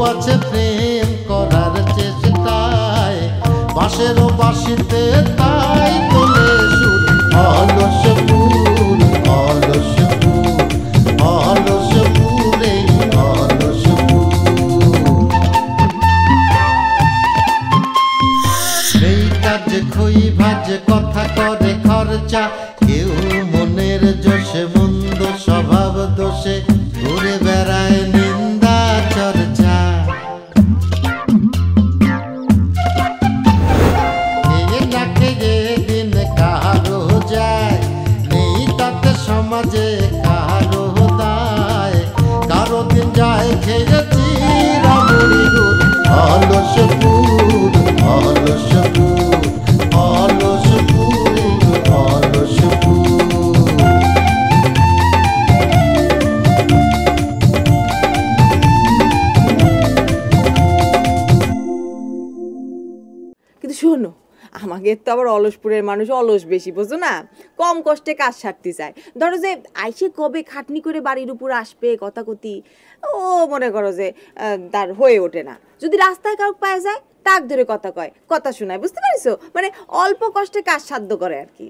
আছে প্রেম করার চেষ্টায়, বাঁশেরও বাঁশিতে তাই তোলে সুর। অলস ফুল, অলস ফুল, অলস ফুল, এই অলস ফুল। সেই কাজে খই ভাজে কথা করে খরচা, কেউ মনের জোশে মন্দ স্বভাব দোষে ঘুরে বেড়ায় নিন্দা চর্চা। খেয়ে না খেয়ে দিন কারো যায়, নেই তাতে সমাজে কারো দায়, কারো দিন যায় খেয়েছি রাবড়ি গুড়। অলস ফুল, অলস ফুল, অলস ফুল, অলস ফুল। কিন্তু শোনো, আমাকে তো আবার অলসপুরের মানুষ অলস বেশি, বুঝো না? কম কষ্টে কাজ সারতে চায়। ধরো যে আইসে কবে খাটনি করে বাড়ির উপর আসবে কথাকতি, ও মনে করো যে তার হয়ে ওঠে না। যদি রাস্তায় কাউকে পাওয়া যায় তাক ধরে কথা কয়, কথা শোনায়, বুঝতে পারিস? মানে অল্প কষ্টে কাজ সাধ্য করে আর কি।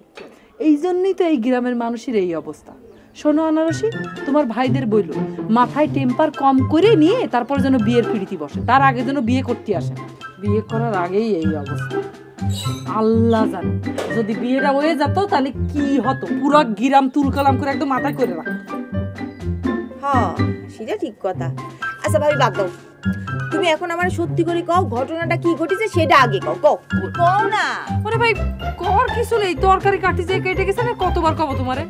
এই জন্যই তো এই গ্রামের মানুষের এই অবস্থা। শোনো আনারসি, তোমার ভাইদের বইল মাথায় টেম্পার কম করে নিয়ে তারপর যেন বিয়ের পিড়িতি বসে, তার আগে যেন বিয়ে করতে আসে। বিয়ে করার আগেই এই অবস্থা। আল্লাহ জানে যদি বিয়েটা হয়ে যেত তাহলে কি হতো, পুরো গ্রাম তুলকালাম করে একদম মাথায় করে রাখতো। হ্যাঁ, সেটা ঠিক কথা। আচ্ছা ভাবি, বাদ দাও। তুমি এখন আমার সত্যি করে কও, ঘটনাটা কি ঘটেছে সেটা আগে কও। কও না। ওরে ভাই, কর কিছু নেই, তরকারি কাটি যে কেটে গেছে না, কতবার কব তোমারে?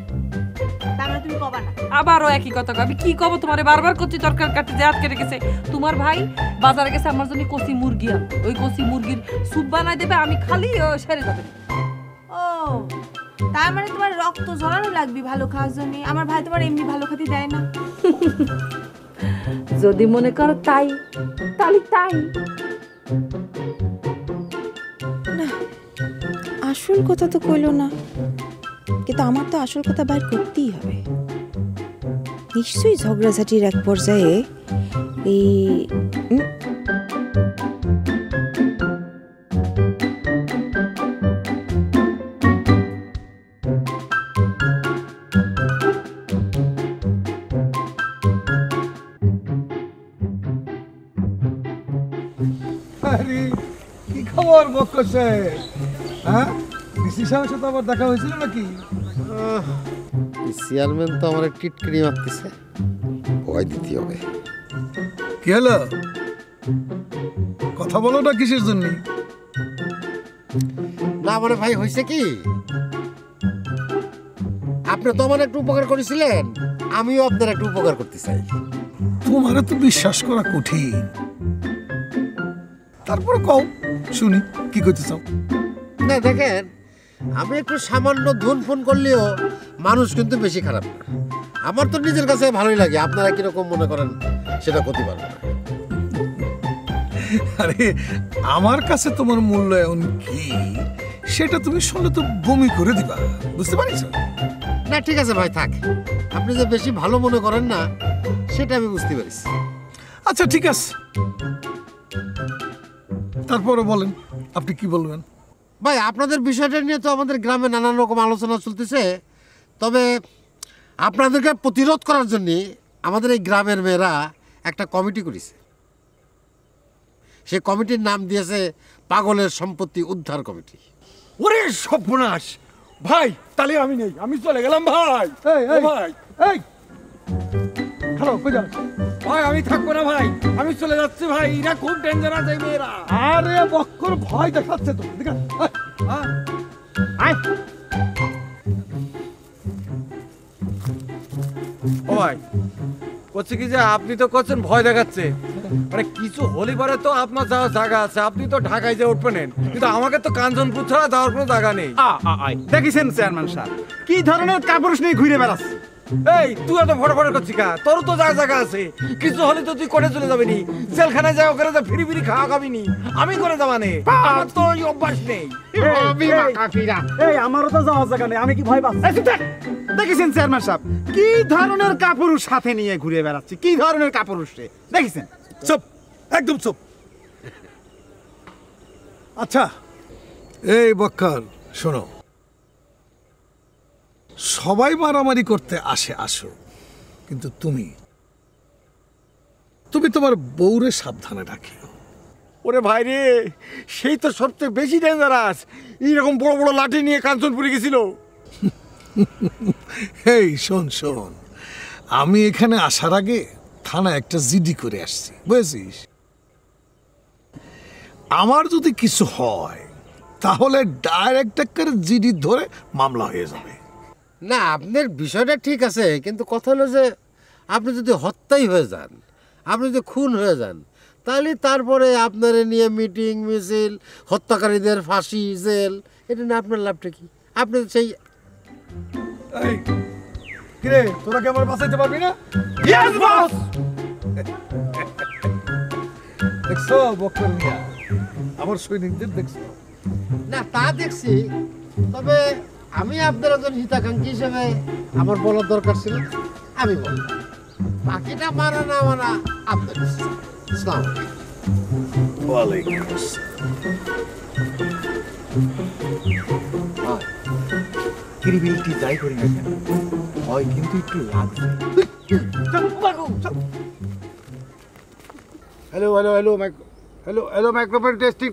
তাহলে তুমি কবা না। আবারও একই কথা আমি কি কব তোমারে? বারবার করছি তরকারি কাটতে যে হাত কেটে গেছে। তোমার ভাই বাজারে গেছে আমার জন্য কচি মুরগি আন, ওই কচি মুরগির স্যুপ বানাই দেবে, আমি খালি সেরে যাবে। ও, তার মানে তোমার রক্ত ঝরানো লাগবে ভালো খাওয়ার জন্য? আমার ভাই তোমার এমনি ভালো খেতে দেয় না। যদি মনে করো তাই, তাহলে তাই। না, আসল কথা তো কইলো না, কিন্তু আমার তো আসল কথা বাইর করতেই হবে। নিশ্চয়ই ঝগড়াঝাটির এক পর্যায়ে এই কি খবর বক্কর সাহেব? হ্যাঁ, ডিসি সাহেবের সাথে আবার দেখা হয়েছিল নাকি? চেয়ারম্যান তো আমার টিটকিরি মারতেছে, ভয় দিতে হবে। কি হলো? কথা বলো না কিসের জন্য? না মানে ভাই হয়েছে কি, আপনি তো আমার একটু উপকার করেছিলেন, আমিও আপনার একটু উপকার করতে চাই। তোমার তো বিশ্বাস করা কঠিন, তারপরে কও শুনি কি করতে চাও। না দেখেন, আমি একটু সামান্য ধুন ফোন করলেও মানুষ কিন্তু বেশি খারাপ না। আমার তো নিজের কাছে ভালোই লাগে, আপনারা কিরকম মনে করেন সেটা করতে পারবেন না। আরে আমার কাছে তোমার মূল্যায়ন কি সেটা তুমি শুনলে তো বমি করে দিবা, বুঝতে পারিস? না ঠিক আছে ভাই, থাক। আপনি যে বেশি ভালো মনে করেন না সেটা আমি বুঝতে পারিস। আচ্ছা ঠিক আছে, তারপরে বলেন আপনি কি বলবেন? ভাই আপনাদের বিষয়টা নিয়ে তো আমাদের গ্রামে নানান রকম আলোচনা চলতেছে, তবে আপনাদেরকে প্রতিরোধ করার জন্য আমাদের এই গ্রামের মেয়েরা একটা কমিটি করেছে। সেই কমিটির নাম দিয়েছে পাগলের সম্পত্তি উদ্ধার কমিটি। ওরে সর্বনাশ ভাই, তাহলে আমি নেই, আমি চলে গেলাম ভাই। ভাই এই হ্যালো, কই যাস ভাই? আমি থাকবো না ভাই, আমি চলে যাচ্ছি ভাই, এরা খুব ডেঞ্জারাস এই মেয়েরা। আরে বক্কর ভয় দেখাচ্ছে তো, দেখ আয় ও ভাই, করছে কি যে আপনি তো করছেন ভয় দেখাচ্ছে, মানে কিছু হলে পরে তো আপনার যাওয়ার জায়গা আছে, আপনি তো ঢাকায় যে উঠবেন, কিন্তু আমাকে তো কাঞ্চনপুর ছাড়া যাওয়ার কোনো জায়গা নেই। দেখেছেন চেয়ারম্যান সাহেব কি ধরনের কাপুরুষ নিয়ে ঘুরে বেড়াচ্ছে। এই তুই এত ফটাফট করছিস কা? তোর তো যা জায়গা আছে, কিছু হলে তো তুই করে চলে যাবি নি, জেলখানায় যাও করে ফিরি ফিরি খাওয়া খাবি নি, আমি করে যাবা নে, আমার তো ওই অভ্যাস নেই। এই আমারও তো যাওয়ার জায়গা নেই, আমি কি ভয় পাচ্ছি? দেখেছেন চেয়ারম্যান সাহেব কি ধরনের কাপুরুষ সাথে নিয়ে ঘুরে বেড়াচ্ছে, কি ধরনের কাপুরুষ রে দেখেছেন? চুপ, একদম চুপ। আচ্ছা এই বক্কর শোনো, সবাই মারামারি করতে আসো, কিন্তু তুমি তোমার বউরে সাবধানে রাখিও। ওরে ভাই রে, সেই তো সবচেয়ে বেশি ডেঞ্জারাস। এইরকম বড় বড় লাঠি নিয়ে কাঞ্চনপুরে গেছিল। এই শোন, আমি এখানে আসার আগে থানায় একটা জিডি করে আসছি, বুঝেছিস? আমার যদি কিছু হয় তাহলে ডাইরেক্ট একটা জিডি ধরে মামলা হয়ে যাবে। না, আপনার বিষয়টা ঠিক আছে, কিন্তু কথা হলো যে আপনি যদি হত্যাই হয়ে যান, আপনি যদি খুন হয়ে যান, তাহলে তারপরে আপনার নিয়ে মিটিং মিছিল, হত্যাকারীদের ফাঁসি, জেল, এটা না আপনার লাভটা কি? আপনি সেই এই কিরে, তোরা কি আমার বাঁচাইতে পারবি না? Yes boss. দেখছো বক্কর মিয়া, আমার সৈনিকদের দেখছো? না তা দেখছি, তবে আমি আপনার একজন হিতাকাঙ্ক্ষী হিসেবে আমার বলার দরকার ছিল, আমি বললাম। বাকিটা মানা না মানা আপনার ইচ্ছা। আসসালামু আলাইকুম। ওয়ালাইকুম আসসালাম। ক্রিবিলিটি যাই করি না কেন, হয় কিন্তু একটু লাগবে। Hello microphone testing.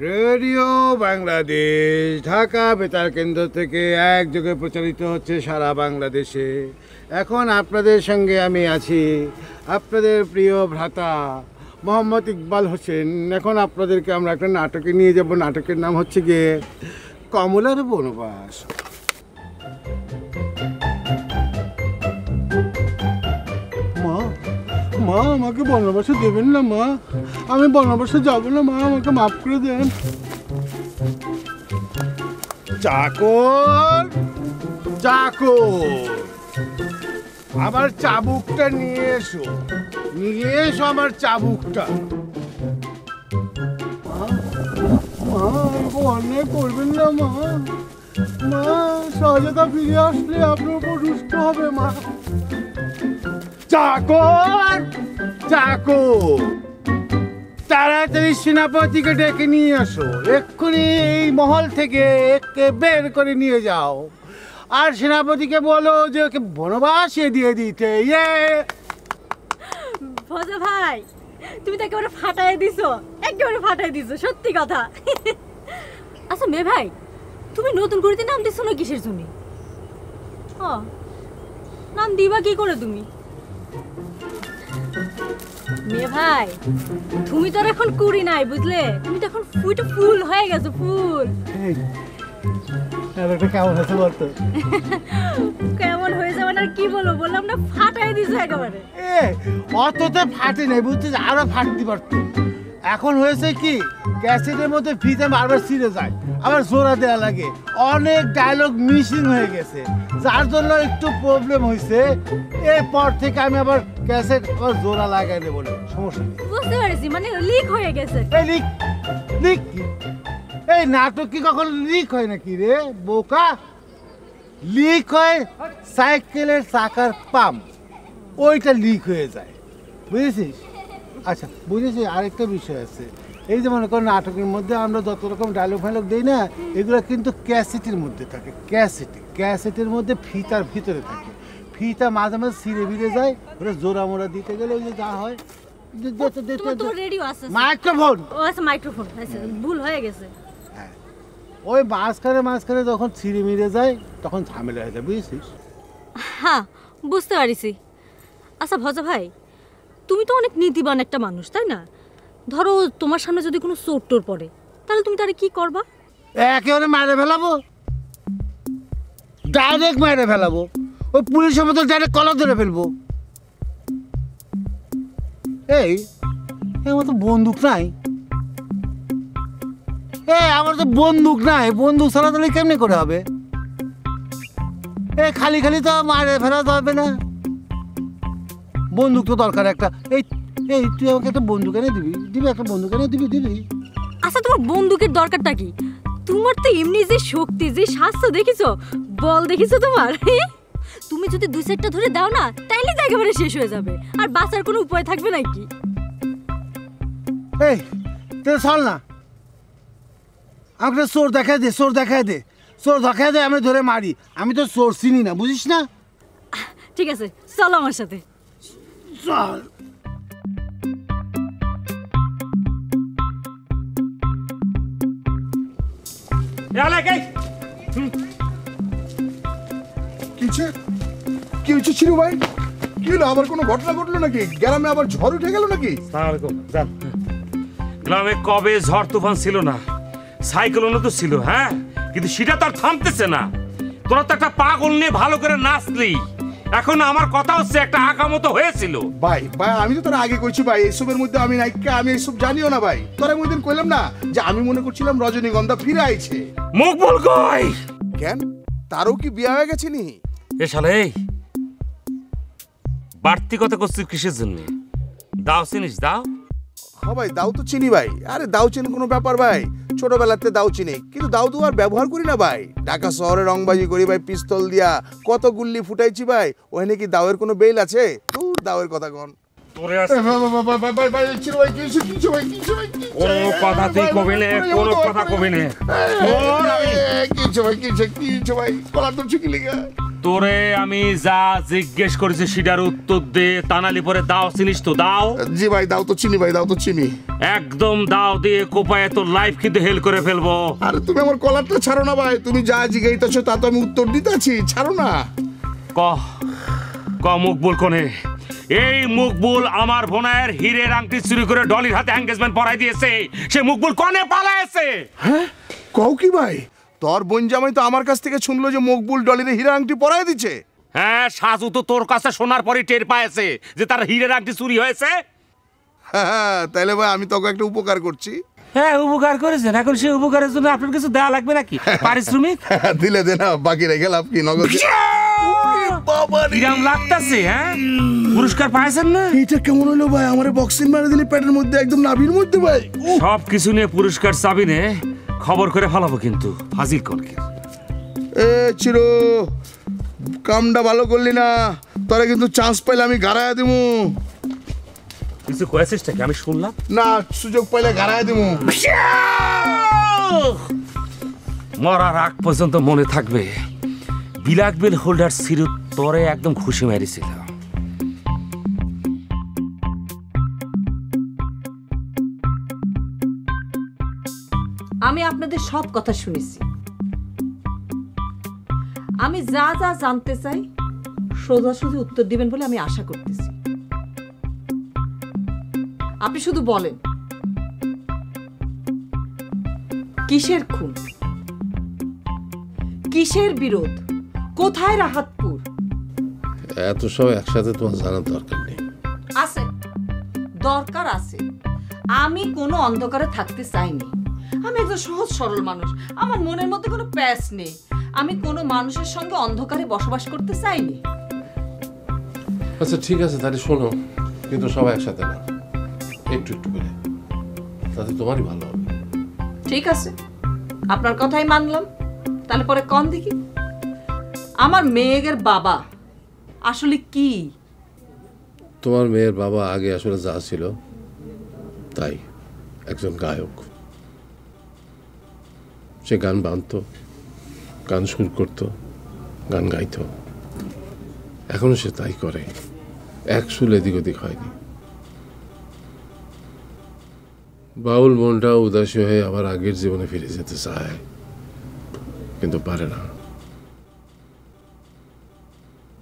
Radio Bangladesh Dhaka বেতার কেন্দ্র থেকে একযোগে প্রচারিত হচ্ছে সারা বাংলাদেশে। এখন আপনাদের সঙ্গে আমি আছি আপনাদের প্রিয় ভ্রাতা মোহাম্মদ ইকবাল হোসেন। এখন আপনাদেরকে আমরা একটা নাটকে নিয়ে যাব। নাটকের নাম হচ্ছে গিয়ে কমলার বনবাস। মা আমাকে বনবাসে দেবেন না মা, আমি বনবাসে যাবো না মা, আমাকে মাফ করে দেন। চাকর আমার চাবুকটা নিয়ে এসো, আমার চাবুকটা। মা এরকম অন্যায় করবেন না মা, সহজতা ফিরে আসলে আপনার উপর রুষ্ট হবে মা। চাকর তাড়াতাড়ি সেনাপতিকে ডেকে নিয়ে আসো, এক্ষুনি এই মহল থেকে একে বের করে নিয়ে যাও, আর সেনাপতিকে বলো যে ওকে বনবাসে দিয়ে দিতে। ভজা ভাই, তুমি তো একেবারে ফাটাই দিছো, সত্যি কথা। আচ্ছা মেয়ে ভাই, তুমি নতুন করে নাম দিচ্ছ না কিসের জন্য? নাম দিবা কি করে তুমি? মেয়ে ভাই, তুমি তো আর এখন কুড়ি নাই, বুঝলে? তুমি তো এখন ফুল হয়ে গেছো, ফুল। কেমন হয়েছে বলতো? কেমন হয়ে যাবে না, কি বলবো, বললাম না ফাটাই দিছো একেবারে। অতটা ফাটে নাই, বুঝছিস, আরো ফাটতে পারতো। এখন হয়েছে কি, ক্যাসেটের মধ্যে ফিতে বারবার ছিঁড়ে যায়, আবার জোড়া দেওয়া লাগে, অনেক ডায়লগ মিসিং হয়ে গেছে, যার জন্য একটু প্রবলেম হয়েছে। এরপর থেকে আমি আবার ক্যাসেট আবার জোড়া লাগাই দেবো, সমস্যা নেই। বুঝতে পেরেছি, মানে লিক হয়ে গেছে। লিক এই নাটক কি কখন লিক হয় নাকি রে বোকা? লিক হয় সাইকেলের চাকার পাম্প, ওইটা লিক হয়ে যায়, বুঝেছিস? আচ্ছা বুঝেছি, আরেকটা বিষয় আছে। এই যে মনে করো নাটকের মধ্যে আমরা যত রকম ডায়লগ ফাইলগ দিই না, এগুলো কিন্তু ক্যাসেটের মধ্যে থাকে। ক্যাসেটের মধ্যে ফিতার ভিতরে থাকে, ফিতা মাঝে মাঝে ছিঁড়ে ভিড়ে যায়, ওরা জোড়া মোড়া দিতে গেলে ওই যে যা হয়। মাইক্রোফোন, ভুল হয়ে গেছে। ওই মাঝখানে যখন ছিঁড়ে মিড়ে যায় তখন ঝামেলা হয়ে যায়, বুঝেছিস? হ্যাঁ বুঝতে পারিছি। আচ্ছা ভজা ভাই, তুমি তো অনেক নীতিবান একটা মানুষ, তাই না? ধরো তোমার সামনে যদি কোনো চোর টোর পড়ে, তাহলে তুমি তারে কি করবা? একেবারে মেরে ফেলাবো, ডাইরেক্ট মেরে ফেলাবো। ওই পুলিশের মতো ডাইরেক্ট কলার ধরে ফেলবো। আমার তো বন্দুক নাই, আমার তো বন্দুক নাই, বন্দুক ছাড়া তাহলে কেমনি করে হবে? খালি তো মারে ফেলা যাবে না, বন্দুক তো দরকার একটা। তুই আমাকে একটা বন্দুক এনে দিবি একটা বন্দুক এনে দিবি। আচ্ছা তোমার বন্দুকের দরকারটা কি? তোমার তো এমনি যে শক্তি, যে স্বাস্থ্য দেখিছো, বল দেখিছো তোমার, তুমি যদি 2 সেটটা ধরে দাও না তাইলে তো একেবারে শেষ হয়ে যাবে আর বাঁচার কোনো উপায় থাকবে নাকি। এই তুই চল না, আমাকে চোর দেখায় দে, চোর দেখায় দে, চোর দেখায় দে, আমি ধরে মারি। আমি তো চোর চিনি না, বুঝিস না? ঠিক আছে চলো আমার সাথে। চল। কি হচ্ছে চিরু ভাই? কি হলো, আবার কোনো ঘটনা ঘটলো নাকি? গ্রামে আবার ঝড় উঠে গেল নাকি? গ্রামে কবে ঝড় তুফান ছিল না, সাইক্লোনও তো ছিল, হ্যাঁ, কিন্তু সেটা তো আর থামতেছে না। তোরা তো একটা পাগল নিয়ে ভালো করে নাচলি, এখন আমার কথা হচ্ছে একটা আকামতো হয়েছিল। ভাই ভাই আমি তো তোরা আগে কইছি ভাই, এসবের মধ্যে আমি নাইকা, আমি এসব জানিও না ভাই। তোরা ওই দিন কইলাম না যে আমি মনে করছিলাম রজনীগন্ধা ফিরে আইছে। মকবুল কই? কেন, তারও কি বিয়ে হয়ে গেছে নি? এ শালা, এই বাড়তি কথা করছিস কিসের জন্য? দাও চিনিস? দাও। হ্যাঁ ভাই, দাও তো চিনি ভাই। আরে দাও চিনি কোনো ব্যাপার ভাই, ছোটবেলাতে দাও চিনি, কিন্তু দাও তো আর ব্যবহার করি না ভাই। ঢাকা শহরে রংবাজি করি ভাই, পিস্তল দিয়া কত গুল্লি ফুটাইছি ভাই। ওখানে কি দাওয়ের কোনো বেল আছে? তোর দাওয়ের কথা কোন? কোনো কথা তুই কবি নে, কোনো কথা কবি নে। তোরে আমি যা জিজ্ঞেস করেছি সেটার উত্তর দে, তানালি পরে দাও চিনিস তো? দাও। জি ভাই, দাও তো চিনি ভাই, দাও তো চিনি। একদম দাও দিয়ে কোপায় তোর লাইফ কিন্তু হেল করে ফেলবো। আরে তুমি আমার কলারটা ছাড়ো না ভাই, তুমি যা জিজ্ঞাসা তা তো আমি উত্তর দিতেছি, ছাড়ো না। ক মুকবুল কোনে? এই মুকবুল আমার বোনের হীরের আংটি চুরি করে ডলির হাতে এনগেজমেন্ট পরাই দিয়েছে। সে মুকবুল কোনে পালায়েছে? হ্যাঁ, কও কি ভাই? তোর বোন জামাই তো আমার কাছ থেকে শুনলো যে মকবুল ডলিরে হীরা আংটি পরাই দিচ্ছে। হ্যাঁ, সাজু তো তোর কাছে শোনার পরই টের পায়েছে যে তার হীরের আংটি চুরি হয়েছে। হ্যাঁ, তাইলে ভাই আমি তোকে একটা উপকার করছি। হ্যাঁ, উপকার করেছেন, এখন সেই উপকারের জন্য আপনার কিছু দেওয়া লাগবে নাকি? পারিশ্রমিক দিলে দে না, বাকি রেখে লাভ কি? নগদ কিরাম লাগতাছে? হ্যাঁ, পুরস্কার পাইছেন না? এটা কেমন হলো ভাই? আমার বক্সিং মারা দিলে পেটের মধ্যে, একদম নাভির মধ্যে ভাই। সব কিছু নিয়ে পুরস্কার চাবি নে, খবর করে ফেলাবো কিন্তু ফাজিল করকে। এ চিরো, কামটা ভালো করলি না, তোরা কিন্তু চান্স পাইলে আমি গাড়ায় দিমু। কিছু কয়েছিস নাকি? আমি শুনলাম না, সুযোগ পাইলে গাড়ায় দিমু। মরার আগ পর্যন্ত মনে থাকবে, বিলাক বিল হোল্ডার সিরু তোরে একদম খুশি মেরেছিল। আমি আপনাদের সব কথা শুনেছি। আমি যা যা জানতে চাই সোজাসুজি উত্তর দিবেন বলে আমি আশা করতেছি। আপনি শুধু বলেন, কিসের খুন, কিসের বিরোধ, কোথায় রাহাতপুর? এত সব একসাথে তোমার জানার দরকার নেই। আছে, দরকার আছে। আমি কোনো অন্ধকারে থাকতে চাইনি। আমি একজন সহজ সরল মানুষ, আমার মনের মধ্যে কোনো প্যাচ নেই। আমি কোনো মানুষের সঙ্গে অন্ধকারে বসবাস করতে চাইনি। আচ্ছা ঠিক আছে, তাহলে শোনো, কিন্তু সবাই একসাথে না, একটু একটু করে, তাতে তোমারই ভালো হবে। ঠিক আছে, আপনার কথাই মানলাম। তাহলে পরে কন দেখি, আমার মেয়ের বাবা আসলে কি? তোমার মেয়ের বাবা আগে আসলে যা ছিল তাই, একজন গায়ক। সে গান বানতো, গান সুর করত, গান গাইতো, এখনো সে তাই করে। এক সুল এদিক ওদিক হয়নি। বাউল মনটাও উদাসী হয়ে আবার আগের জীবনে ফিরে যেতে চায়, কিন্তু পারে না।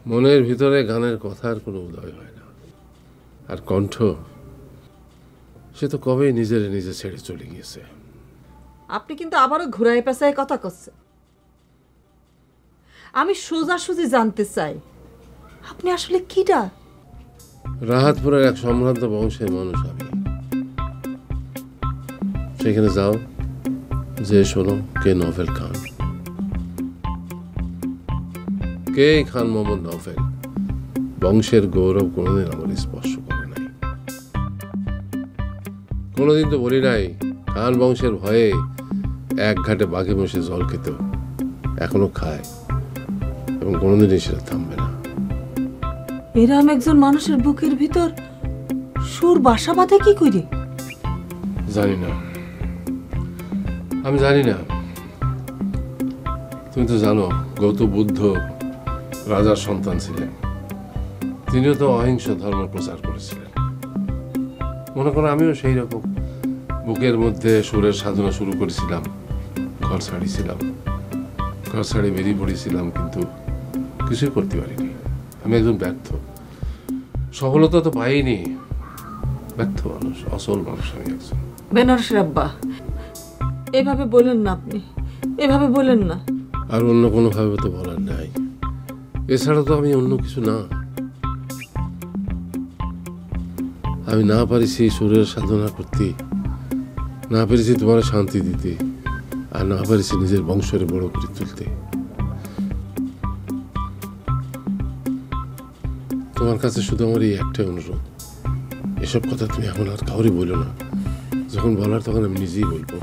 মনের ভিতরে গানের কথার কোনো উদয় হয় না। আর কণ্ঠ, সে তো কবেই নিজে ছেড়ে চলে গিয়েছে। আপনি কিন্তু আবারও ঘুরাই পেঁচায় কথা করছেন। আমি সোজাসুজি জানতে চাই, আপনি আসলে কিটা? রাহাতপুরের এক সম্ভ্রান্ত বংশের মানুষ আমি। সেখানে যাও, যে শোনো কে নভেল খান, কে খান মোহাম্মদ নভেল। বংশের গৌরব কোনোদিন আমার স্পর্শ করে নাই। কোনোদিন তো বলি নাই খান বংশের ভয়ে এক ঘাটে বাঘে বসে জল খেত, এখনো খায় এবং কোনোদিনই সেটা থামবে না। এরম একজন মানুষের বুকের ভিতর সুর বাসা বাঁধে কি করে? জানি না, আমি জানি না। তুমি তো জানো গৌতম বুদ্ধ রাজার সন্তান ছিলেন, তিনিও তো অহিংস ধর্ম প্রচার করেছিলেন। মনে করো আমিও সেই রকম বুকের মধ্যে সুরের সাধনা শুরু করেছিলাম, ঘর ছাড়িয়েছিলাম, ঘর ছাড়ি বেরিয়ে পড়েছিলাম, কিন্তু কিছুই করতে পারিনি। আমি একজন ব্যর্থ, সফলতা তো পাইনি, ব্যর্থ মানুষ, অসল মানুষ আমি একজন। বেনারসের আব্বা, এভাবে বলেন না, আপনি এভাবে বলেন না। আর অন্য কোনোভাবে তো বলার নাই, এছাড়া তো আমি অন্য কিছু না। আমি না পারিছি সুরের সাধনা করতে, না পেরেছি তোমার শান্তি দিতে, আর না পারিছি নিজের বংশের বড় করে তুলতে। তোমার কাছে শুধু আমার এই একটাই অনুরোধ, এসব কথা তুমি এখন আর কাউরে বলো না। যখন বলার তখন আমি নিজেই বলবো।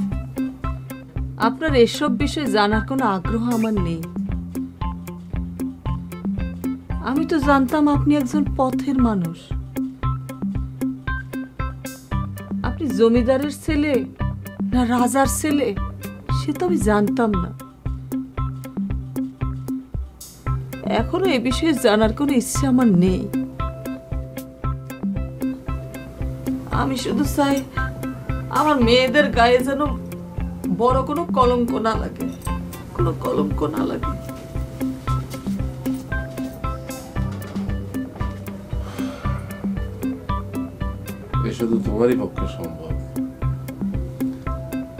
আপনার এসব বিষয়ে জানার কোনো আগ্রহ আমার নেই। আমি তো জানতাম আপনি একজন পথের মানুষ। আপনি জমিদারের ছেলে না রাজার ছেলে সে তো আমি জানতাম না। এখনো এ বিষয়ে জানার কোনো ইচ্ছে আমার নেই। আমি শুধু চাই আমার মেয়েদের গায়ে যেন বড় কোনো কলঙ্ক না লাগে, কোনো কলঙ্ক না লাগে। এ শুধু তোমারই পক্ষে সম্ভব।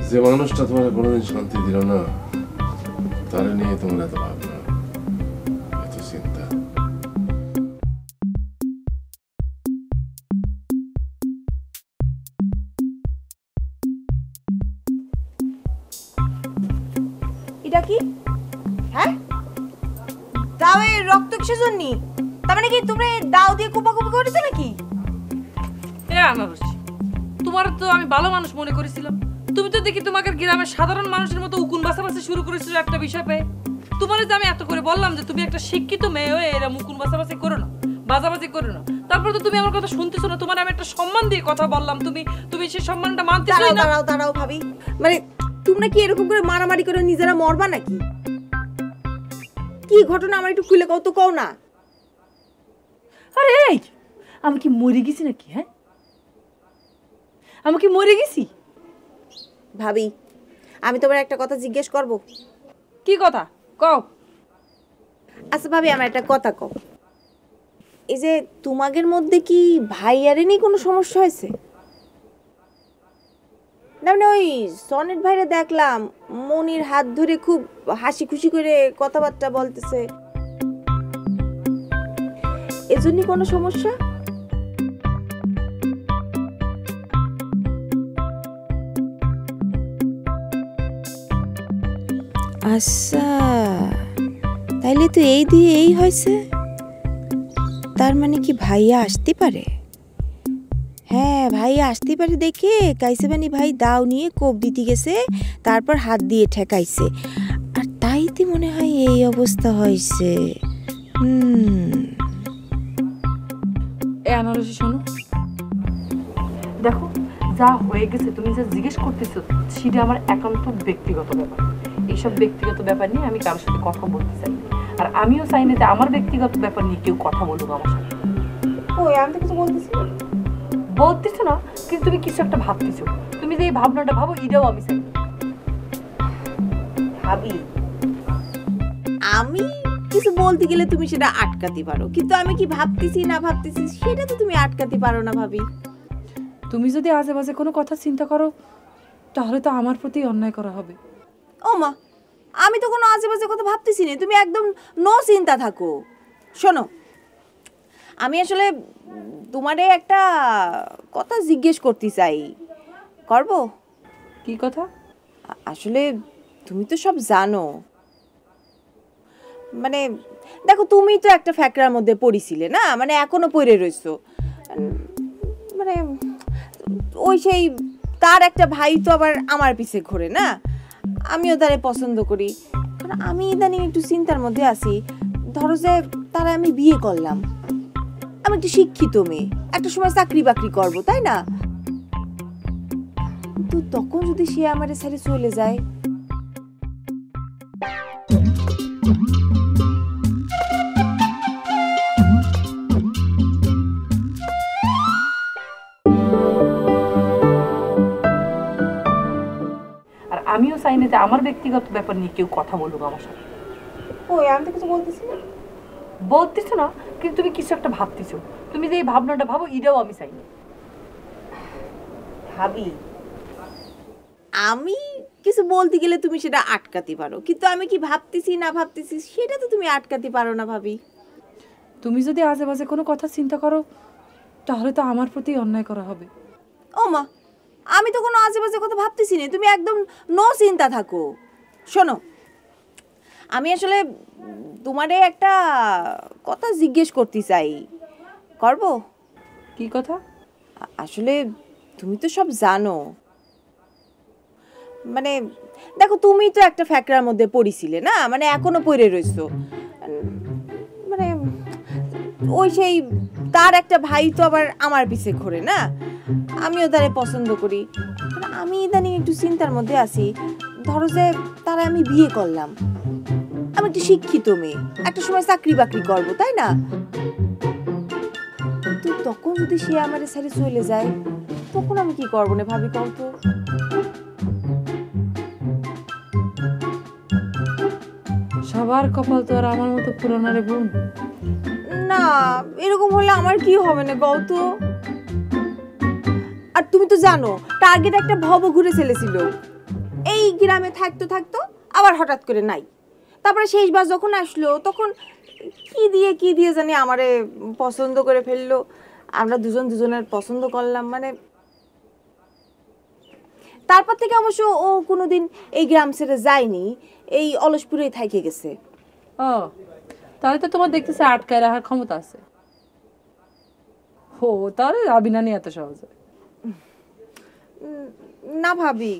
যে মানুষটা তোমার কোনোদিন শান্তি দিল না, তার নিয়ে তোমার এত ভাবনা, এত চিন্তা। এটা কি? হ্যাঁ, দাওয়ে রক্ত কিসের জন্য? তার মানে কি তুমি দাও দিয়ে কুপাকুপি করেছো নাকি? তোমার তো আমি ভালো মানুষ মনে করেছিলাম, তুমি তো দেখি তোমাকে গ্রামের সাধারণ মানুষের মতো উকুন বাসাবাসি শুরু করেছিল একটা বিষয় পেয়ে। তোমার যে আমি এত করে বললাম যে তুমি একটা শিক্ষিত মেয়ে হয়ে এরা উকুন বাসাবাসি করো না, বাজাবাজি করো না, তারপর তো তুমি আমার কথা শুনতেছো না। তোমার আমি একটা সম্মান দিয়ে কথা বললাম, তুমি সেই সম্মানটা মানতেছো না। দাঁড়াও দাঁড়াও ভাবি, মানে তোমরা কি এরকম করে মারামারি করে নিজেরা মরবা নাকি? কি ঘটনা আমার একটু খুলে কও তো, কও না। আরে এই আমি কি মরে গেছি নাকি? হ্যাঁ, আমি কি মরে গেছি? ভাবি, আমি তোমার একটা কথা জিজ্ঞেস করব। কি কথা কও? আচ্ছা ভাবি, আমার একটা কথা কও। এই যে তোমাদের মধ্যে কি ভাইয়ারেরই কোনো সমস্যা হয়েছে? না মানে ওই সনেট ভাইরে দেখলাম মনির হাত ধরে খুব হাসি খুশি করে কথাবার্তা বলতেছে, এজন্যই কোনো সমস্যা? আচ্ছা, তাইলে তো এই দিয়ে এই হয়েছে। তার মানে কি ভাইয়া আসতে পারে? হ্যাঁ, ভাইয়া আসতে পারে দেখে কাইসেবানি ভাই দাও নিয়ে কোপ দিতে গেছে, তারপর হাত দিয়ে ঠেকাইছে, আর তাইতে মনে হয় এই অবস্থা হয়েছে। এ আনারসি শোনো, দেখো যা হয়ে গেছে তুমি যা জিজ্ঞেস করতেছো সেটা আমার একান্ত ব্যক্তিগত ব্যাপার। এইসব ব্যক্তিগত ব্যাপার নিয়ে আমি কারোর সাথে কথা বলতে চাই, আর আমিও চাই না যে আমার ব্যক্তিগত ব্যাপার নিয়ে কেউ কথা বলুক আমার সাথে। ওই আমি তো কিছু বলতেছো না, কিন্তু তুমি কিছু একটা ভাবতেছো। তুমি যে এই ভাবনাটা ভাবো এটাও আমি চাই। ভাবি, আমি কিছু বলতে গেলে তুমি সেটা আটকাতে পারো, কিন্তু আমি কি ভাবতেছি না ভাবতেছি সেটা তো তুমি আটকাতে পারো না ভাবি। তুমি যদি আজে বাজে কোনো কথা চিন্তা করো তাহলে তো আমার প্রতি অন্যায় করা হবে। ও মা, আমি তো কোনো আশেপাশে কথা ভাবতেছি না, তুমি একদম নো চিন্তা থাকো। শোনো, আমি আসলে তোমারে একটা কথা জিজ্ঞেস করতে চাই, করবো? কি কথা? আসলে তুমি তো সব জানো, মানে দেখো তুমি তো একটা ফ্যাকরার মধ্যে পড়েছিলে না, মানে এখনো পড়ে রইছো, মানে ওই সেই তার একটা ভাই তো আবার আমার পিছে ঘোরে না, আমিও তারে পছন্দ করি, কারণ আমি ইদানিং একটু চিন্তার মধ্যে আছি। ধরো যে তারা আমি বিয়ে করলাম, আমি একটা শিক্ষিত মেয়ে, একটা সময় চাকরি বাকরি করবো, তাই না? তো তখন যদি সে আমার ছেড়ে চলে যায়, আর আমিও চাই না যে আমার ব্যক্তিগত ব্যাপার নিয়ে কেউ কথা বলুক আমার সাথে। ওই আমি তো কিছু বলতেছি না। বলতেছো না, কিন্তু তুমি কিছু একটা ভাবতেছো। তুমি যে এই ভাবনাটা ভাবো, এটাও আমি চাই না। ভাবি, আমি কিছু বলতে গেলে তুমি সেটা আটকাতে পারো, কিন্তু আমি কি ভাবতেছি না ভাবতেছি সেটা তো তুমি আটকাতে পারো না ভাবি। তুমি যদি আজে বাজে কোনো কথা চিন্তা করো, তাহলে তো আমার প্রতি অন্যায় করা হবে। ও মা, আমি তো কোনো আজে বাজে কথা ভাবতেছি না, তুমি একদম নো চিন্তা থাকো। শোনো, আমি আসলে তোমারে একটা কথা জিজ্ঞেস করতে চাই, করব? কি কথা? আসলে তুমি তো সব জানো, মানে দেখো তুমি তো একটা ফ্যাক্টরির মধ্যে পড়িছিলে না, মানে এখনো পড়ে রইছো, মানে ওই সেই তার একটা ভাই তো আবার আমার পিছে ঘোরে না, আমিও তারে পছন্দ করি। আমি ইদানিং একটু চিন্তার মধ্যে আছি। ধরো যে তারা আমি বিয়ে করলাম, আমি একটু শিক্ষিত মেয়ে, একটা সময় চাকরি বাকরি করবো, তাই না? তো তখন যদি সে আমার ছেড়ে চলে যায়, তখন আমি কি করবো না ভাবি, কও তো? সবার কপাল তো আর আমার মতো পুরানো রে বোন। না, এরকম হলে আমার কি হবে না কও তো? আর তুমি তো জানো টার্গেট একটা ভব ঘুরে চলেছিল, এই গ্রামে থাকতো থাকতো আবার হঠাৎ করে নাই, তারপরে শেষবার যখন আসলো তখন কি দিয়ে জানি আমারে পছন্দ করে ফেললো, আমরা দুজন দুজনের পছন্দ করলাম, মানে তারপর থেকে অবশ্য ও কোনোদিন এই গ্রাম ছেড়ে যায়নি, এই অলসপুরেই থাইকে গেছে। ও, তাহলে তো তোমার দেখতেছে আটকায় রাখার ক্ষমতা আছে। ও তাহলে যাবি না নি এত সহজে। না ভাবি,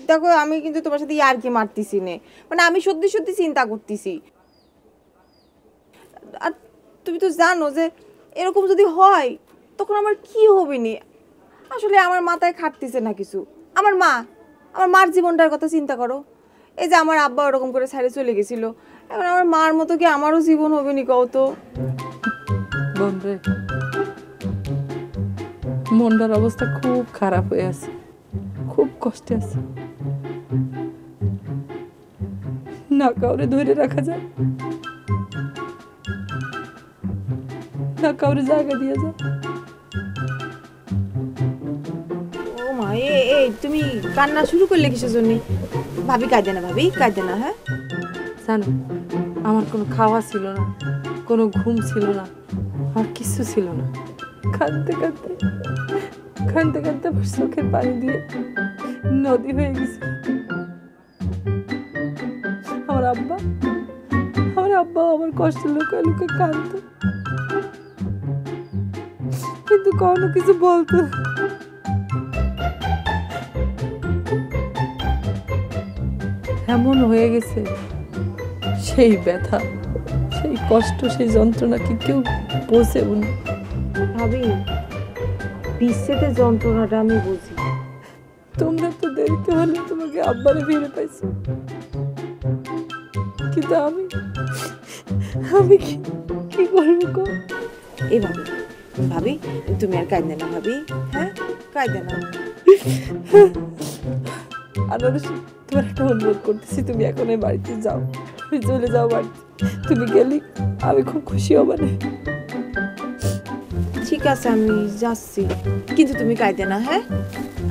দেখো আমি কিন্তু তোমার সাথে আর কি মারতেছি না, মানে আমি সত্যি সত্যি চিন্তা করতেছি। আর তুমি তো জানো যে এরকম যদি হয় তখন আমার কি হবে নি, আসলে আমার মাথায় খাটতেছে না কিছু। আমার মার জীবনটার কথা চিন্তা করো, এই যে আমার আব্বা ওরকম করে ছেড়ে চলে গেছিল, এখন আমার মার মতো কি আমারও জীবন হবে নি কও তো? বোন রে, মনটার অবস্থা খুব খারাপ হয়ে আছে, খুব কষ্টে আছে। না কাউরে ধরে রাখা যায়, না কাউরে জায়গা দিয়ে যায়। ও মা, তুমি কান্না শুরু করলে কিসের জন্য? ভাবি কাঁদে না, ভাবি কাঁদে না। হ্যাঁ জানো, আমার কোনো খাওয়া ছিল না, কোনো ঘুম ছিল না, আর কিছু ছিল না। কাঁদতে কাঁদতে কাঁদতে কাঁদতে আমার চোখের পানি দিয়ে নদী হয়ে গেছে। আমার আব্বা আমার কষ্ট লুকায় লুকায় কাঁদত, কিন্তু কোনো কিছু বলতো। এমন হয়ে গেছে, সেই ব্যথা, সেই কষ্ট, সেই যন্ত্রণা কি কেউ বোঝেও না। ভাবি, বিচ্ছেদের যন্ত্রণাটা আমি বুঝি। তোমরা তো দেরিতে হলে তোমাকে আব্বারে ফিরে পাইছো, কিন্তু আমি কি করবো গো? এই ভাবি তুমি আর কাঁদে না ভাবি, হ্যাঁ কাঁদে না। আনারসি, তোমার একটা অনুরোধ করতেছি, তুমি এখন এই বাড়িতে যাও, তুমি চলে যাও বাড়িতে। তুমি গেলি আমি খুব খুশি হব না। ঠিক আছে, আমি যাচ্ছি, কিন্তু তুমি কাঁদে না। হ্যাঁ,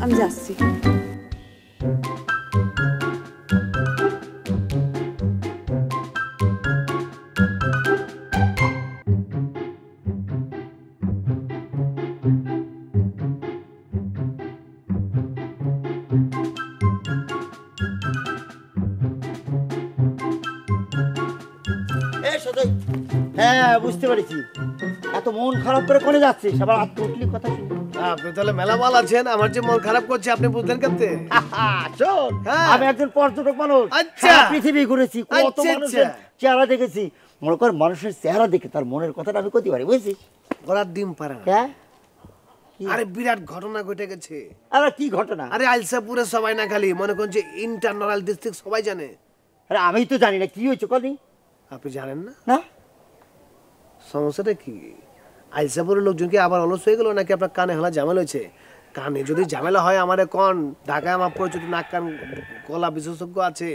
আমি যাচ্ছি। হ্যাঁ, বুঝতে পেরেছি। এত মন খারাপ করে কোনে যাচ্ছিস? আবার আত্মুটলি কথা শুনি। আপনি তাহলে মেলা মাল আছেন, আমার যে মন খারাপ করছে আপনি বুঝলেন কেমতে? শোন, আমি একজন পর্যটক মানুষ, আচ্ছা, পৃথিবী ঘুরেছি, কত আচ্ছা, মানুষের চেহারা দেখেছি। মনে কর, মানুষের চেহারা দেখে তার মনের কথাটা আমি কইতে পারি, বুঝছিস? গলার ডিম পারে না। হ্যাঁ আরে বিরাট ঘটনা ঘটে গেছে। আরে কি ঘটনা? আরে আইলসাপুরে সবাই না খালি মনে করেন যে ইন্টারনাল ডিস্ট্রিক্ট সবাই জানে। আরে আমি তো জানি না কি হয়েছে কদি। আপনি জানেন না? না। সমস্যাটা কি? আইলসাপুরের লোকজন কি আবার অলস হয়ে গেল নাকি আপনার কানে হালা ঝামেলা হয়েছে? কানে যদি ঝামেলা হয় আমারে কোন ঢাকায় আমার পরিচিত নাক কান গলা বিশেষজ্ঞ আছে,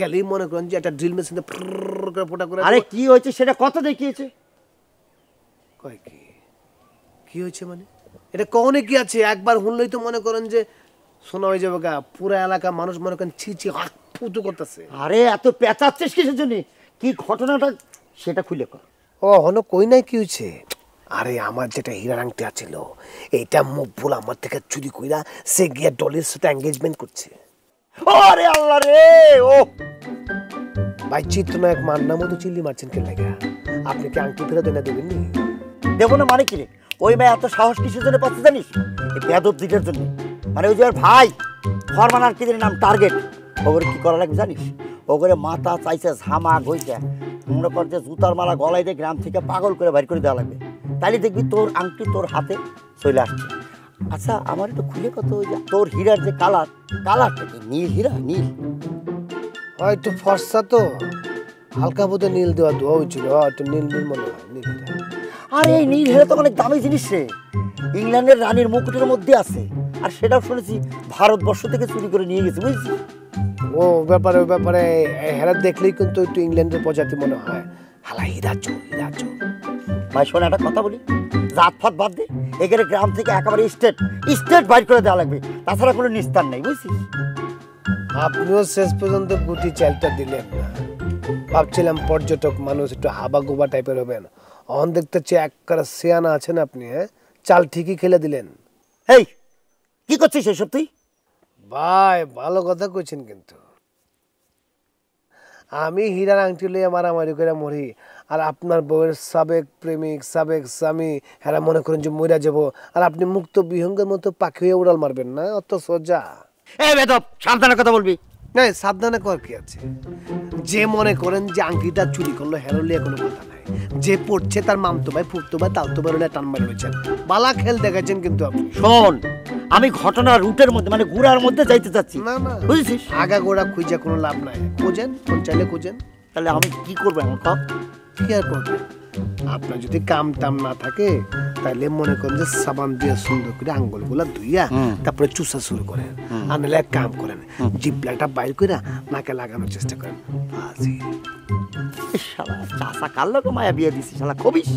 গেলেই মনে করেন যে একটা ড্রিল মেশিনে করে ফোটা করে। আরে কি হয়েছে সেটা কত দেখিয়েছে? কয় কি হয়েছে মানে? এটা কখনো কি আছে? একবার শুনলেই তো মনে করেন যে শোনা হয়ে যাবে গা। পুরা এলাকা মানুষ মনে করেন ছি ছি হাক ফুটু করতেছে। আরে এত পেঁচাচ্ছিস কিসের জন্য? কি ঘটনাটা সেটা খুলে কর। ও হনো কই নাই কি হয়েছে? আরে আমার যেটা হীরার আংটি আছিল এইটা মকবুল আমার থেকে চুরি কইরা সে গিয়া ডলির সাথে এঙ্গেজমেন্ট করছে। আরে আল্লাহ রে! ও ভাই চিত্রনায়ক মান্নার মতো চিল্লি মারছেন কে লাগা? আপনি কি আংটি ফেরত এনে দেবেন নি? দেবো না মানে কি রে? ওই মেয়ে এত সাহস কিসের জন্য পাচ্ছে জানিস? এই বেয়াদব দিকের জন্য। মানে ওই যে ওর ভাই ফরমান আর কিদের নাম টার্গেট, ওগুলো কি করা লাগবে জানিস? ওগুলো মাথা চাইছে ঝামা গইছে মনে কর যে জুতার মালা গলায় দিয়ে গ্রাম থেকে পাগল করে বাইর করে দেওয়া লাগবে। তাইলে দেখবি তোর আংটি তোর হাতে চলে আসছে। আচ্ছা আমার একটু খুলে কত, তোর হীরার যে কালারটা কি নীল হীরা? নীল হয়তো ফর্সা তো হালকা বোধে নীল দেওয়া ধোয়া হয়েছিল, একটু নীল নীল মনে হয় নীল। আরে এই নীল হীরা তো অনেক দামি জিনিস রে, ইংল্যান্ডের রানীর মুকুটের মধ্যে আছে। আর সেটাও শুনেছি ভারতবর্ষ থেকে চুরি করে নিয়ে গেছে, বুঝেছিস? ও ব্যাপারে হেরা দেখলেই কিন্তু একটু ইংল্যান্ডের প্রজাতি মনে হয়। হালা হীরা চোর। ভাই শোন একটা কথা বলি, জাতফাত বাদ দে, এখানে গ্রাম থেকে একেবারে স্টেট বাইর করে দেওয়া লাগবে, তাছাড়া কোনো নিস্তার নেই, বুঝছিস? আপনিও শেষ পর্যন্ত গুটি চালটা দিলেন না। ভাবছিলাম পর্যটক মানুষ একটু হাবা গোবা টাইপের হবেন, অন দেখতে চেয়ে একবারে সিয়ানা আছেন আপনি। হ্যাঁ চাল ঠিকই খেলে দিলেন। এই কি করছিস এসব তুই? ভাই ভালো কথা কইছেন, কিন্তু আমি হীরার আংটি লইয়া মারামারি করে মরি, আর আপনার বউয়ের সাবেক প্রেমিক সাবেক স্বামী হেরা মনে করেন যে মরিয়া যাব, আর আপনি মুক্ত বিহঙ্গের মতো পাখি হয়ে উড়াল মারবেন না? অত সোজা। এই বেদব সাবধানে কথা বলবি। না সাবধানে কর কি আছে? যে মনে করেন যে আংটিটা চুরি করলো হেরো লিয়ে কোনো কথা নাই, যে পড়ছে তার মামতো ভাই ফুটতো ভাই তালতো ভাই টান মারি রয়েছেন, বালা খেল দেখাচ্ছেন। কিন্তু আপনি শোন, আমি ঘটনা রুটের মধ্যে মানে গুড়ার মধ্যে যাইতে চাচ্ছি, না না বুঝেছিস? আগা গোড়া খুঁজে কোনো লাভ নাই। খোঁজেন কোন চাইলে খোঁজেন। তাহলে আমি কি করবো এখন? কি আর করবেন? আপনার যদি কাম টাম না থাকে তাহলে মনে করেন যে সাবান দিয়ে সুন্দর করে আঙ্গুল গুলা ধুইয়া তারপরে চুষা শুরু করেন, আর নাহলে এক কাম করেন জিপলাটা বাইর করে নাকে লাগানোর চেষ্টা করেন। শালা চাষা কার লোক মায়া বিয়ে দিছি, শালা কবিস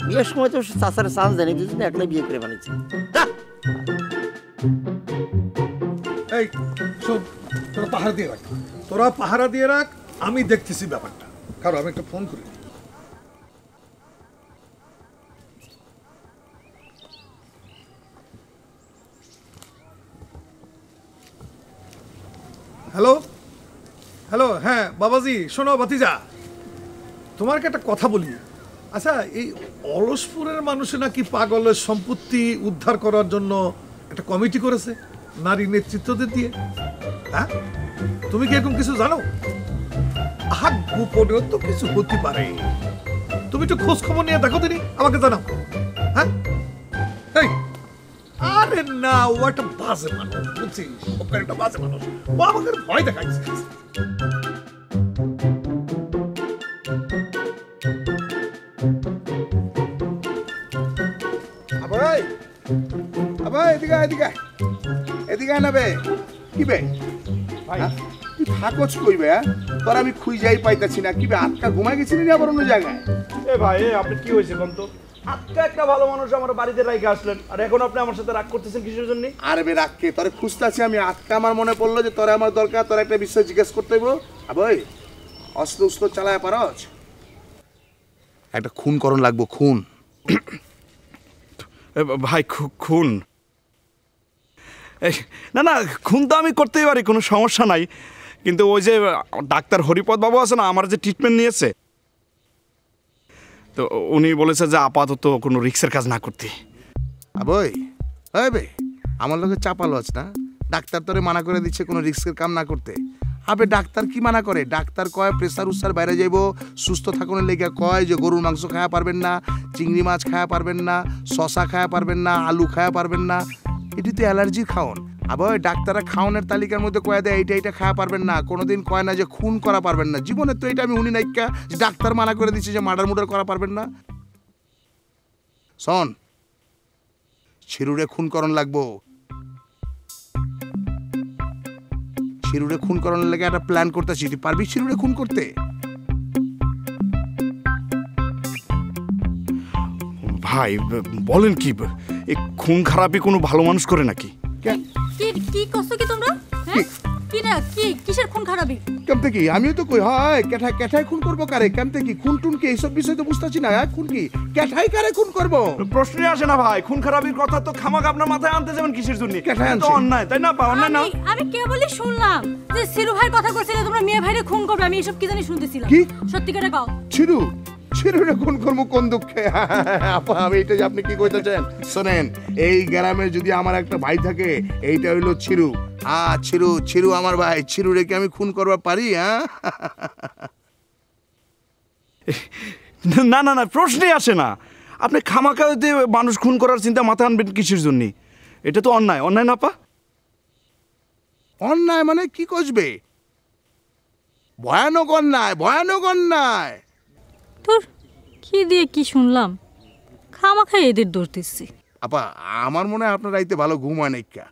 বিয়ের সময় তো চাষার চান্স দেয়নি, দুজনে একলাই বিয়ে করে বানিয়েছে। এই শোন, তোরা পাহারা দিয়ে রাখ, আমি দেখতেছি ব্যাপারটা। কারণ আমি একটা ফোন করি। হ্যালো, হ্যাঁ বাবাজি, শোনো ভাতিজা, তোমাকে একটা কথা বলি। আচ্ছা, এই অলসপুরের মানুষে নাকি পাগলের সম্পত্তি উদ্ধার করার জন্য একটা কমিটি করেছে নারী নেতৃত্বদের দিয়ে। হ্যাঁ, তুমি কি এরকম কিছু জানো? আহা, গোপনেও তো কিছু হতে পারে, তুমি একটু খোঁজ খবর নিয়ে দেখো দিনি, আমাকে জানাও। হ্যাঁ, আরে না, ও একটা বাজে মানুষ, বুঝছিস? ওকে একটা বাজে মানুষ, ও আমাকে ভয় দেখাইছে। এদিকে না বে, কি বে ভাই তুই থাকছ কইবে? তোর আমি খুঁজাই পাইতাছি না। কি বে আটকা ঘুমাই গেছিলি না আবার অন্য জায়গায়? এ ভাই আপনি কি হয়েছে কোন তো? আজকে একটা ভালো মানুষ আমার বাড়িতে রাইখে আসলেন, আর এখন আপনি আমার সাথে রাগ করতেছেন কিসের জন্য? আরে বে রাখকে, তোরে খুঁজতাছি আমি। আজকে আমার মনে পড়লো যে তোরে আমার দরকার, তোর একটা বিষয় জিজ্ঞেস করতে হইব। আবই অস্ত্র উস্ত্র চালায় পারছ? একটা খুন করণ লাগবো, খুন। ভাই খুন? না না, খুন তো আমি করতেই পারি, কোনো সমস্যা নাই। কিন্তু ওই যে ডাক্তার হরিপদ বাবু আছে না, আমার যে ট্রিটমেন্ট নিয়েছে, তো উনি বলেছে যে আপাতত কোনো রিস্কের কাজ না করতে। আবই বে আমার লোকে চাপালো আছে না, ডাক্তার তোরে মানা করে দিচ্ছে কোনো রিস্কের কাম না করতে। আবে ডাক্তার কি মানা করে? ডাক্তার কয় প্রেসার উসার বাইরে যাইব, সুস্থ থাকুনের লেগে কয় যে গরুর মাংস খাওয়া পারবেন না, চিংড়ি মাছ খাওয়া পারবেন না, শশা খাওয়া পারবেন না, আলু খাওয়া পারবেন না। এটি তো অ্যালার্জির খাওন। আবার ডাক্তাররা খাওনের তালিকার মধ্যে কয়ে দেয় এইটা খাওয়া পারবেন না, কোনোদিন কয় না যে খুন করা পারবেন না। জীবনে তো এটা আমি শুনি নাইকা যে ডাক্তার মানা করে দিচ্ছে যে মার্ডার মুডার করা পারবেন না। শোন, ছিরুরে খুন করণ লাগবো। ছিরুরে খুন করানোর লেগে একটা প্ল্যান করতেছি। তুই পারবি ছিরুরে খুন করতে? ভাই বলেন কি, এই খুন খারাপই কোনো ভালো মানুষ করে নাকি? কি কষ্ট কি তোমরা? হ্যাঁ কি না কি কিসের খুন খারাপি? কেমতে কি? আমিও তো কই হয় ক্যাঠাই খুন করবো কারে? কেমতে কি খুন টুন কি এইসব বিষয় তো বুঝতেছি না। খুন কি ক্যাঠাই কারে খুন করবো? প্রশ্নই আসে না ভাই। খুন খারাপির কথা তো খামাক আপনার মাথায় আনতে যাবেন কিসের জন্য? ক্যাঠাই তো অন্যায়, তাই না? অন্যায় না? আমি কেবলই শুনলাম যে সিরু ভাইয়ের কথা কইছিলে তোমরা মেয়ে ভাইরে খুন করবে। আমি এসব কি জানি শুনতেছিলাম। কি সত্যি করে কও। ছিরুরে খুন করবো কোন দুঃখে? আপা আমি এটা যে আপনি কি কইতেছেন শোনেন, এই গ্রামে যদি আমার একটা ভাই থাকে এইটা হইলো ছিরু। ছিরু আমার ভাই। ছিরু রেখে আমি খুন করবা পারি? হ্যাঁ না না না, প্রশ্নই আসে না। আপনি খামাকা মানুষ খুন করার চিন্তা মাথায় আনবেন কিসের জন্য? এটা তো অন্যায়। অন্যায় না পা? অন্যায় মানে কি কষবে? ভয়ানক অন্যায়, ভয়ানক অন্যায়। তোর কি দিয়ে কি শুনলাম? খামাখাই এদের দোষ দিচ্ছি। আপা আমার মনে হয় আপনার রাইতে ভালো ঘুম হয় নাইকা।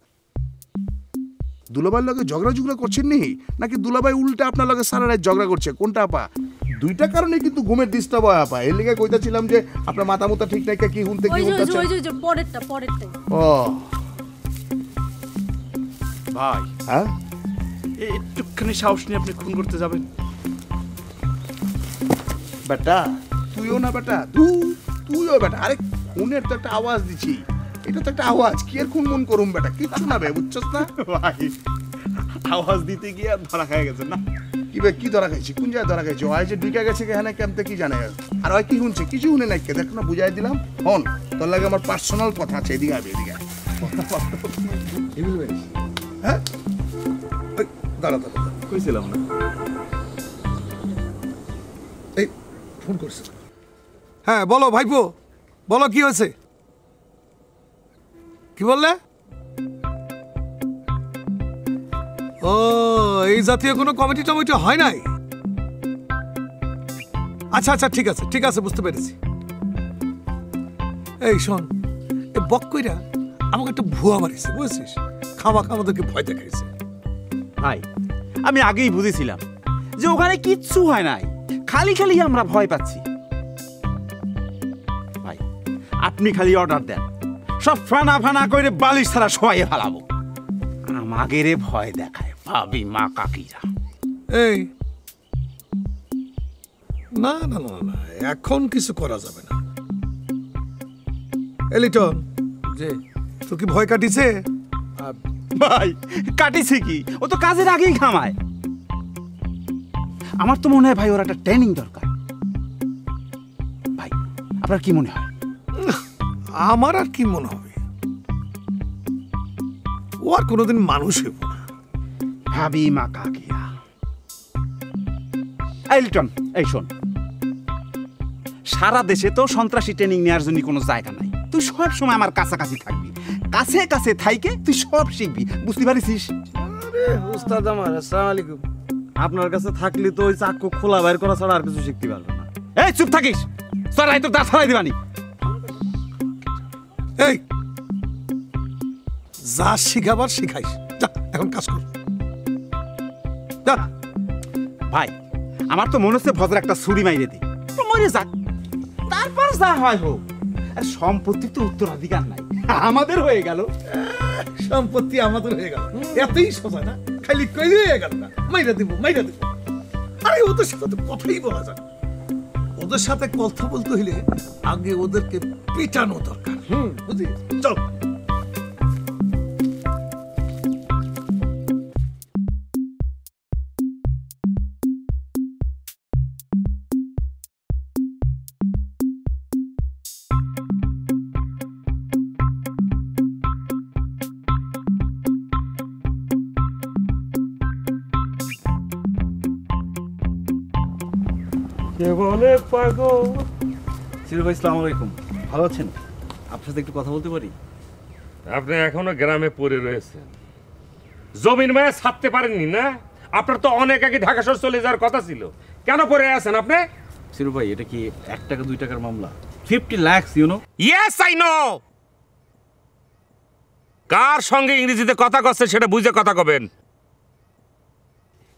দুলাভাইয়ের লগে ঝগড়া করছেন নি, নাকি দুলাভাই উল্টা আপনার লগে সারা রাত ঝগড়া করছে? কোনটা আপা? দুইটা কারণে কিন্তু ঘুমের ডিস্টার্ব হয় আপা। এর লিগে কইতাছিলাম যে আপনার মাথা মুতা ঠিক নাই, কি হুনতে কি হুনতাছে? ওই যে পরেরটাই। ও ভাই, হ্যাঁ একটুখানি সাহস নিয়ে আপনি খুন করতে যাবেন? বেটা তুইও না বেটা, তুইও বেটা। আরে খুনের তো একটা আওয়াজ দিছি, এটা তো একটা আওয়াজ। কি আর খুন মন করুম বেটা? কিচ্ছু না বে, বুঝছস না? ভাই আওয়াজ দিতে গিয়ে ধরা খাই গেছে না? কি বে, কি ধরা খাইছি? কোন জায়গায় ধরা খাইছি? ওই যে ঢুকে গেছে এখানে কেমতে কি জানে? আর ওই কি শুনছে? কিছু শুনে নাই। দেখ না, বুঝাই দিলাম। হন তোর লাগে আমার পার্সোনাল কথা আছে। এদিকে আবে, এদিকে হ্যাঁ দাঁড়া কইছিলাম না এই ফোন করছে। হ্যাঁ বলো ভাইপো, বলো কি হয়েছে? কি বললে? ও এই জাতীয় কোনো কমিটি টমিটি হয় নাই? আচ্ছা ঠিক আছে বুঝতে পেরেছি। এই শোন, এই বক্কইরা আমাকে একটা ভুয়া মারিছে, বুঝছিস? খামাখা আমাদেরকে ভয় দেখাইছে। ভাই আমি আগেই বুঝেছিলাম যে ওখানে কিচ্ছু হয় নাই, খালি আমরা ভয় পাচ্ছি। ভাই আপনি খালি অর্ডার দেন, সব ফানা করে বালিশ ছাড়া শোয়াইয়ে ফেলাবো। আমাগেরে ভয় দেখায় ভাবি মা কাকিরা। এই না না না না, এখন কিছু করা যাবে না। এলিটন, যে তোর কি ভয় কাটিছে? ভাই কাটিছে কি, ও তো কাজের আগেই ঘামায়। আমার তো মনে হয় ভাই ওর একটা ট্রেনিং দরকার। ভাই আপনার কি মনে হয়? আমার আর কি মনে হবে? ও আর কোনোদিন মানুষ হইব না। ভাবি মা কাকিরা। এই লিটন, এই শোন, সারা দেশে তো সন্ত্রাসী ট্রেনিং নেওয়ার জন্য কোনো জায়গা নাই। তুই সব সময় আমার কাছাকাছি থাকবি, কাছে থাইকে তুই সব শিখবি, বুঝতে পারিস? আরে উস্তাদ আমার, আসসালামু আলাইকুম। আপনার কাছে থাকলে তো ওই চাকু খোলা বাইর করা ছাড়া আর কিছু শিখতে পারবে না। এই চুপ থাকিস, সরাই তো দাঁত ফেলাই দিবানি। এই যা শিখাবার শিখাইস, যা এখন কাজ কর। ভাই আমার তো মনে হচ্ছে ভদ্র একটা ছুরি মাইরে দি, মরে যাক, তারপর যা হয় হোক। আর সম্পত্তি তো উত্তরাধিকার নাই, আমাদের হয়ে গেল। সম্পত্তি আমাদের হয়ে গেল, এতই সোজা না? খালি কইলে হয়ে গেল না, মাইরা দিব। আরে ওদের সাথে তো কথাই বলা যায়। ওদের সাথে কথা বলতে হইলে আগে ওদেরকে পেটানো দরকার। বুঝলি? চল। কে বলে পাগল। সিরু ভাই আসসালামু আলাইকুম, ভালো আছেন? আপনার সাথে একটু কথা বলতে পারি? আপনি এখনো গ্রামে পড়ে রয়েছেন, জমির মায়া ছাড়তে পারেননি না? আপনার তো অনেক আগে ঢাকা শহর চলে যাওয়ার কথা ছিল, কেন পড়ে আছেন আপনি? সিরু ভাই, এটা কি 1 টাকা 2 টাকার মামলা? 50 lakh, you know. Yes I know. কার সঙ্গে ইংরেজিতে কথা কচ্ছেন সেটা বুঝে কথা কবেন।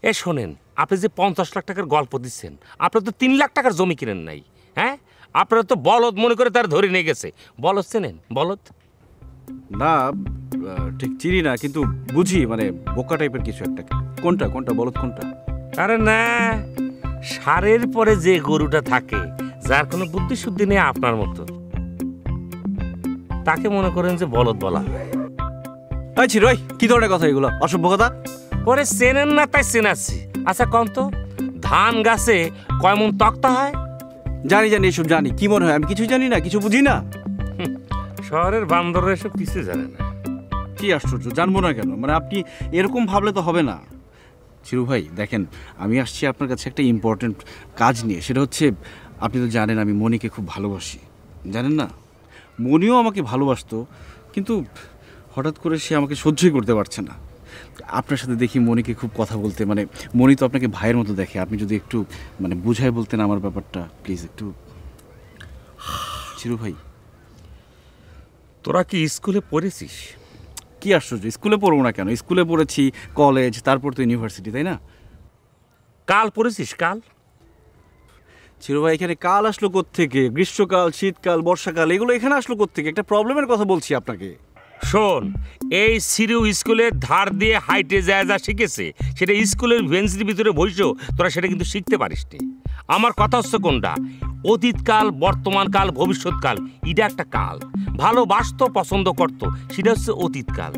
এ শোনেন, আপনি যে 50 লাখ টাকার গল্প দিচ্ছেন, আপনার তো 3 লাখ টাকার জমি কিনেন নাই। হ্যাঁ, আপনারা তো বলদ মনে করে তার ধরে নিয়ে গেছে। বলদ চেনেন? বলদ না, ঠিক চিনি না, কিন্তু বুঝি, মানে বোকা টাইপের কিছু একটা। কোনটা কোনটা বলদ কোনটা? আরে না, সারের পরে যে গরুটা থাকে, যার কোনো বুদ্ধি শুদ্ধি নেই আপনার মতো, তাকে মনে করেন যে বলদ বলা হয়। আচ্ছা রই, কি ধরনের কথা এগুলো? অসভ্য কথা। পরে চেনেন না তাই চেনাচ্ছি। আচ্ছা কম তো, ধান গাছে কয় মন তক্তা হয়? জানি জানি, এসব জানি। কি মনে হয় আমি কিছু জানি না, কিছু বুঝি না? শহরের বান্দররা এসব কিছু জানে না। কি আশ্চর্য, জানবো না কেন? মানে আপনি এরকম ভাবলে তো হবে না। চিরু ভাই দেখেন, আমি আসছি আপনার কাছে একটা ইম্পর্টেন্ট কাজ নিয়ে। সেটা হচ্ছে, আপনি তো জানেন আমি মনিকে খুব ভালোবাসি, জানেন না? মনিও আমাকে ভালোবাসতো, কিন্তু হঠাৎ করে সে আমাকে সহ্যই করতে পারছে না। আপনার সাথে দেখি মনিকে খুব কথা বলতে, মানে মনি তো আপনাকে ভাইয়ের মতো দেখে। আপনি যদি একটু মানে বুঝাই বলতেন আমার ব্যাপারটা, প্লিজ একটু। চিরু ভাই, তোরা কি স্কুলে পড়েছিস? কি আশ্চর্য, স্কুলে পড়বো না কেন? স্কুলে পড়েছি, কলেজ, তারপর তো ইউনিভার্সিটি, তাই না? কাল পড়েছিস? কাল? চিরু ভাই, এখানে কাল আসলো কোত্থেকে? গ্রীষ্মকাল, শীতকাল, বর্ষাকাল, এগুলো এখানে আসলো কোত্থেকে? একটা প্রবলেমের কথা বলছি আপনাকে। শোন, এই সিরিউ স্কুলে ধার দিয়ে হাইটে যা শিখেছে, সেটা স্কুলের বেঞ্চের ভিতরে বসেও তোরা সেটা কিন্তু শিখতে পারিস নি। আমার কথা হচ্ছে কোনটা, অতীতকাল, বর্তমানকাল, ভবিষ্যৎকাল, এটা একটা কাল। ভালোবাসতো, পছন্দ করতো, সেটা হচ্ছে অতীতকাল।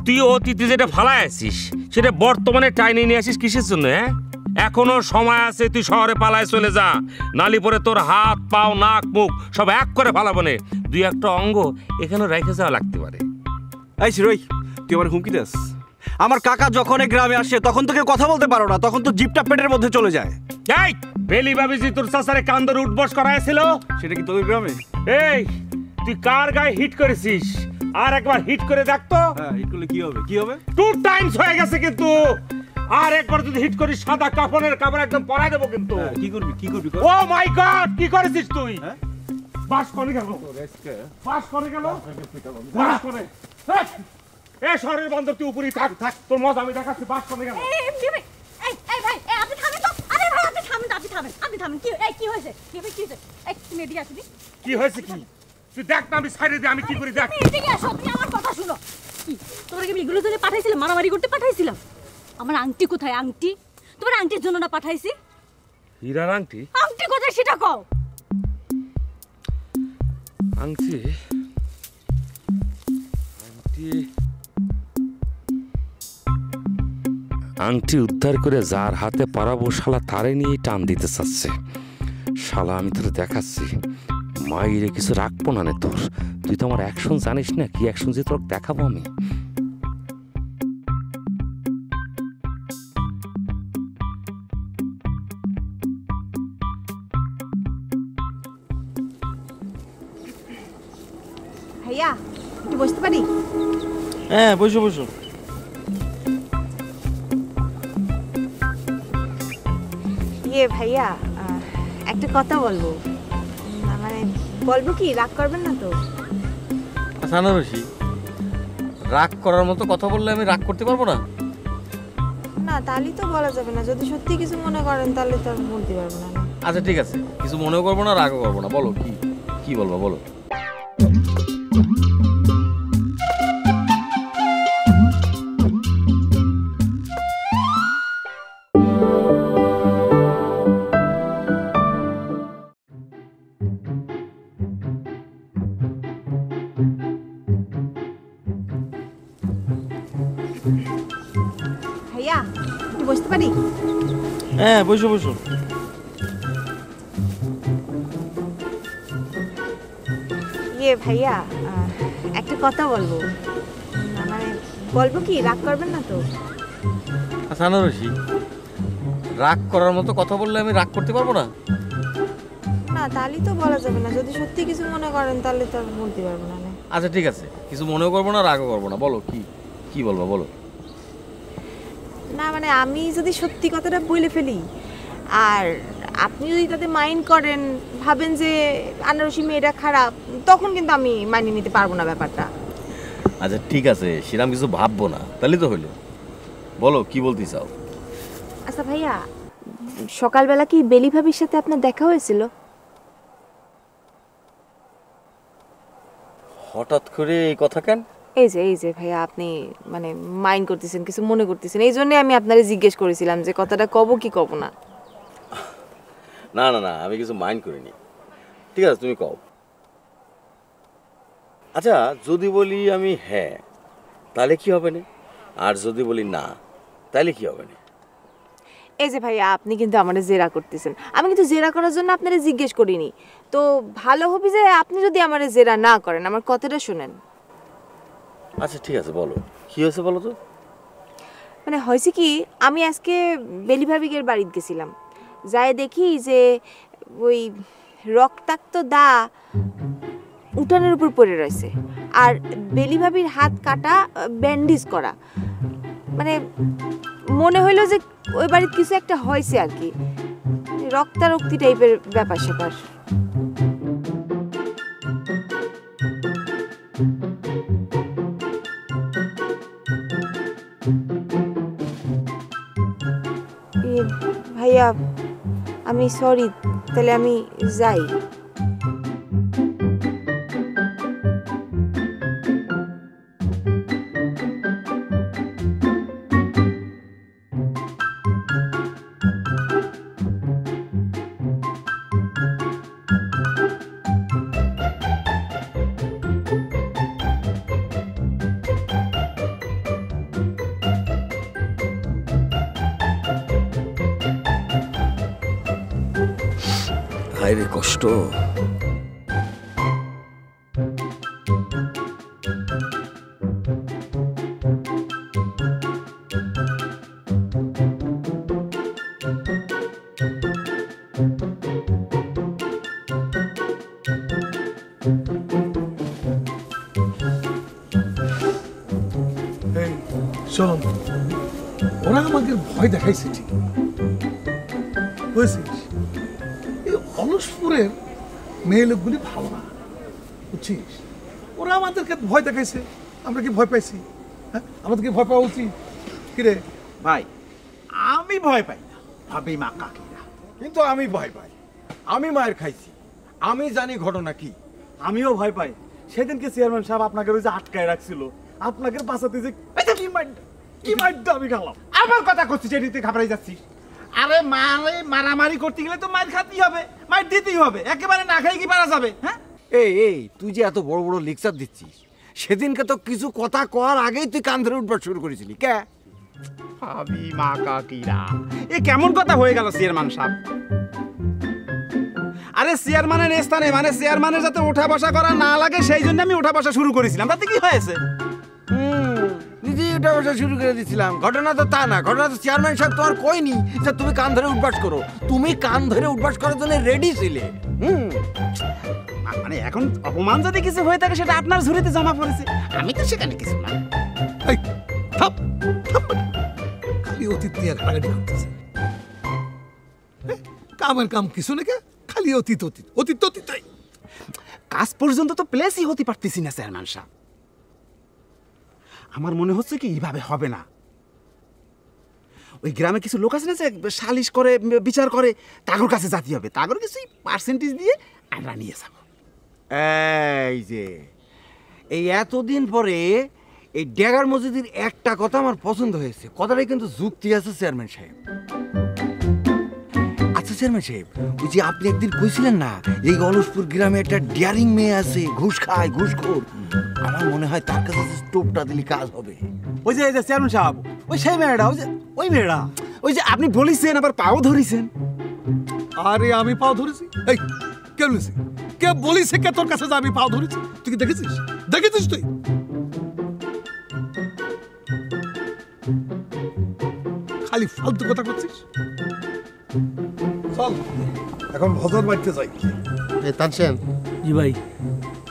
তুই অতীতে যেটা ফালায় আছিস, সেটা বর্তমানে টাইনে নিয়ে আসিস কিসের জন্য? হ্যাঁ, এখনো সময় আছে, তুই শহরে পালায় চলে যা, নালি পরে তোর হাত পাও নাক মুখ সব এক করে ফালাবো নে। 2-1টা অঙ্গ এখানে রেখে যাওয়া লাগতে পারে। এই চিরই, তুই আমার হুমকি দাস? আমার কাকা যখন এই গ্রামে আসে তখন তো কেউ কথা বলতে পারো না, তখন তো জিপটা পেটের মধ্যে চলে যায়। এই বেলি বাবিজি তোর চাচারে কান্দর উঠবস করাইছিল, সেটা কি তোদের গ্রামে? এই তুই কার গায়ে হিট করেছিস? আর একবার হিট করে দেখতো। হ্যাঁ, হিট করলে কি হবে? কি হবে? 2 টাইমস হয়ে গেছে, কিন্তু আর একবার যদি হিট করিস সাদা কাফনের কাপড় একদম পরাই দেবো কিন্তু। কি করবি? কি করবি? ও মাই গড, কি করেছিস তুই? বাস করে গেল, বাস করে গেল, বাস করে। এ শহরের বন্দর, তুই উপরেই থাক, থাক, তোর মজা আমি দেখাচ্ছি। বাস করে গেল। এই ভাই, আপনি থামেন তো। আরে ভাই, আপনি থামেন, আপনি থামেন। কি হয়েছে? কি হয়েছে? তুমি এদিকে আসবি। কি হয়েছে? কি তুই দেখ না, আমি সাইডে দিয়ে আমি কি করি দেখ। এদিকে আসো, তুমি আমার কথা শুনো। কি তোমাকে আমি এগুলো জন্য পাঠাইছিলাম? মারামারি করতে পাঠাইছিলাম? আমার আংটি কোথায়? আংটি তোমার আংটির জন্য না পাঠাইছি? হীরার আংটি? আংটি কোথায় সেটা কও। আংটি আংটি আংটি উদ্ধার করে যার হাতে পারাবো, শালা তারে নিয়ে টান দিতে চাচ্ছে। শালা আমি তোর দেখাচ্ছি, মাইরে কিছু রাখবো না তোর। তুই তো আমার অ্যাকশন জানিস না, কি অ্যাকশন যে তোর দেখাবো আমি। ভাইয়া, একটু বসতে পারি? হ্যাঁ, বসো বসো। ভাইয়া, একটা কথা বলবো। মানে বলবো কি, রাগ করবেন না তো? আচ্ছা আনারসি, রাগ করার মতো কথা বললে আমি রাগ করতে পারবো না? না, তাহলে তো বলা যাবে না। যদি সত্যি কিছু মনে করেন তাহলে তো বলতে পারবো না। আচ্ছা ঠিক আছে, কিছু মনেও করবো না, রাগও করবো না। বলো কি কি বলবো, বলো। ভাইয়া, একটু বসতে পারি? হ্যাঁ, বসো বসো। ভাইয়া, একটা কথা বলবো। মানে বলবো কি, রাগ করবেন না তো? আচ্ছা আনারসি, রাগ করার মতো কথা বললে আমি রাগ করতে পারবো না? না তাহলে তো বলা যাবে না, যদি সত্যি কিছু মনে করেন তাহলে তো আর বলতে পারবো না। আচ্ছা ঠিক আছে, কিছু মনেও করবো না, রাগও করবো না। বলো কি কি বলবো বলো। না মানে আমি যদি সত্যি কথাটা বলে ফেলি আর আপনি যদি তাতে মাইন্ড করেন, ভাবেন যে আনারসি মেয়েটা খারাপ, তখন কিন্তু আমি মানিয়ে নিতে পারবো না ব্যাপারটা। আচ্ছা ঠিক আছে, সেরকম কিছু ভাববো না, তাহলে তো হইলো। বলো কি বলতে চাও? আচ্ছা ভাইয়া, সকালবেলা কি বেলি ভাবির সাথে আপনার দেখা হয়েছিল? হঠাৎ করে এই কথা কেন? এই যে ভাইয়া আপনি মানে মাইন্ড করতেছেন, কিছু মনে করতেছেন, এই জন্য আমি আপনারে জিজ্ঞেস করেছিলাম যে কথাটা কব কি কব না। না না না, আমি কিছু মাইন্ড করিনি। ঠিক আছে তুমি কও। আচ্ছা যদি বলি আমি হ্যাঁ, তাহলে কি হবে না? আর যদি বলি না, তাহলে কি হবে না? এই যে ভাইয়া আপনি কিন্তু আমারে জেরা করতেছেন, আমি কিন্তু জেরা করার জন্য আপনারে জিজ্ঞেস করিনি। তো ভালো হবে যে আপনি যদি আমারে জেরা না করেন, আমার কথাটা শুনেন। আচ্ছা ঠিক আছে বলো, কি হয়েছে বলো তো। মানে হয়েছে কি, আমি আজকে বেলি ভাবিকের বাড়িতে গেছিলাম, যাই দেখি যে ওই রক্তাক্ত দা উঠানের উপর পড়ে রয়েছে, আর বেলি ভাবির হাত কাটা, ব্যান্ডেজ করা। মানে মনে হইলো যে ওই বাড়িতে কিছু একটা হয়েছে আর কি, রক্তারক্তি টাইপের ব্যাপার স্যাপার। ভাইয়া আমি সরি, তাহলে আমি যাই। হায় রে কষ্ট। এই শোন, ওরা আমাকে ভয় দেখাইছে ঠিক, বুঝছিস? এই অলসপুরের মেয়ে লোকগুলি ভালো না, বুঝছিস? ওরা আমাদেরকে ভয় দেখাইছে, আমরা কি ভয় পাইছি? হ্যাঁ, আমাদেরকে ভয় পাওয়া উচিত কিরে? ভাই আমি ভয় পাই না, ভাবি মা কাকিরা। কিন্তু আমি ভয় পাই, আমি মায়ের খাইছি, আমি জানি ঘটনা কি। আমিও ভয় পাই। সেদিনকে চেয়ারম্যান সাহেব আপনাকে ওই যে আটকায় রাখছিল, আপনাকে বাঁচাতে যে কি মাইরটা আমি খেলাম। আমার কথা করছিস, এটিতে ঘাবড়াই যাচ্ছিস। আরে মারামারি করতে গেলে তো মার খাতেই হবে, মার দিতেই হবে, একেবারে না খাই কি পারা যাবে? হ্যাঁ এই তুই যে এত বড় বড় লেকচার দিচ্ছিস, সেদিনকে তো কিছু কথা কওয়ার আগেই তুই কান ধরে উঠবার শুরু করেছিলি কে? ভাবি মা কাকিরা, এ কেমন কথা হয়ে গেল চেয়ারম্যান সাহেব? আরে চেয়ারম্যানের স্থানে মানে চেয়ারম্যানের যাতে ওঠা বসা করা না লাগে সেই জন্য আমি ওঠা বসা শুরু করেছিলাম, তাতে কি হয়েছে? নিজেই ওঠা বসা শুরু করে দিছিলাম, ঘটনা তো তা না। ঘটনা তো চেয়ারম্যান সাহেব তোমার কইনি যে তুমি কান ধরে উঠবাস করো, তুমি কান ধরে উঠবাস করার জন্য রেডি ছিলে। মানে এখন অপমান যদি কিছু হয়ে থাকে সেটা আপনার ঝুড়িতে জমা পড়েছে, আমি তো সেখানে কিছু না। এই থাম থাম, খালি অতীত নিয়ে রাগারাগি করতেছে। কামের কাম কিছু নাকি, খালি অতীত অতীত অতীত অতীতই। কাজ পর্যন্ত তো প্লেসই হতে পারতেছি না চেয়ারম্যান সাহেব। আমার মনে হচ্ছে কি এইভাবে হবে না। ওই গ্রামে কিছু লোক আছে না যে সালিশ করে বিচার করে, তাগর কাছে জাতি হবে, তাগর কিছু পার্সেন্টেজ দিয়ে আমরা নিয়ে যাব। এই যে এই এতদিন পরে এই ড্যাগার মসজিদের একটা কথা আমার পছন্দ হয়েছে, কথাটাই কিন্তু যুক্তি আছে চেয়ারম্যান সাহেব। আচ্ছা চেয়ারম্যান সাহেব, ওই যে আপনি একদিন কইছিলেন না এই অলসপুর গ্রামে একটা ডিয়ারিং মেয়ে আছে, ঘুষ খায়, ঘুষখোর। আমার মনে হয় তার কাছে স্টোভটা দিলে কাজ হবে। ওই যে চেয়ারম্যান সাহেব, ওই সেই মেয়েটা, ওই মেয়েটা, ওই যে আপনি বলেছেন আবার পাও ধরেছেন। আরে আমি পাও ধরেছি? এই কে বলেছে? কে বলিছে কে তোর কাছে যে আমি পাও ধরেছি? তুই কি দেখেছিস? দেখেছিস তুই? খালি ফালতু কথা করছিস। চল এখন ভজর বাড়িতে যাই। এই তানসেন। জি ভাই।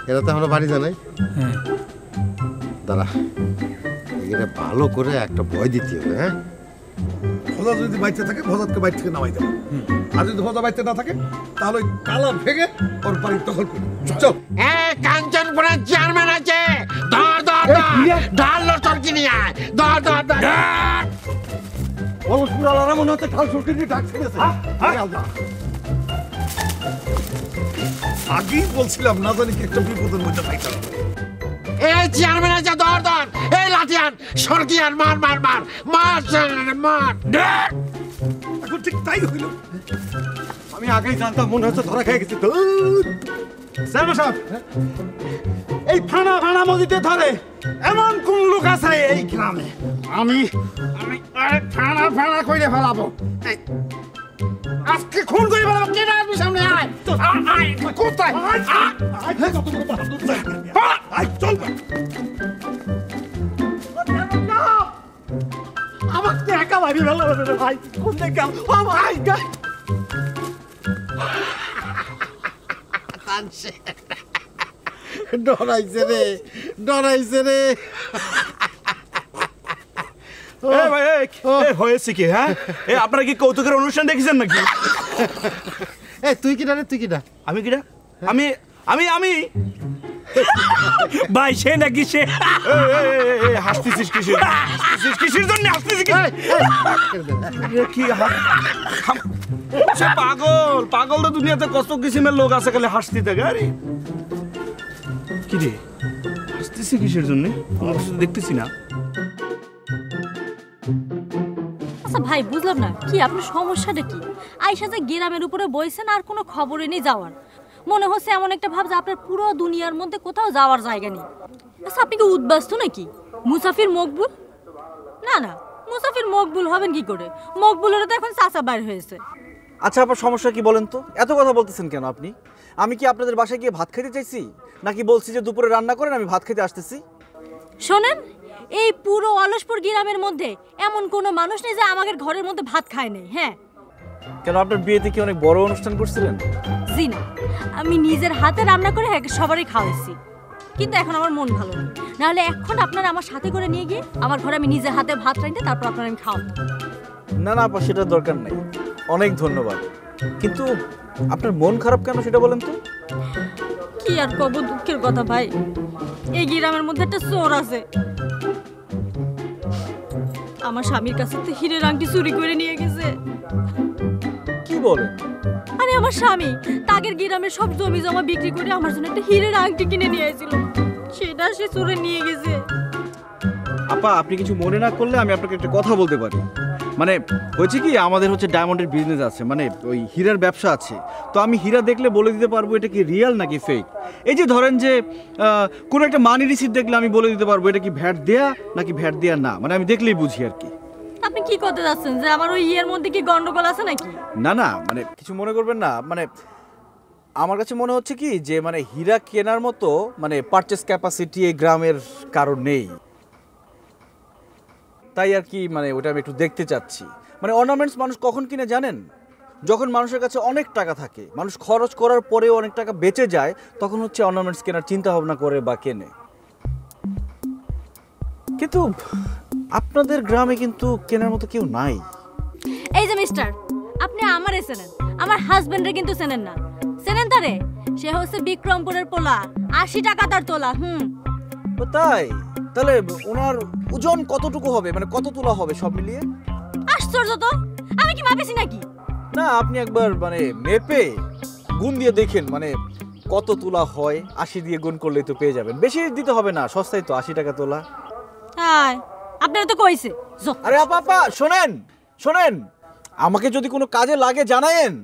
এরা তো এখনো বাড়ি জানাই। হ্যাঁ দাঁড়া, এখানে ভালো করে একটা ভয় দিতে হবে। হ্যাঁ, ভজা যদি বাড়িতে থাকে ভজাতকে বাড়ি থেকে নামাই দেবো, আর যদি ভজা বাড়িতে না থাকে তাহলে ওই কালা ভেঙে ওর বাড়ি দখল করি। চল। কাঞ্চনপুরের চেয়ারম্যান আছে, ধর ধর ধর, ঢাল সরকি নিয়ে আয়, ধর ধর ধর। অলসপুরালারা মনে হচ্ছে ঢাল সরকি নিয়ে ডাক ছেড়েছে। আগেই বলছিলাম না জানি কি একটা বিপদের মধ্যে পাইতে হবে। এই চেয়ারম্যান আছে, ধর ধর, এই লাঠিয়ান সরকিয়ান, মার মার মার মার মার। এখন ঠিক তাই হইল। আমি আগেই জানতাম, মনে হচ্ছে ধরা খেয়ে গেছি। এই ফানা ফানা নদীতে ধরে এমন কোন লোক আছে এই গ্রামে? আমি আমি ফানা ফানা কইরে ফেলাবো। আজকে খুন করে ফেলাবো। কে আসবি সামনে? আয় আয়, কোথায়? চল। আমাকে একা মারি ফেলাবে ভাই। কোন দিকে? ভাই ডরাইছে রে, ডরাইছে রে। হয়েছে কি? হ্যাঁ, আপনারা কি কৌতুকের অনুষ্ঠান দেখেছেন নাকি? তুই কিনা রে, তুই কিনা? আমি কিনা? আমি আমি আমি ভাই সে নাকি সে? হাসতেছিস কিসের? কিসের জন্য হাসতেছিস? কি সে পাগল? পাগল তো দুনিয়াতে কত কিসিমের লোক আছে, খালি হাসতে থাকে। আরে কি রে, হাসতেছি কিসের জন্য? কোনো কিছু দেখতেছি না। আচ্ছা ভাই, বুঝলাম না কি আপনার সমস্যাটা কি? আইসা যে গ্রামের উপরে বইছেন আর কোনো খবরই নেই যাওয়ার। মনে হচ্ছে এমন একটা ভাব যে আপনার পুরো দুনিয়ার মধ্যে কোথাও যাওয়ার জায়গা নেই। আচ্ছা আপনি কি উদ্বাস্তু নাকি? মুসাফির মকবুল? না না, মুসাফির মকবুল হবেন কি করে? মকবুলেরও তো এখন চাচা বাইর হয়েছে। আচ্ছা আপনার সমস্যা কি বলেন তো? এত কথা বলতেছেন কেন আপনি? আমি কি আপনাদের বাসায় গিয়ে ভাত খেতে চাইছি, নাকি বলছি যে দুপুরে রান্না করেন আমি ভাত খেতে আসতেছি? শোনেন, এই পুরো অলসপুর গ্রামের মধ্যে এমন কোনো মানুষ নেই যে আমাদের ঘরের মধ্যে ভাত খায় নেই। হ্যাঁ কেন, আপনার বিয়েতে কি অনেক বড় অনুষ্ঠান করছিলেন? জি না, আমি নিজের হাতে রান্না করে সবারই খাওয়াইছি, কিন্তু এখন আমার মন ভালো নেই। নাহলে এখন আপনারা আমার সাথে করে নিয়ে গিয়ে আমার ঘরে আমি নিজের হাতে ভাত রাঁধতে, তারপর আপনারা আমি খাওয়াবো। না না আপা, সেটা দরকার নেই, অনেক ধন্যবাদ। কিন্তু আপনার মন খারাপ কেন সেটা বলেন তো? কি আর কব, দুঃখের কথা ভাই। এই গ্রামের মধ্যে একটা চোর আছে, আমার স্বামীর কাছে তো হীরের আংটি চুরি করে নিয়ে গেছে। কি বলেন? আরে আমার স্বামী তাগের গ্রামের সব জমি জমা বিক্রি করে আমার জন্য একটা হীরের আংটি কিনে নিয়ে এসেছিল, সেটা সে চোরে নিয়ে গেছে। আপা আপনি কিছু মনে না করলে আমি আপনাকে একটা কথা বলতে পারি। মানে হয়েছে কি, আমাদের হচ্ছে ডায়মন্ডের বিজনেস আছে, মানে ওই হীরার ব্যবসা আছে। তো আমি হীরা দেখলে বলে দিতে পারবো এটা কি রিয়েল নাকি ফেক। এই যে ধরেন যে কোনো একটা মানি রিসিপ্ট দেখলে আমি বলে দিতে পারবো এটা কি ভ্যাট দেয়া নাকি ভ্যাট দেয়া না, মানে আমি দেখলেই বুঝি আর কি। আপনি কি করতে যাচ্ছেন যে আমার ওই ইয়ের মধ্যে কি গন্ডগোল আছে নাকি? না না, মানে কিছু মনে করবেন না, মানে আমার কাছে মনে হচ্ছে কি যে মানে হীরা কেনার মতো মানে পারচেস ক্যাপাসিটি এই গ্রামের কারণ নেই, তাই আর কি মানে ওটা আমি একটু দেখতে চাচ্ছি। মানে অর্নামেন্টস মানুষ কখন কিনে জানেন? যখন মানুষের কাছে অনেক টাকা থাকে, মানুষ খরচ করার পরেও অনেক টাকা বেঁচে যায়, তখন হচ্ছে অর্নামেন্টস কেনার চিন্তা ভাবনা করে বা কেনে। কিন্তু আপনাদের গ্রামে কিন্তু কেনার মতো কেউ নাই। এই যে মিস্টার, আপনি আমারে চেনেন, আমার হাজবেন্ডরে কিন্তু চেনেন না। চেনেন তারে? সে হচ্ছে বিক্রমপুরের পোলা, 80 টাকা তার তোলা। ও তাই? তাহলে ওনার ওজন কতটুকু হবে, মানে কত তোলা হবে সব মিলিয়ে? আশ্চর্য তো, আমি কি মাপেছি নাকি? না আপনি একবার মানে মেপে গুণ দিয়ে দেখেন, মানে কত তোলা হয়। 80 দিয়ে গুণ করলেই তো পেয়ে যাবেন, বেশি দিতে হবে না, সস্তায় তো 80 টাকা তোলা। হ্যাঁ আপনারা তো কইছে। আরে আপা আপা শোনেন শোনেন, আমাকে যদি কোনো কাজে লাগে জানায়েন।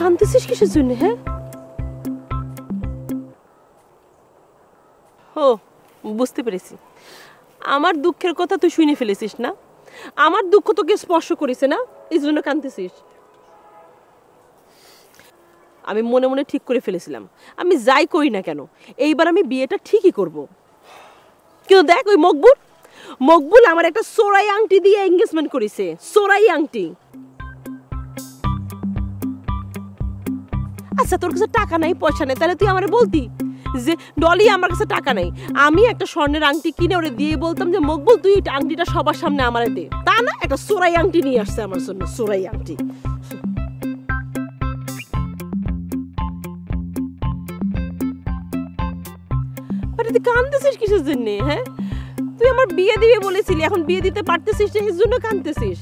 কাঁদতেছিস কিসের জন্য? হ্যাঁ, ও বুঝতে পেরেছি, আমার দুঃখের কথা তুই শুনে ফেলেছিস না, আমার দুঃখ তোকে স্পর্শ করেছে না, এই জন্য কাঁদতেছিস। আমি মনে মনে ঠিক করে ফেলেছিলাম, আমি যাই করি না কেন এইবার আমি বিয়েটা ঠিকই করব। কিন্তু দেখ, ওই মকবুল আমার একটা সোরাই আংটি দিয়ে এঙ্গেজমেন্ট করেছে, সোরাই আংটি। আচ্ছা, তোর কাছে টাকা নাই, পয়সা নেই, তাহলে তুই আমারে বলতি যে ডলি আমার কাছে টাকা নাই, আমি একটা স্বর্ণের আংটি কিনে ওরে দিয়ে বলতাম যে মকবুল তুই এই আংটিটা সবার সামনে আমারে দে। তা না, একটা সোরাই আংটি নিয়ে আসছে আমার জন্য, সোরাই আংটি। তুই কাঁদতেছিস কিসের জন্য? হ্যাঁ, তুই আমার বিয়ে দিবি বলেছিলি, এখন বিয়ে দিতে পারতেছিস না, এই জন্য কাঁদতেছিস।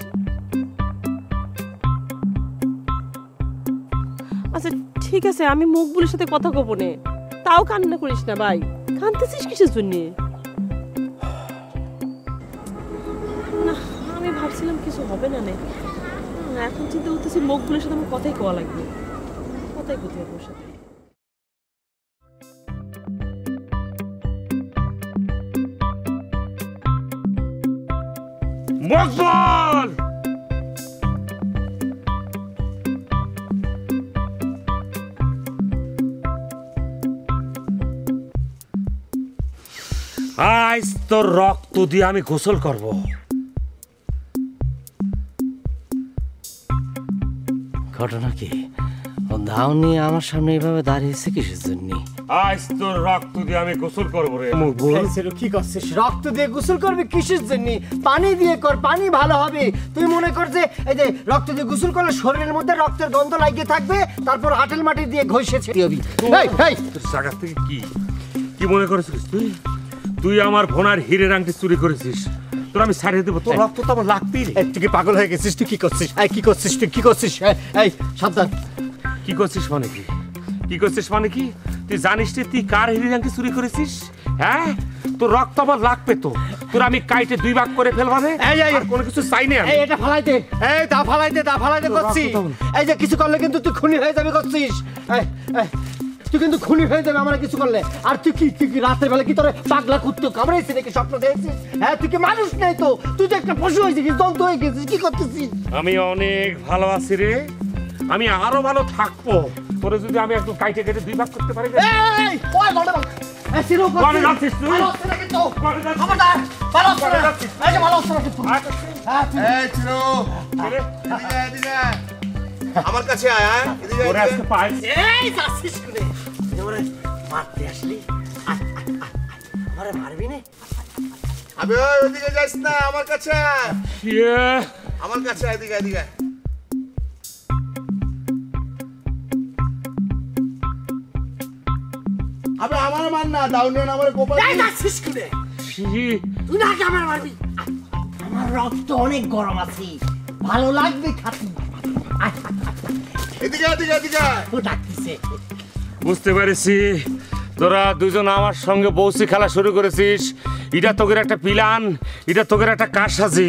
আচ্ছা ঠিক আছে, আমি মকবুলের সাথে কথা গোপনে, তাও কান্না করিস না ভাই। কাঁদতেছিস কিসের জন্য? না, আমি ভাবছিলাম কিছু হবে না, এখন চিন্তা করতেছি মকবুলের সাথে আমার কথাই কওয়া লাগবে, কথাই করতে হবে ওর সাথে। মকবুল! আজ তোর রক্ত দিয়ে আমি গোসল করব। ঘটনা কি? দাও নিয়ে আমার সামনে এইভাবে দাঁড়িয়েছে কিসের জন্য? আজ তোর রক্ত দিয়ে আমি গোসল করব রে মকবুল। কি করছিস? রক্ত দিয়ে গোসল করবি কিসের জন্য? পানি দিয়ে কর, পানি ভালো হবে। তুই মনে কর যে এই যে রক্ত দিয়ে গোসল করলে শরীরের মধ্যে রক্তের গন্ধ লাগিয়ে থাকবে, তারপর আটেল মাটি দিয়ে ঘষে ছেড়ে দিবি। তোর জায়গা থেকে কি মনে করেছিস তুই? তুই আমার ভোনার হীরের আংটি চুরি করেছিস, তোর আমি ছাড়িয়ে দেবো। তোর রক্ত তো আমার লাগতেই। তুই কি পাগল হয়ে গেছিস? তুই কি করছিস? কি করছিস তুই? কি করছিস? এই সাবধান। কি করছিস মানে কি? কি করছিস মানে কি? তুই জানিস রে তুই কার হীরের আংটি চুরি করেছিস? হ্যাঁ, তোর রক্ত আমার লাগবে তো, তোর আমি কাইটে 2 ভাগ করে ফেলবা রে। আর কোনো কিছু চাই না আমি। এটা ফালাই দে, দা ফালাই দে, দা ফালাই দে করছিস। এই যে কিছু করলে কিন্তু তুই খুনি হয়ে যাবে করছিস। তুই কিন্তু খুনি হয়ে যাবে আমার কিছু করলে। আর তুই কি রাতের বেলা কি তোর পাগলা কুত্তে কামড়াইছিস নাকি? স্বপ্ন দেখছিস? হ্যাঁ, তুই কি মানুষ নেই তো, তুই তো একটা পশু হয়েছিস, জন্তু হয়ে গেছিস। কি করতেছিস? আমি অনেক ভালো আছি রে, আমি আরো ভালো থাকবো। তোরে যদি আমি একদম কাইটে 2 ভাগ করতে পারি। আমার কাছে আয়। মারতে আসলি? আমারে মারবি না? আমি ওইদিকে যাইস না, আমার কাছে আয়। আমার কাছে এদিকে এদিকে। আবে আমার মান না, দাউনিয়ান আমার গোপাল। এই যাচ্ছিস কুড়ে? তুই না আমার মারবি? আমার রক্ত অনেক গরম আছে, ভালো লাগবে খাতি। এদিকে এদিকে এদিকে। ও ডাকতেছে। বুঝতে পেরেছি, তোরা দুজন আমার সঙ্গে বৌসি খেলা শুরু করেছিস। এটা তোদের একটা প্ল্যান, এটা তোদের একটা কারসাজি।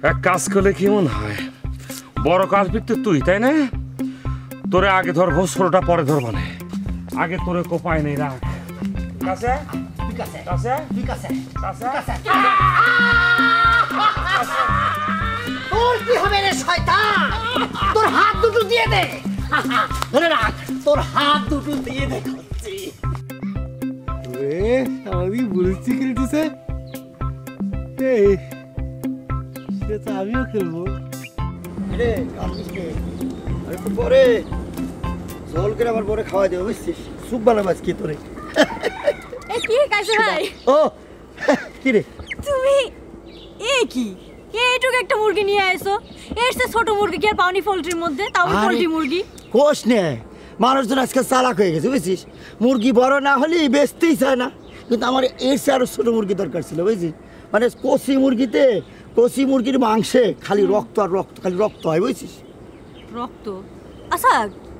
এক কাজ করলে কেমন হয়? বড় কালপিত তো তুই, তাই না? তোরে আগে ধরবো, ছোটটা পরে ধরবো না। আগে তোরে কোপায় নেই, রাখ কাছে কাছে কাছে কাছে কাছে। তোর কি হবে রে শয়তান? তোর হাত দুটো দিয়ে দে, ধরে রাখ। তোর হাত দুটো দিয়ে দে। আমি বলছি খেলতেছে, আমিও খেলবো। একটু পরে জল করে আমার পরে খাওয়া দেবে, বুঝছিস? সুপ বানাবো আজকে তোরে। কি কাছে ভাই? ও কি রে তুমি কি এইটুকু একটা মুরগি নিয়ে আইছো? এর সে ছোট মুরগি কি আর পাওনি পোল্ট্রির মধ্যে? তাও পোল্ট্রি মুরগি। কোষ নে, মানুষজন আজকাল চালাক হয়ে গেছে, বুঝছিস? মুরগি বড় না হলে বেচতেই চায় না, কিন্তু আমার এর সে আরো ছোট মুরগি দরকার ছিল, বুঝছিস? মানে কষি মুরগিতে, কষি মুরগির মাংসে খালি রক্ত আর রক্ত, খালি রক্ত হয়, বুঝছিস? রক্ত? আচ্ছা,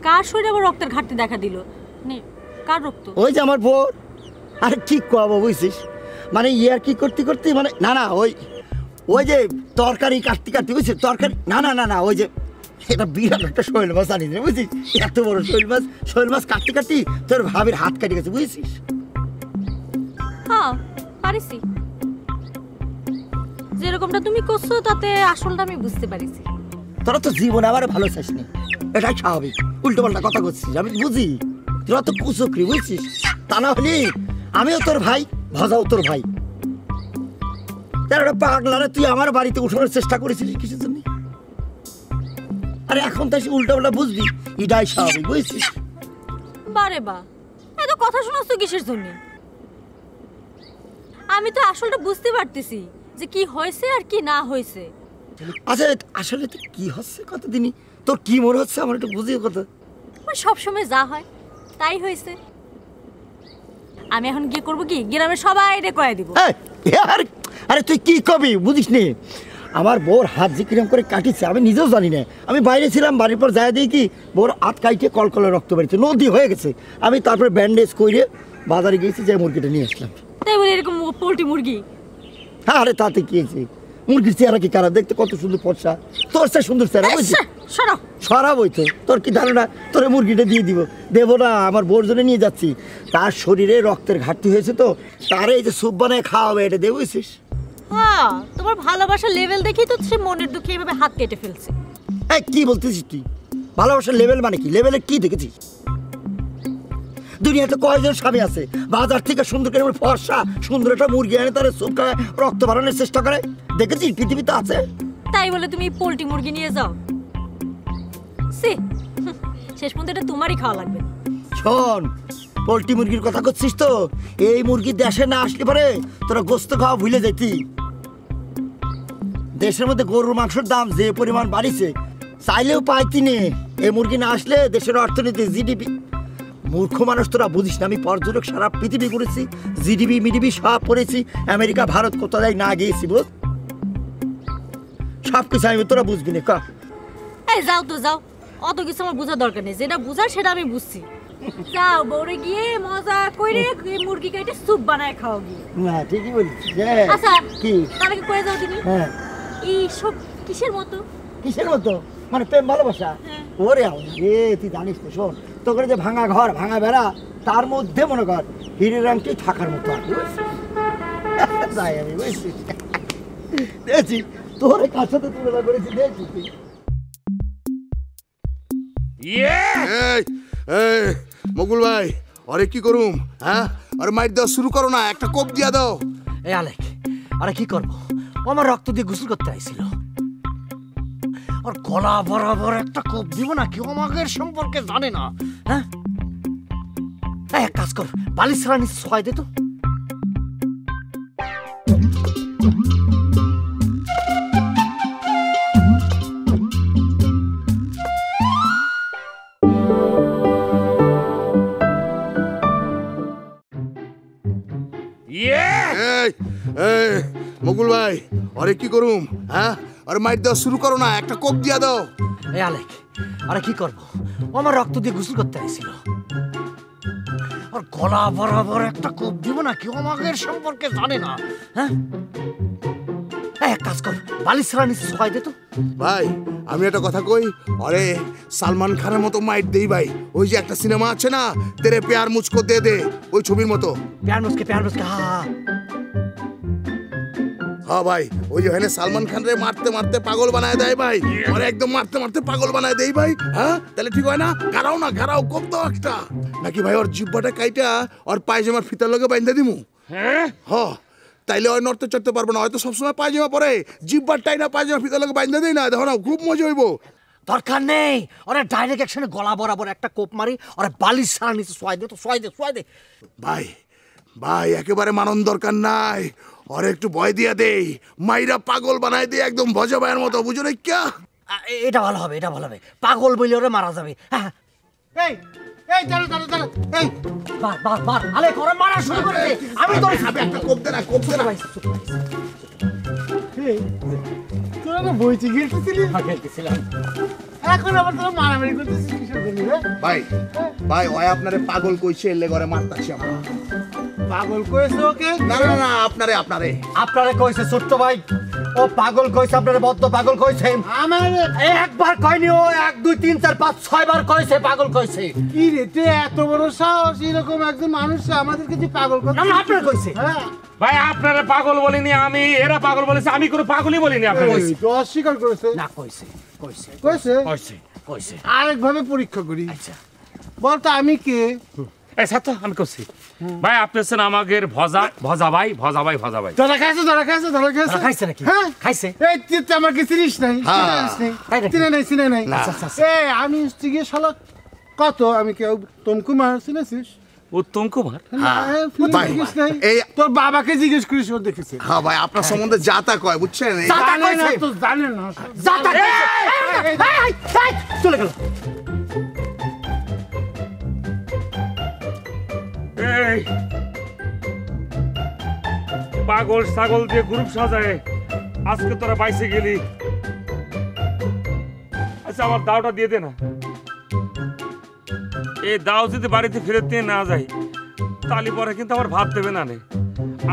কার শরীরে আবার রক্তের ঘাটতি দেখা দিল? কার রক্ত? ওই যে আমার বোন। আরে কি কব, বুঝছিস? মানে ইয়ার কি করতে করতে, মানে না ওই যে তরকারি কাটতে কাটতে, বুঝছিস? তরকারি না, ওই যে এটা বিরাট একটা শৈল মাছ আনিস রে বুঝছিস, এত বড় শৈল মাছ কাটতে কাটতে তোর ভাবির হাত কাটে গেছে বুঝছিস। হ্যাঁ পারিছি, যেরকমটা তুমি করছো তাতে আসলটা আমি বুঝতে পারিছি। তোরা তো জীবনে আবার ভালো চাসনি, এটাই স্বাভাবিক। উল্টো পাল্টা কথা করছিস, আমি বুঝি তোরা তো কুচক্রি বুঝছিস। তা না হলে আমিও তোর ভাই, ভজাও তোর ভাই। তার পাগলারে তুই আমার বাড়িতে উঠানোর চেষ্টা করেছিলিস কিসের জন্য? আরে এখন তো উল্টো পাল্টা বুঝবি, এটাই স্বাভাবিক বুঝছিস। বারে বা এত কথা শোনাচ্ছ কিসের জন্য? আমি তো আসলটা বুঝতে পারতেছি যে কি হয়েছে আর কি না হয়েছে। আচ্ছা আসলে তো কি হচ্ছে কতদিনই, তোর কি মনে হচ্ছে আমার একটু বুঝিও কথা। সবসময় যা হয় তাই হয়েছে। আমি এখন কি করবো, কি গ্রামের সবাই রে কয়ে দিব। আরে তুই কি কবি বুঝিস নি, আমার বউর হাত যে কিরম করে কাটিছে আমি নিজেও জানি না। আমি বাইরে ছিলাম, বাড়ির পর যাই দিই কি বউর হাত কাটিয়ে কলকলে রক্ত বেরিয়েছে, নদী হয়ে গেছে। আমি তারপরে ব্যান্ডেজ করে বাজারে গিয়েছি, যে মুরগিটা নিয়ে আসলাম। তাই বলে এরকম পোল্ট্রি মুরগি? হ্যাঁ আরে তাতে কি হয়েছে, মুরগির চেহারা কি খারাপ, দেখতে কত সুন্দর ফর্সা, তোর চেয়ে সুন্দর চেহারা বুঝছিস। সরাব হইতো, তোর কি ধারণা তোর মুরগিটা দিয়ে দেবো না? আমার বউর জন্য নিয়ে যাচ্ছি, তার শরীরে রক্তের ঘাটতি হয়েছে তো, তারে এই যে স্যুপ বানায় খাওয়াবে এটা দেবো বুঝছিস। হ্যাঁ তোমার ভালোবাসার লেভেল দেখি তো সে মনের দুঃখে এভাবে হাত কেটে ফেলছে। এই কি বলতেছিস তুই? ভালোবাসার লেভেল মানে কি? লেভেলে কি দেখেছিস? দুনিয়াতে কয়জন স্বামী আছে বাজার থেকে সুন্দর করে ফর্সা সুন্দর একটা মুরগি এনে তার স্যুপ খায় রক্ত বাড়ানোর চেষ্টা করে? দেখেছিস পৃথিবীতে আছে? তাই বলে তুমি পোল্ট্রি মুরগি নিয়ে যাও? সে শেষ পর্যন্ত এটা তোমারই খাওয়া লাগবে। শোন, পোল্ট্রি মুরগির কথা করছিস তো, এই মুরগি দেশে না আসলে পরে তোরা গোস্ত খাওয়া ভুলে যেতি। দেশের মধ্যে গরুর মাংসের দাম যে পরিমাণ বাড়িছে চাইলেও পাইতি নে। এই মুরগি না আসলে দেশের অর্থনীতি জিডিপি। মূর্খ মানুষ তোরা বুঝিস না, আমি পর্যটক সারা পৃথিবী ঘুরেছি, জিডিপি মিডিপি সব পড়েছি, আমেরিকা ভারত কোথায় না গিয়েছি বুঝ, সব কিছু আমি তোরা বুঝবি না। এই যাও তো যাও, অত কিছু আমার বোঝার দরকার নেই, যেটা বুঝার সেটা আমি বুঝছি। যাও বউরে গিয়ে মজা করে মুরগি কেটে স্যুপ বানায় খাও গিয়ে। না ঠিকই বলছিস। আচ্ছা কি তাহলে কি করে যাও তুমি? হ্যাঁ এই সব কিসের মতো? কিসের মতো মানে প্রেম ভালোবাসা? ওরে রে তুই জানিস তো, শোন তোকে যে ভাঙা ঘর ভাঙা বেড়া, তার মধ্যে মনে কর হিরের আংটি থাকার মতো আর তাই আমি বুঝছি। দেখছি তোর কার সাথে তুলনা করেছি, দেখছি তুই। মকুল ভাই আরে কি করুম? হ্যাঁ আরে মাইট দাও শুরু করো না, একটা কোপ দিয়া দাও। এই আলেক, আরে কি করবো, ও আমার রক্ত দিয়ে গোসল করতে আইছিল, আর গলা বরাবর একটা কোপ দিব না, কেউ আমাদের সম্পর্কে জানে না। হ্যাঁ এক কাজ কর, বালিশ রানি ছয় দে তো। মকুল ভাই আরে কি করুম? হ্যাঁ আরে মাইট দাও শুরু করো না, একটা কোপ দিয়া দাও। এই আলেক, আরে কি করবো, ও আমার রক্ত দিয়ে গোসল করতে আইছিল, আর গলা বরাবর একটা কোপ দিব না, কেউ আমাদের সম্পর্কে জানে না। হ্যাঁ এক কাজ কর, বালিশ রানি ছয় দে তো। ভাই আমি একটা কথা কই, আরে সালমান খানের মতো মাইট দেই ভাই। ওই যে একটা সিনেমা আছে না, তেরে প্যার মুঝকো দে দে, ওই ছবির মতো। প্যার মুঝকে হ্যাঁ ভাই, ওই যে ওখানে সালমান খান রে মারতে মারতে পাগল বানায় দেয় ভাই, আরে একদম মারতে মারতে পাগল বানায় দেই ভাই। হ্যাঁ তাহলে ঠিক হয় না? গারাও না, গারাও কোপ দাও একটা, নাকি ভাই ওর জিব্বাটা কাইটা ওর পায়জামার ফিতার লগে বাইন্ধা দিমু? হ্যাঁ তাইলে ওই নড়তে চড়তে পারবো না, হয়তো সবসময় পায়জামা পরে, জিব্বার টাইনা পায়জামা ফিতার লগে বাইন্ধা দেই না, দেখো না খুব মজা হইব। দরকার নেই, ওরা ডাইরেক্ট অ্যাকশনে গলা বরাবর একটা কোপ মারি, ওরা বালিশ সারা নিচে ছয় দে তো, ছয় দে। ভাই ভাই একেবারে মানন দরকার নাই, ওরে একটু ভয় দিয়া দেই, মাইরা পাগল বানাই দে একদম ভজা ভাইয়ের মতো, বুঝো না? ক্যা এটা ভালো হবে, এটা ভালো হবে, পাগল বইলে ওরে মারা যাবে। হ্যাঁ এই এই দাঁড়া দাঁড়া দাঁড়া, এই মার আলে করে মারা শুরু করে দে, আমি তোর সাথে একটা কোপ দে না, কোপ দে না ভাই। তোরা না বইতে গেলতেছিলি? হ্যাঁ গেলতেছিলাম, এখন আবার তোরা মারামারি করতেছিস কিসের জন্য রে? ভাই ভাই ওই আপনারে পাগল কইছে, এলে করে মারতাছি আমরা। পাগল কইছে ওকে? না না না আপনারে আপনারে আপনারে কইছে ছোট্ট ভাই, ও পাগল কইছে, আপনারে বদ্ধ পাগল কইছে। আমার একবার কয়নি, ও 1 2 3 4 5 6 বার কইছে পাগল কইছে। কি রে তুই এত বড় সাহস, এরকম একজন মানুষ আমাদেরকে তুই পাগল করছিস? না আপনারে কইছে। হ্যাঁ ভাই আপনারা পাগল বলিনি আমি, এরা পাগল বলেছে, আমি কোনো পাগলই বলিনি আপনারা। তো অস্বীকার করেছে? না কইছে কইছে কইছে? কইছে কইছে। আরেকভাবে পরীক্ষা করি। আচ্ছা বলতো আমি কে? এই ছাত্র আমি করছি ভাই, আপনি হচ্ছেন আমাদের ভজা ভজা ভাই, ভজা ভাই, ভজা ভাই। ধরা খাইছে ধরা খাইছে ধরা খাইছে খাইছে নাকি? হ্যাঁ খাইছে। এই তুই আমার কি চিনিস নাই? চিনে নাই চিনে নাই। এই আমি হচ্ছে গিয়ে শালা কত, আমি কেউ তমকুমার চিনেছিস? উত্তম কুমার? তোর বাবাকে জিজ্ঞেস করিস, ও দেখেছে। হ্যাঁ ভাই আপনার সম্বন্ধে যা তা কয় বুঝছেন। জানেন না চলে গেল। এই পাগল ছাগল দিয়ে গ্রুপ সাজায় আজকে তোরা বাইসে গেলি। আচ্ছা আমার দাওটা দিয়ে দে না। এই দাও যদি বাড়িতে ফেরত দিয়ে না যাই তাহলে পরে কিন্তু আমার ভাত দেবে না।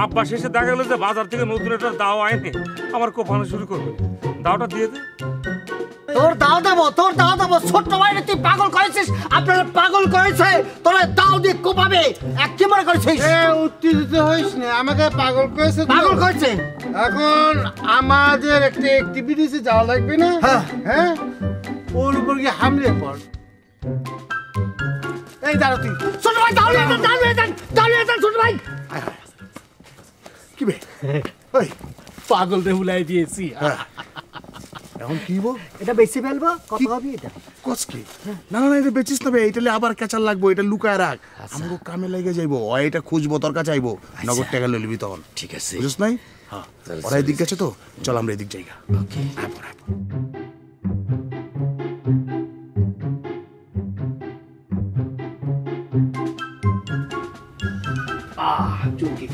আব্বা শেষে দেখা গেল যে বাজার থেকে নতুন একটা দাও আইনে আমার কোপানো শুরু করবে। দাওটা দিয়ে দে। তোর দাও দেবো, তোর দাও দেবো। ছোট্ট ভাই তুই পাগল করেছিস, আপনারা পাগল করেছে, তোরা দাও দিয়ে কোপাবে। এক কি মনে করছিস? উত্তেজিত হইস না, আমাকে পাগল করেছে। পাগল করেছে। এখন আমাদের একটা অ্যাক্টিভিটিসে যাওয়া লাগবে না? হ্যাঁ ওর উপর গিয়ে হামলে পড়। এই দাঁড়া তুই। ছোট ভাই দাঁড়িয়ে যান, দাঁড়িয়ে যান, দাঁড়িয়ে যান ছোট ভাই। কি বে ওই পাগল রে ভুলাই দিয়েছি। এখন কি বল? এটা বেশি ফেলবো, কত হবে এটা? কস কি? না না এটা বেচিস তবে এইটালে আবার কেচাল লাগবো, এটা লুকায় রাখ। আমাকে কামে লেগে যাইবো, ও এটা খুঁজবো, তোর কাছে আইবো, নগদ টাকা লইবি তখন। ঠিক আছে বুঝছ নাই? হ্যাঁ ওরা এদিক গেছে তো, চল আমরা এদিক যাইগা। ওকে চুমকি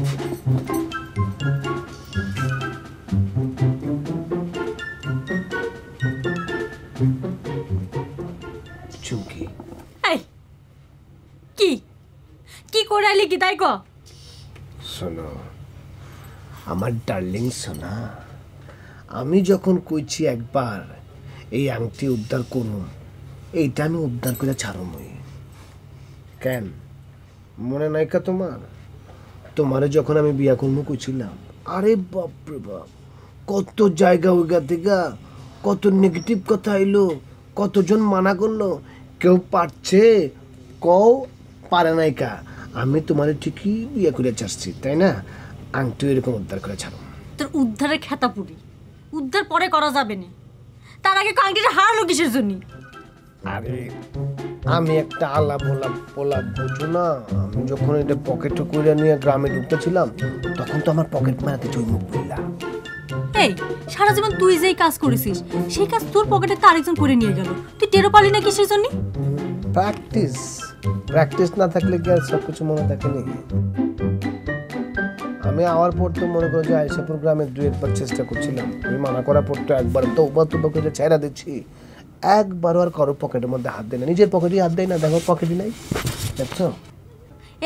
চুমকি এই কি কি করাইলি কি তাই ক? শোনো আমার ডার্লিং সোনা, আমি যখন কইছি একবার এই আংটি উদ্ধার করুন, এইটা আমি উদ্ধার করে ছাড়মই। কেন মনে নাই কা তোমার? তোমারে যখন আমি বিয়া করবো কইছিলাম, আরে বাপরে বাপ কত জায়গা ওইগা থেকে কত নেগেটিভ কথা আইলো, কতজন মানা করলো, কেউ পারছে কও পারে নাই কা। আমি তোমারে ঠিকই বিয়ে করে চাচ্ছি, তাই না? আংটি এরকম উদ্ধার করে ছাড়ো। তোর উদ্ধারের খেতা পুরি উদ্ধার পরে করা যাবে না, তার আগে আংটিটা হারালো কিসের জন্য? আরে আমি একটা আলা পোলা বুঝো না, আমি যখন এটা পকেটে করে নিয়ে গ্রামে ঢুকতেছিলাম তখন তো আমার পকেট মারাতে চৈমুখ বললা। এই সারা জীবন তুই যেই কাজ করেছিস সেই কাজ তোর পকেটে তো আরেকজন করে নিয়ে গেল, তুই টেরো পালি না কিসের জন্য? প্র্যাকটিস না থাকলে কি আর সব কিছু মনে থাকে নি? আমি আওয়ার পর তো মনে করো যে আইসাপুর গ্রামে 2-1 চেষ্টা করছিলাম, আমি মানা করার পর তো একবার তৌবা করে ছেড়া দিচ্ছি, একবারও আর কারো পকেটের মধ্যে হাত দেয় না, নিজের পকেটেই হাত দেয় না। দেখো পকেটই নাই, দেখছো?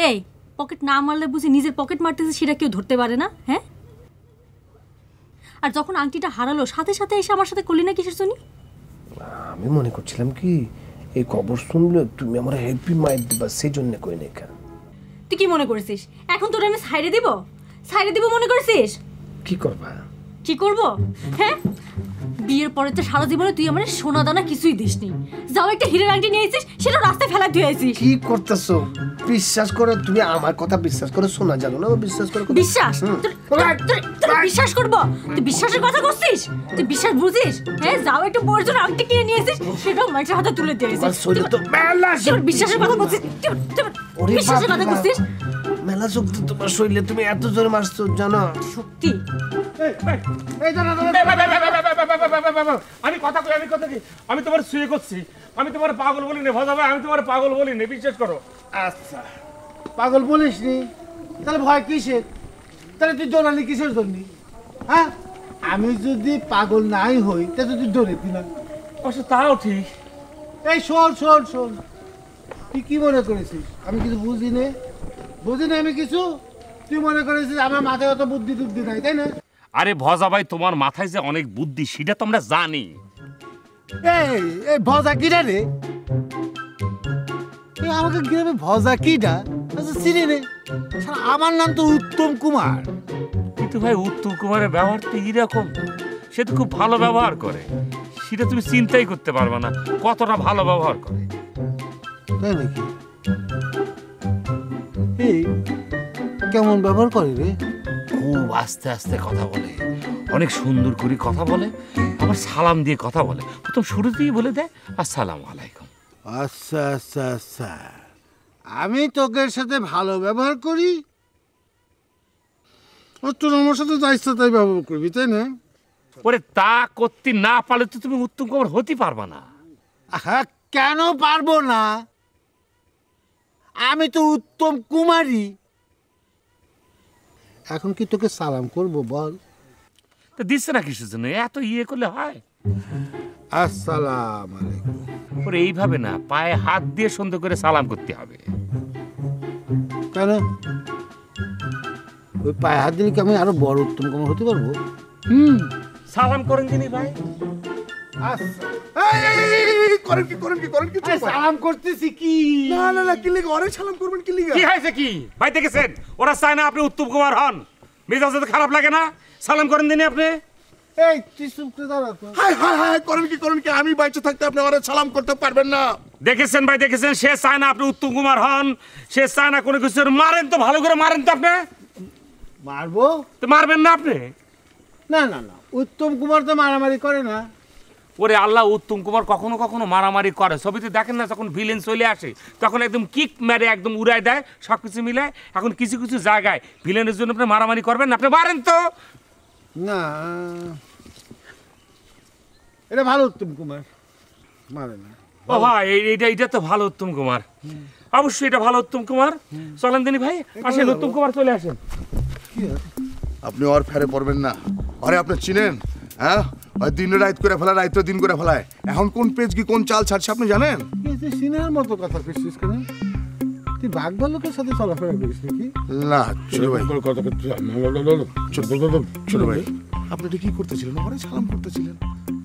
এই পকেট না মারলে বুঝি নিজের পকেট মারতেছে সেটা কেউ ধরতে পারে না? হ্যাঁ, আর যখন আংটিটা হারালো সাথে সাথে এসে আমার সাথে করলি না কিসের জন্য? আমি মনে করছিলাম কি এই খবর শুনলে তুমি আমার হেভি মাইর দিবা, সেই জন্য কই নাই। তুই কি মনে করেছিস এখন তোর আমি সাইডে দিব মনে করেছিস? কি করবা? কি করব? হ্যাঁ, বিয়ের পরে তো সারা জীবনে তুই আমার সোনা দানা কিছুই দিসনি, যাও একটা হীরের আংটি নিয়ে এসেছিস, সেটা রাস্তায় ফেলা দিয়ে আইছিস। কি করতেছো? বিশ্বাস করো, তুমি আমার কথা বিশ্বাস করো, শোনা জানো না, বিশ্বাস করো। বিশ্বাস? তোর বিশ্বাস করব? তুই বিশ্বাসের কথা করছিস? তুই বিশ্বাস বুঝিস? হ্যাঁ, যাও একটা বড় জোর আংটি কিনে নিয়ে এসেছিস, সেটাও মানুষের হাতে তুলে দিয়ে আইছিস। তোর বিশ্বাসের কথা করছিস? বিশ্বাসের কথা করছিস? মেলা শক্তি তোমার শরীরে, তুমি এত জোরে মারছো জানো? শক্তি? আমি কথা কই, আমি তোমার শুয়ে করছি, আমি তোমার পাগল বলি না ভজা ভাই, আমি তোমার পাগল বলি না, বিশ্বাস করো। আচ্ছা পাগল বলিস নি, তাহলে ভয় কিসের? তাহলে তুই দৌড়ালি কিসের জন্য? হ্যাঁ, আমি যদি পাগল নাই হই তাহলে তুই দৌড়াতি না। অবশ্য তাও ঠিক। এই শোন, তুই কি মনে করেছিস আমি কিছু বুঝি না আমি কিছু? তুই মনে করেছিস আমার মাথায় অত বুদ্ধি টুদ্ধি নাই, তাই না? আরে ভজা ভাই, তোমার মাথায় যে অনেক বুদ্ধি সেটা তো আমরা জানি। এই এই ভজা কিটা রে? এই আমাকে গ্রামে ভজা কিটা আচ্ছা চিনি নে। শালা আমার নাম তো উত্তম কুমার। কিন্তু ভাই উত্তম কুমারের ব্যবহার তো এরকম, সে তো খুব ভালো ব্যবহার করে, সেটা তুমি চিন্তাই করতে পারবে না কতটা ভালো ব্যবহার করে। তাই নাকি? এই কেমন ব্যবহার করে রে? খুব আস্তে আস্তে কথা বলে, অনেক সুন্দর করে কথা বলে, আবার সালাম দিয়ে কথা বলে। প্রথম শুরুতেই বলে দেয় আসসালামু আলাইকুম। আচ্ছা আচ্ছা আচ্ছা, আমি তোকের সাথে ভালো ব্যবহার করি, তোর আমার সাথে যা ইচ্ছা তাই ব্যবহার করবি, তাই না? ওরে তা করতে না পারলে তো তুমি উত্তম কুমার হতে পারবা না। হ্যাঁ, কেন পারবো না? আমি তো উত্তম কুমারী। এখন কি তোকে সালাম করব বল? তো দিচ্ছে না কিসের জন্য? এত করলে হয়? আসসালাম আলাইকুম। ওরে এইভাবে না, পায়ে হাত দিয়ে সুন্দর করে সালাম করতে হবে। কেন? ওই পায়ে হাত দিলে কি আমি আরো বড় উত্তম কুমার হতে পারবো? সালাম করেন যিনি ভাই। সালাম করতেছি কি? না না না, কি লিগা অনেক সালাম করবেন, কি লিগা? কি হয়েছে কি ভাই? দেখেছেন ওরা চায় না আপনি উত্তম কুমার হন, মেজাজ তো খারাপ লাগে না? সালাম করেন দিনই আপনি। এই তুই চুপ করে দাঁড়া তো। হাই হাই হাই, করেন কি? আমি বাইচে থাকতে আপনি ওরা সালাম করতে পারবেন না। দেখেছেন ভাই, দেখেছেন, সে চায় না আপনি উত্তম কুমার হন, সে চায় না কোনো কিছু। মারেন তো, ভালো করে মারেন তো আপনি। মারবো তো মারবেন না আপনি? না না না, উত্তম কুমার তো মারামারি করে না। ওরে আল্লাহ, উত্তম কুমার কখনো কখনো মারামারি করে। ছবিতে দেখেন না, যখন ভিলেন চলে আসে তখন একদম কিক মেরে একদম উড়াই দেয়, সব কিছু মিলায়। এখন কিছু কিছু জায়গায় ভিলেনের জন্য আপনি মারামারি করবেন না, আপনি মারেন তো। না, এটা ভালো উত্তম কুমার, মারে না। ও ভাই, এইটা তো ভালো উত্তম কুমার, অবশ্যই এটা ভালো উত্তম কুমার। চলেন দিনী ভাই, আসেন উত্তম কুমার চলে আসেন। আপনি ওর ফেরে পড়বেন না। আরে আপনি চিনেন? হ্যাঁ, ওই দিন রাত করে ফেলা, রাত দিন করে ফেলায়। এখন কোন পেজ কি কোন চাল ছাড়ছে আপনি জানেন? সিনেমার মতো কথা করছিস কেন? তুই বাঘ ভাল্লুকের সাথে চলাফেরা করিস নাকি? না ছোট ভাই, ছোট ভাই, আপনি এটা কি করতেছিলেন? ওরে সালাম করতেছিলেন।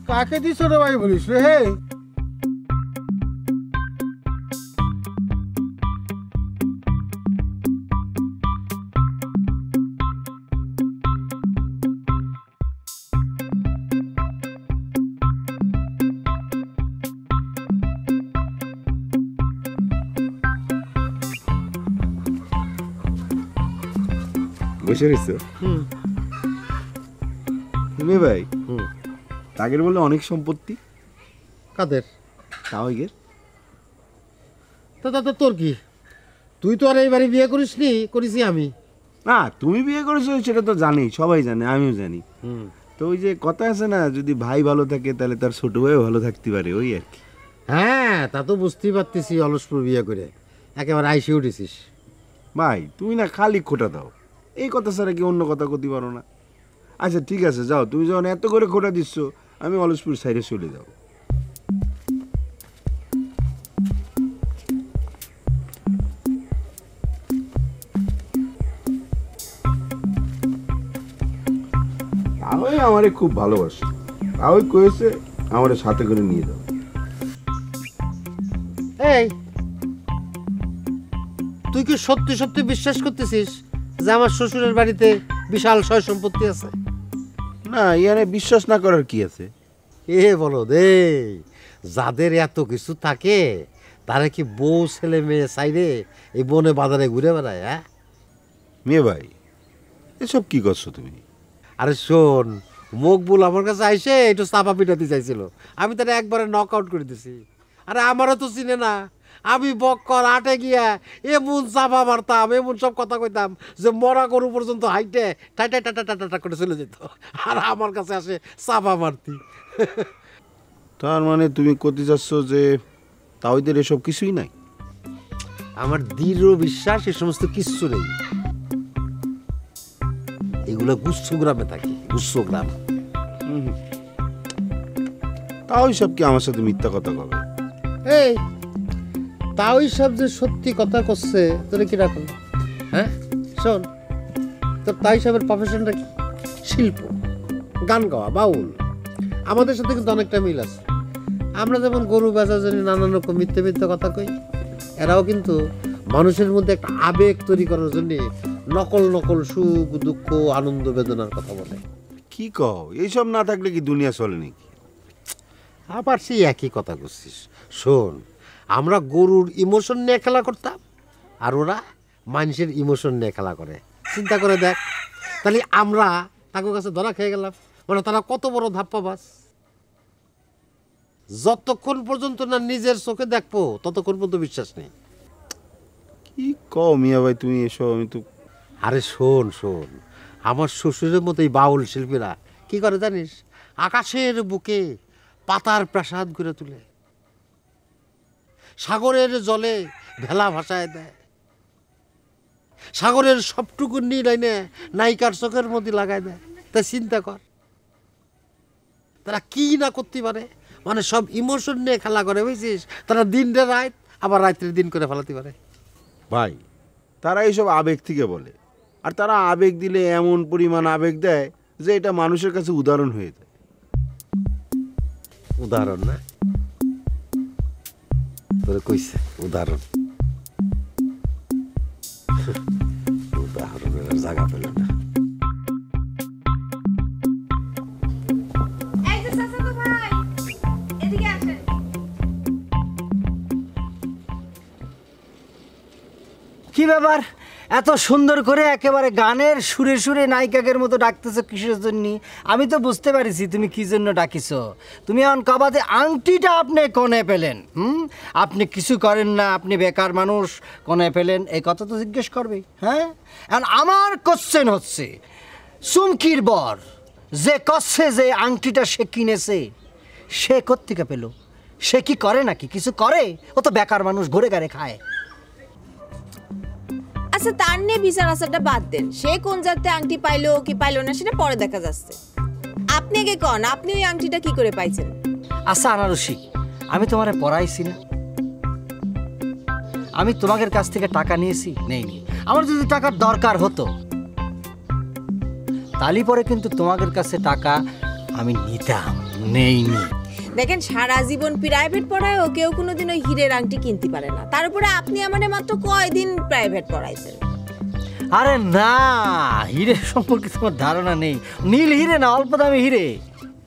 কাকে দি ছোট ভাই বলিস রে? হে, বসে রয়েছে তুমি ভাই? তাগের বলে অনেক সম্পত্তি। কাদের? তাওয়াইগের। তা তোর কি? তুই তো আর এই বাড়ি বিয়ে করিসনি, করিসি আমি। না, তুমি বিয়ে করেছো সেটা তো জানি, সবাই জানে, আমিও জানি। তো ওই যে কথা আছে না, যদি ভাই ভালো থাকে তাহলে তার ছোট ভাইও ভালো থাকতে পারে, ওই আর কি। হ্যাঁ, তা তো বুঝতেই পারতেছি, অলসপুর বিয়ে করে একেবারে আইসে উঠেছিস। ভাই তুমি না খালি খোটা দাও, এই কথা ছাড়া কি অন্য কথা করতে পারো না? আচ্ছা ঠিক আছে, যাও, তুমি যখন এত করে খোটা দিচ্ছ, আমি অলসপুর সাইডে চলে যাও। তাহলে আমারে খুব ভালোবাসে, তাও কয়েছে আমারে সাথে করে নিয়ে যাও। এই, তুই কি সত্যি সত্যি বিশ্বাস করতেছিস যে আমার শ্বশুরের বাড়িতে বিশাল সয় সম্পত্তি আছে? না, ইয়ানে বিশ্বাস না করার কি আছে? বলো দে, যাদের এত কিছু থাকে তারা কি বউ ছেলে মেয়ে চাইরে এই বনে বাজারে ঘুরে বেড়ায়? হ্যাঁ মেয়ে ভাই, এসব কি করছো তুমি? আরে শোন, মকবুল আমার কাছে আইসে একটু চাপা পিটাতে চাইছিল, আমি তারা একবারে নক আউট করে দিছি। আরে আমারও তো চিনে না, আমি বক্কর আটে গিয়া এমন চাপা মারতাম, এমন সব কথা কইতাম যে মরা গরু পর্যন্ত হাইটে টাটা টাটা টাটা করে চলে যেত, আর আমার কাছে আসে চাপা মারতি। তার মানে তুমি করতে চাচ্ছ যে তাওইদের এসব কিছুই নাই? আমার দৃঢ় বিশ্বাস এ সমস্ত কিচ্ছু নেই, এগুলো গুচ্ছ গ্রামে থাকে, গুচ্ছ গ্রাম। তাও সব কি আমার সাথে মিথ্যা কথা কবে? এই তাই সব যে সত্যি কথা করছে তোরে কি রাখুন? হ্যাঁ শোন, তো তাই সাহেবের প্রফেশনটা কি? শিল্প, গান গাওয়া, বাউল। আমাদের সাথে কিন্তু অনেকটা মিল আছে। আমরা যেমন গরু বেচার জন্য নানান রকম মিথ্যে মিথ্যে কথা কই, এরাও কিন্তু মানুষের মধ্যে একটা আবেগ তৈরি করার জন্য নকল নকল সুখ দুঃখ আনন্দ বেদনার কথা বলে। কি কও, এইসব না থাকলে কি দুনিয়া চলে নাকি? আবার সেই একই কথা করছিস। শোন, আমরা গরুর ইমোশন নিয়ে খেলা করতাম, আর ওরা মানুষের ইমোশন নিয়ে খেলা করে। চিন্তা করে দেখ, তাহলে আমরা তাদের কাছে ধরা খেয়ে গেলাম। মানে তারা কত বড় ধাপ্পাবাজ। যতক্ষণ পর্যন্ত না নিজের চোখে দেখবো ততক্ষণ পর্যন্ত বিশ্বাস নেই। কি কও মিয়া ভাই তুমি এসব? আমি তো আরে শোন শোন, আমার শ্বশুরের মতো এই বাউল শিল্পীরা কি করে জানিস? আকাশের বুকে পাতার প্রাসাদ গড়ে তুলে, সাগরের জলে ভেলা ভাসায় দেয়, সাগরের সবটুকু লাইনে নায়িকার চোখের মধ্যে লাগাই দেয়। তা চিন্তা কর তারা কি না করতে পারে। মানে সব ইমোশন নিয়ে খেলা করে, বুঝছিস? তারা দিনটা রাত, আবার রাত্রের দিন করে ফেলাতে পারে। ভাই, তারা এইসব আবেগ থেকে বলে, আর তারা আবেগ দিলে এমন পরিমাণ আবেগ দেয় যে এটা মানুষের কাছে উদাহরণ হয়ে যায়। উদাহরণ না তোরে কইছে, উদাহরণ। উদাহরণের জায়গা পেল না। কি ব্যাপার, এত সুন্দর করে একেবারে গানের সুরে সুরে নায়িকাকের মতো ডাকতেছো কিসের জন্য? আমি তো বুঝতে পারিছি তুমি কি জন্য ডাকিছ। তুমি এখন কবাতে আংটিটা আপনি কোনে পেলেন? আপনি কিছু করেন না, আপনি বেকার মানুষ, কোনে পেলেন এই কথা তো জিজ্ঞেস করবে। হ্যাঁ, এখন আমার কোশ্চেন হচ্ছে, চুমকির বর যে কচ্ছে যে আংটিটা সে কিনেছে, সে কোত্থেকে পেল? সে কি করে নাকি? কিছু করে? ও তো বেকার মানুষ, ঘুরে ঘাড়ে খায়। আচ্ছা, তার নিয়ে বিচার আসারটা বাদ দেন। সে কোন জাতে আংটি পাইলো কি পাইলো না সেটা পরে দেখা যাচ্ছে। আপনি আগে কন, আপনি ওই আংটিটা কি করে পাইছেন? আচ্ছা আনারসি, আমি তোমারে পড়াইছি না? আমি তোমাদের কাছ থেকে টাকা নিয়েছি? নেইনি। আমার যদি টাকার দরকার হতো তাহলে পরে কিন্তু তোমাদের কাছে টাকা আমি নিতাম, নেইনি। দেখেন, সারা জীবন প্রাইভেট পড়ায়ও কেউ কোনোদিন ওই হীরের আংটি কিনতে পারে না। তার উপরে আপনি আমারে মাত্র কয়দিন প্রাইভেট পড়াইছেন। আরে না, হিরে সম্পর্কে তোমার ধারণা নেই। নীল হিরে না, অল্প দামি হিরে।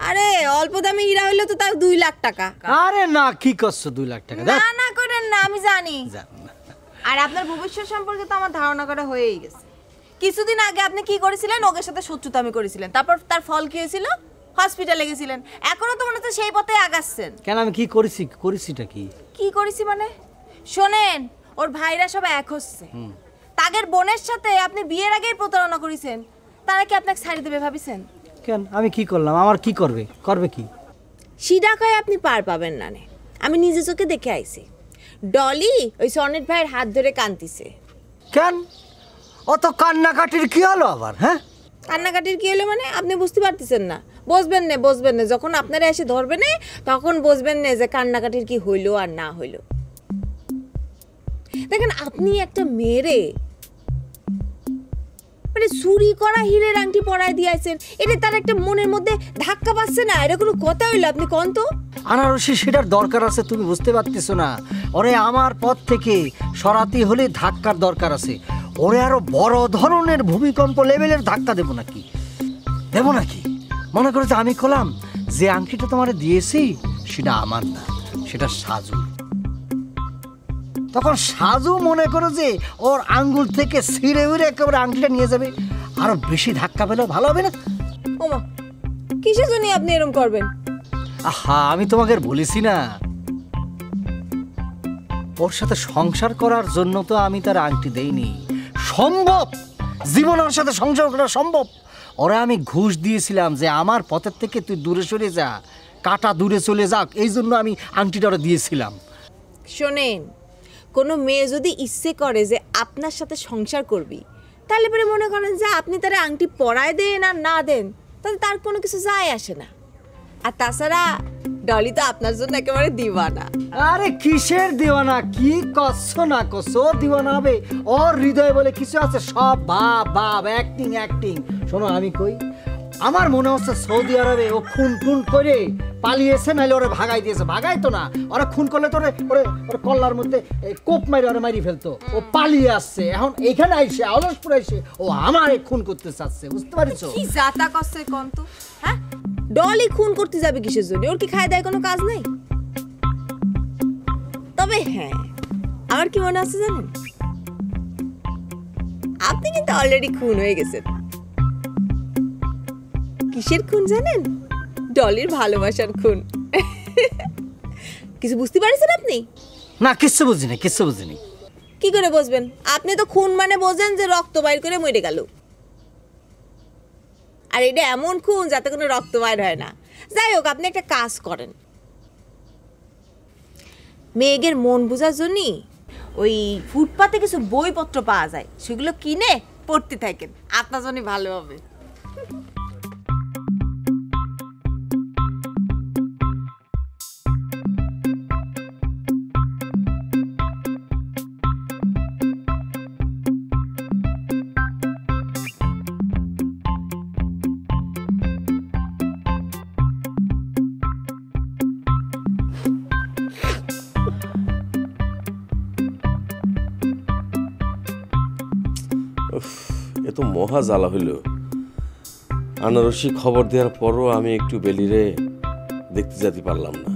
আরে অল্প দামি হীরা হইলে তো তাও 2 লাখ টাকা। আরে না, কি করছো 2 লাখ টাকা? না না করেন না, আমি জানি। আর আপনার ভবিষ্যৎ সম্পর্কে তো আমার ধারণা করা হয়েই গেছে। কিছুদিন আগে আপনি কি করেছিলেন? ওদের সাথে শত্রুতামি করেছিলেন, তারপর তার ফল কি হয়েছিল? হসপিটালে গেছিলেন। এখনো তো মনে হচ্ছে সেই পথে আগাচ্ছেন। কেন, আমি কি করেছি? করেছিটা কি? কি করেছি মানে? শোনেন, ওর ভাইরা সব এক হচ্ছে। তাদের বোনের সাথে আপনি বিয়ের আগেই প্রতারণা করেছেন। তারা কি আপনাকে ছাড়ি দেবে ভাবিছেন? কেন, আমি কি করলাম? আমার কি করবে? করবে কি? সিডা কয়ে আপনি পার পাবেন না। আমি নিজে চোখে দেখে আইছি, ডলি ওই সনেট ভাইয়ের হাত ধরে কান্দিছে। কেন, অত কান্নাকাটির কি হলো আবার? হ্যাঁ, কান্নাকাটির কি হলো মানে? আপনি বুঝতে পারতেছেন না। বুঝবেন না, যখন আপনারা এসে ধরবেন তখন বুঝবেন না যে কান্নাকাটির কি হইলো আর না হইলো। দেখেন, আপনি একটা মেয়েরে মানে চুরি করা হীরের আংটি পরায় দিয়েছেন, এটা তার একটা মনের মধ্যে ধাক্কা পাচ্ছে না? এটা কোনো কথা হইলো? আপনি কোন তো? আনারসি, সেটার দরকার আছে, তুমি বুঝতে পারতেছো না? ওরে আমার পথ থেকে সরাতে হলে ধাক্কার দরকার আছে। ওরে আরো বড় ধরনের ভূমিকম্প লেভেলের ধাক্কা দেবো নাকি? মনে করো যে আমি কলাম যে আংটিটা তোমারে দিয়েছি সেটা আমার না, সেটা সাজু। তখন সাজু মনে করো যে ওর আঙ্গুল থেকে ছিঁড়ে উড়ে একেবারে আংটিটা নিয়ে যাবে। আরো বেশি ধাক্কা পেলেও ভালো হবে না? ওমা, কিসের জন্য আপনি এরকম করবেন? আহা, আমি তোমাকে বলেছি না, ওর সাথে সংসার করার জন্য তো আমি তার আংটি দেইনি। সম্ভব জীবন ওর সাথে সংসার করা সম্ভব? ওরা আমি ঘুষ দিয়েছিলাম যে আমার পথের থেকে তুই দূরে সরে যা, কাটা দূরে চলে যাক, এই জন্য আমি আংটিটা ওরা দিয়েছিলাম। শোনেন, কোনো মেয়ে যদি ইচ্ছে করে যে আপনার সাথে সংসার করবি, তাহলে পরে মনে করেন যে আপনি তারা আংটি পরায় দেন আর না দেন, তাহলে তার কোনো কিছু যায় আসে না। আর তাছাড়া ডলি তো আপনার জন্য একেবারে দিওয়ানা। আরে কিসের দিওয়ানা, কি করছো না করছো, ও দিওয়ানা হবে? ওর হৃদয়ে বলে কিছু আছে, সব ভাব ভাব, অ্যাক্টিং অ্যাক্টিং। শোনো আমি কই, আমার মনে হচ্ছে সৌদি আরবে ও খুন টুন করে পালিয়েছে, নাহলে ওরে ভাগাই দিয়েছে। ভাগাই তো না, ওরা খুন করলে তো ওরে কল্লার মধ্যে কোপ মারি ওরে মারি ফেলতো। ও পালিয়ে আসছে, এখন এখানে আইসে অলসপুর আইসে ও আমার খুন করতে চাচ্ছে, বুঝতে পারছো? কি জাতা করছে কোন তো? হ্যাঁ, ডলি খুন করতে যাবে কিসের জন্য? ওর কি খায় দায় কোনো কাজ নাই? তবে হ্যাঁ, আমার কি মনে আছে জানেন, আপনি কিন্তু অলরেডি খুন হয়ে গেছেন। কিসের খুন জানেন? ডলির ভালোবাসার খুন। কিছু বুঝতে পারছেন আপনি? না, কিচ্ছু বুঝিনি, কিচ্ছু বুঝিনি। কি করে বুঝবেন? আপনি তো খুন মানে বোঝেন যে রক্ত বাইর করে মরে গেল, আর এটা এমন খুন যাতে কোনো রক্ত বাইর হয় না। যাই হোক, আপনি একটা কাজ করেন, মেয়েদের মন বোঝার জন্য ওই ফুটপাতে কিছু বইপত্র পাওয়া যায়, সেগুলো কিনে পড়তে থাকেন, আপনার জন্য ভালো হবে। এ তো মহা জ্বালা হইল। আনারসি খবর দেওয়ার পরও আমি একটু বেলিরে দেখতে যেতে পারলাম না।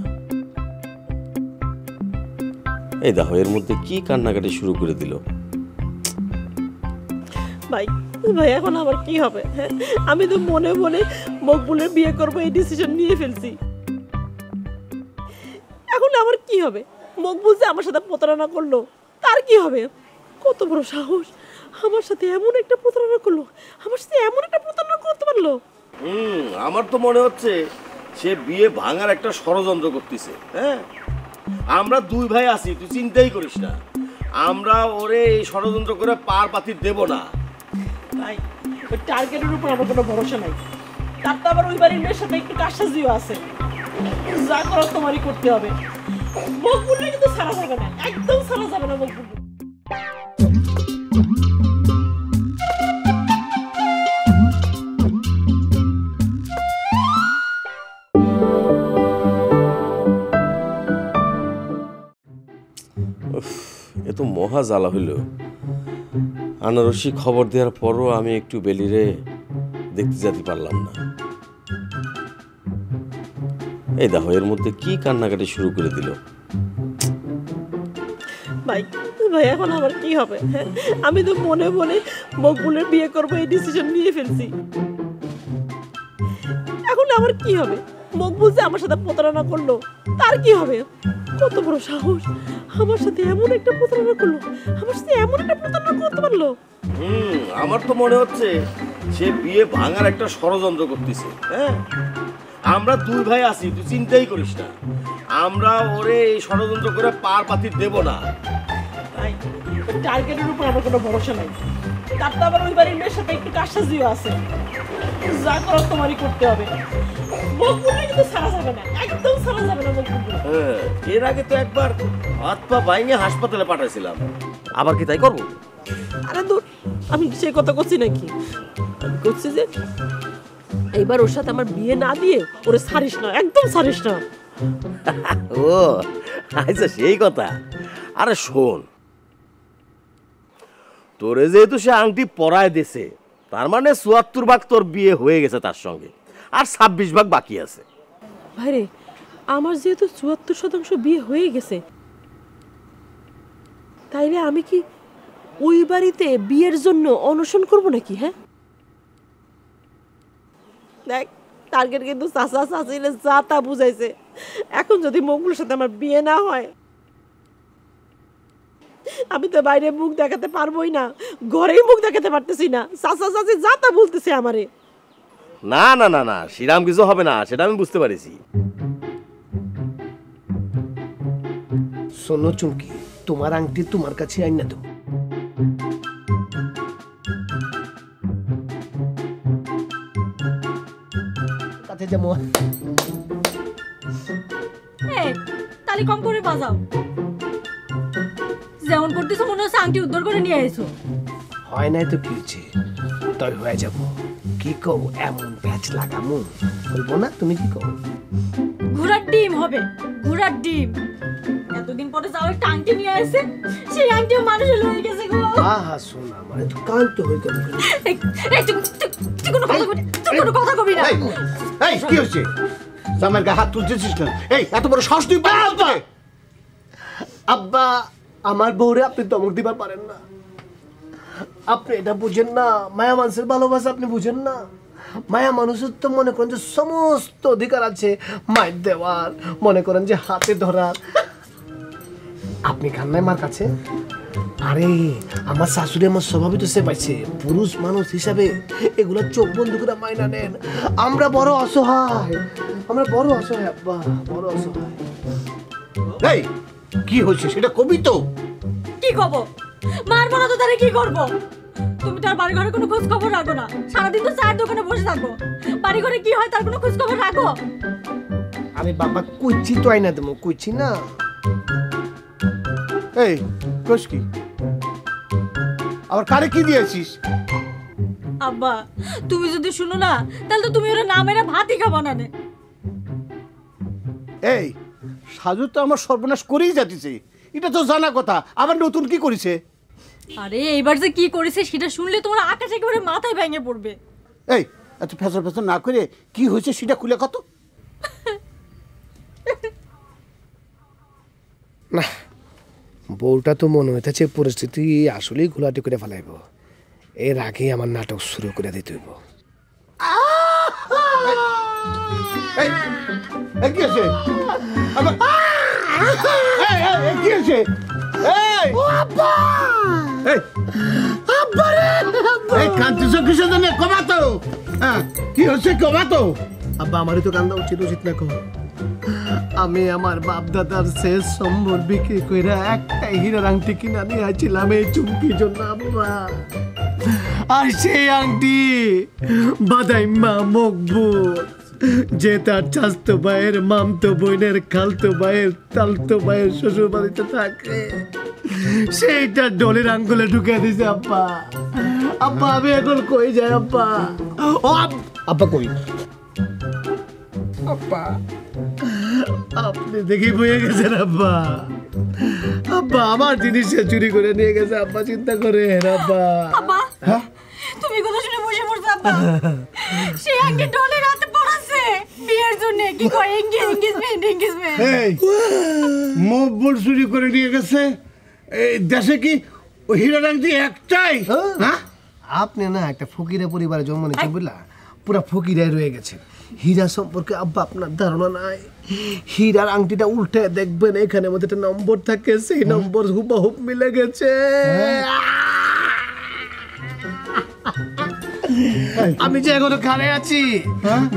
এই দেখো, এর মধ্যে কি কান্নাকাটি শুরু করে দিল। ভাই ভাই এখন আমার কি হবে? আমি তো মনে মনে মকবুলের বিয়ে করবো এই ডিসিশন নিয়ে ফেলছি। এখন আমার কি হবে? মকবুল যে আমার সাথে প্রতারণা করলো, তার কি হবে? কত বড় সাহস, আমার সাথে এমন একটা প্রতারণা করলো, আমার সাথে এমন একটা প্রতারণা করতে পারলো। আমার তো মনে হচ্ছে সে বিয়ে ভাঙার একটা ষড়যন্ত্র করতেছে। হ্যাঁ, আমরা দুই ভাই আছি, তুই চিন্তাই করিস না, আমরা ওরে এই ষড়যন্ত্র করে পার পাতি দেব না। ভাই ওই টার্গেটের উপর আমার কোনো ভরসা নাই, তার তো আবার ওই বাড়ির মেয়ের সাথে একটু কাশাজিও আছে। যা করার তোমারই করতে হবে। মকবুলকে কিন্তু ছাড়া যাবে না, একদম ছাড়া যাবে না মকবুল। এ তো মহা জ্বালা হইল। আনারসি খবর দেওয়ার পরও আমি একটু বেলিরে দেখতে যেতে পারলাম না। এই দেখো, এর মধ্যে কি কান্নাকাটি শুরু করে দিল। ভাই ভাই এখন আমার কি হবে? আমি তো মনে মনে মকবুলের বিয়ে করবো এই ডিসিশন নিয়ে ফেলছি। এখন আমার কি হবে? মকবুল যে আমার সাথে প্রতারণা করলো, তার কি হবে? কত বড় সাহস, আমার সাথে এমন একটা প্রতারণা করলো, আমার সাথে এমন একটা প্রতারণা করতে পারলো। আমার তো মনে হচ্ছে সে বিয়ে ভাঙার একটা ষড়যন্ত্র করতেছে। হ্যাঁ, আমরা দুই ভাই আছি, তুই চিন্তাই করিস না, আমরা ওরে এই ষড়যন্ত্র করে পার পাতি দেব না। ভাই ওই টার্গেটের উপর আমার কোনো ভরসা নাই, তার তো আবার ওই বাড়ির মেয়ের সাথে একটু কাশাজিও আছে। যা করার তোমারই করতে হবে। মকবুলকে কিন্তু ছাড়া যাবে না, একদম ছাড়া যাবে না মকবুল। হ্যাঁ, এর আগে তো একবার হাত পা ভাঙে হাসপাতালে পাঠাইছিলাম, আবার কি তাই করবো? আরে দূর, আমি সে কথা করছি নাকি? আমি করছি যে এইবার ওর সাথে আমার বিয়ে না দিয়ে ওরে ছাড়িস না, একদম ছাড়িস না। ও আচ্ছা, সেই কথা। আরে শোন, তোরে যেহেতু সে আংটি পরায় দিছে, তার মানে ৭৪ ভাগ তোর বিয়ে হয়ে গেছে তার সঙ্গে, আর ২৬ ভাগ বাকি আছে। ভাইরে, আমার যেহেতু ৭৪% বিয়ে হয়ে গেছে, তাইলে আমি কি ওই বাড়িতে বিয়ের জন্য অনশন করব নাকি? হ্যাঁ দেখ, টার্গেট কিন্তু চাচা চাচিলে যা তা বুঝাইছে। এখন যদি মকবুলের সাথে আমার বিয়ে না হয়, আমি তো বাইরে মুখ দেখাতে পারবোই না, ঘরেই মুখ দেখাতে পারতেছি না। চাচা চাচি যা তা বলতেছে আমারে। না না না না, সেরকম কিছু হবে না, সেটা আমি বুঝতে পারিছি। শোনো চুমকি, তোমার আংটি তোমার কাছে আইনা দাও। কাছে যাবো। তাড়াতাড়ি কম করে বাজাও। যেমন করতেছো মনে হচ্ছে আংটি উদ্ধার করে নিয়ে এসো। হয় নাই তো কি হচ্ছে, তাই হয়ে যাব। কি কও এমন প্যাচ লাগামু বলবো না, তুমি কি কও? ঘোড়ার ডিম হবে, ঘোড়ার ডিম। এতদিন পরে যাও একটা আংটি নিয়ে আসে, সেই আংটি মানুষের লয়ে গেছে গো। আহা শোনা মানে তো কান্ত হয়ে গেল। তুই কোনো কথা কবি না। এই কি হচ্ছে? জামাইয়ের গায়ে হাত তুলছিস কেন? এই এত বড় সাহস তুই পারে? আব্বা আমার বউরে আপনি ধমক দিবার পারেন না। আপনি এটা বুঝেন না, মায়া মানুষের ভালোবাসা আপনি বুঝেন না। মায়া মানুষের তো মনে করেন যে সমস্ত অধিকার আছে, মায়ের দেওয়ার, মনে করেন যে হাতে ধরার। আপনি খান নাই মার কাছে? আরে আমার শাশুড়ি আমার স্বভাবই তো সে পাইছে, পুরুষ মানুষ হিসাবে এগুলো চোখ বন্ধ করে মাইনা নেন। আমরা বড় অসহায়, আমরা বড় অসহায় আব্বা, বড় অসহায়। এই কি হচ্ছে সেটা কবি তো। কি কব? মারবো না তো তারে কি করব? তুমি তার বাড়ি ঘরে কোনো খোঁজ খবর রাখো না, সারাদিন তো চায়ের দোকানে বসে থাকো। বাড়ি ঘরে কি হয় তার কোনো খোঁজ খবর রাখো? আরে বাবা কইছি তো আইনা দেবো, কইছি না। এই কোষ কি আবার কারে কি দিয়েছিস? আব্বা তুমি যদি শুনো না তাহলে তো তুমি ওরা না মেরে ভাতই খাবো না। এই সাজু তো আমার সর্বনাশ করেই যাচ্ছে, এটা তো জানা কথা। আবার নতুন কি করেছে? আরে এইবার যে কি করেছে সেটা শুনলে তোমার আকাশ একেবারে মাথায় ভেঙে পড়বে। এই এত ফেসর ফেসর না করে কি হয়েছে সেটা খুলে কত। না বউটা তো মনে হইতেছে পরিস্থিতি আসলেই ঘোলাটি করে ফেলাইব। এর আগে আমার নাটক শুরু করে দিতে হইব। কি আছে? কি আছে? কি হচ্ছে কমাতো? আব্বা আমারই তো কান্দা উচিত না কো। আমি আমার বাপ দাদার শেষ সম্বল বিক্রি করে একটা হীরার আংটি কিনা নিয়ে আসছিলাম এই চুমকির জন্য আব্বা। আর সেই আংটি বাদাইম্মা মকবুল, যে তার চাস্তো ভাইয়ের, মামতো বোনের, খালতো ভাইয়ের, তালতো ভাইয়ের শ্বশুর বাড়িতে থাকে, সেইটা ডলের আঙ্গুলে ঢুকে দিছে আব্বা। আব্বা আমি এখন কই যাই আব্বা? ও আব্বা কই? আব্বা আপনি দেখি বয়ে গেছেন আব্বা। আব্বা আমার জিনিস চুরি করে নিয়ে গেছে আব্বা, চিন্তা করেন আব্বা। আব্বা তুমি কথা শুনে বসে পড়ছো আব্বা। সেই আংটি ডলের হাতে পড়াছে বিয়ের জন্য। কি কয় এনগেজমেন্ট। এই মকবুল চুরি করে নিয়ে গেছে? এই দেশে কি ওই হীরার আংটি একটাই? হ্যাঁ আপনি না একটা ফকিরের পরিবারে জন্ম নিতে বুঝলা, পুরা ফকিরাই রয়ে গেছে। হীরা সম্পর্কে আব্বা আপনার ধারণা নাই। হীরার আংটিটা উল্টে দেখবেন, এখানে মধ্যে একটা নম্বর থাকে, সেই নম্বর হুবহুব মিলে গেছে। আমি যে এখনো খানে আছি,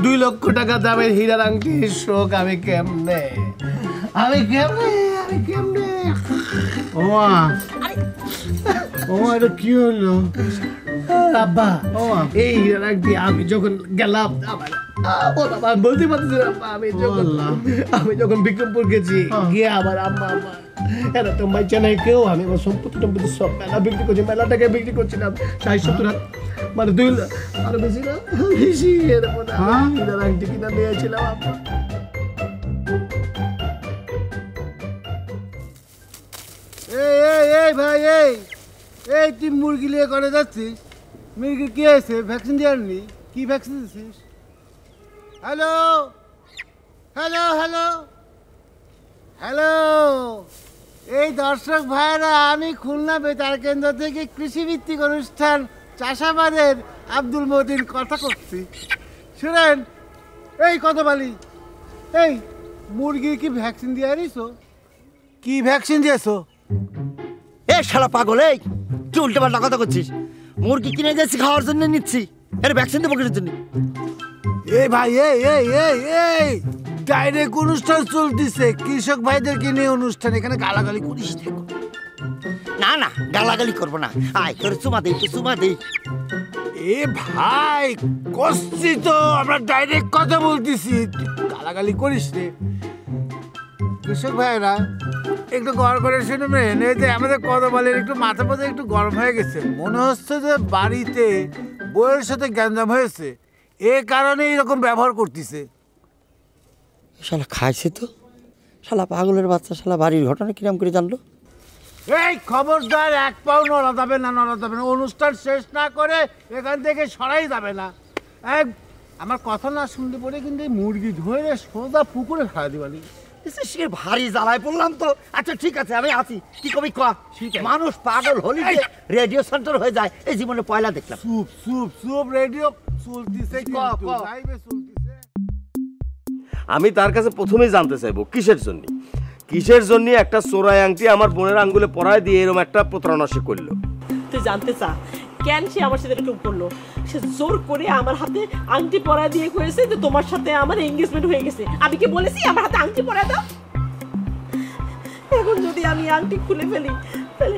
2 লক্ষ টাকা দামের হীরার আংটির শোক আমি কেমনে ওমা ওমা এটা কি হলো আব্বা? এই হীরার আংটি আমি যখন গেলাম আমি বলতে পারতেছি না আব্বা, আমি যখন বিক্রমপুর গেছি গিয়ে আবার আম্মা এরা তো মাইচা নাই কেউ। আমি আমার সম্পত্তি টম্পত্তি সব মেলা বিক্রি করছি, মেলাটাকে বিক্রি করছিলাম 60-70 হাজার, মানে 2 লাখ আরো বেশি না, বেশি এরকম হীরার আংটি কিনা নিয়েছিলাম আব্বা। এই ভাই এই তুই মুরগি নিয়ে করে যাচ্ছিস? মুরগির কি হয়েছে? ভ্যাকসিন দিয়ে আনলি? কি ভ্যাকসিন দিচ্ছিস? হ্যালো হ্যালো হ্যালো হ্যালো এই দর্শক ভাইরা, আমি খুলনা বেতার কেন্দ্র থেকে কৃষিভিত্তিক অনুষ্ঠান চাষাবাদের আব্দুল মতিন কথা করছি। শুনেন এই কথা বলি, এই মুরগির কি ভ্যাকসিন দিয়ে আনিস? কি ভ্যাকসিন দিয়েছো? এ শালা পাগল, এই তুই উল্টে পাল্টা কথা করছিস। মুরগি কিনে যাচ্ছি খাওয়ার জন্য নিচ্ছি, এর ভ্যাকসিন দেবো কিসের জন্য? এই ভাই এই ডাইরেক্ট অনুষ্ঠান চলতেছে, কৃষক ভাইদেরকে নিয়ে অনুষ্ঠান, এখানে গালাগালি করিস না। না গালাগালি করবো না, আয় তোর চুমা দে, একটু চুমা দে। এ ভাই কষছি তো, আমরা ডাইরেক্ট কথা বলতেছি, গালাগালি করিস রে। কৃষক ভাইরা একটু গড় করে শুনবেন, এই যে আমাদের কদমালের একটু মাথা পথে একটু গরম হয়ে গেছে, মনে হচ্ছে যে বাড়িতে বউয়ের সাথে গ্যাঞ্জাম হয়েছে, এ কারণে এরকম ব্যবহার করতেছে। শালা খাইছে তো, শালা পাগলের বাচ্চা, শালা বাড়ির ঘটনা কিরম করে জানলো? এই খবরদার, এক পাও নড়া যাবে না, নড়া যাবে না, অনুষ্ঠান শেষ না করে এখান থেকে সরাই যাবে না। এক আমার কথা না শুনতে পড়ে কিন্তু মুরগি ধরে সোজা পুকুরে ফেলা দিবানি। ভারী জ্বালায় পড়লাম তো। আচ্ছা ঠিক আছে, আমি আছি, কি কবি ক। মানুষ পাগল হলি রেডিও সেন্টার হয়ে যায়, এই জীবনে পয়লা দেখলাম। চুপ চুপ চুপ, রেডিও চলতিছে কিন্তু লাইভে চলতিছে। আমি তার কাছে প্রথমেই জানতে চাইবো কিসের জন্য একটা চোরাই আংটি আমার বোনের আঙ্গুলে পরায় দিয়ে এরকম একটা প্রতারণা সে করলো। তুই জানতে চা কেন সে আমার সাথে এরকম করলো? সে জোর করে আমার হাতে আংটি পরায় দিয়ে কয়েছে যে তোমার সাথে আমার এঙ্গেজমেন্ট হয়ে গেছে। আমি কি বলেছি আমার হাতে আংটি পরায় দাও? এখন যদি আমি আংটি খুলে ফেলি তাহলে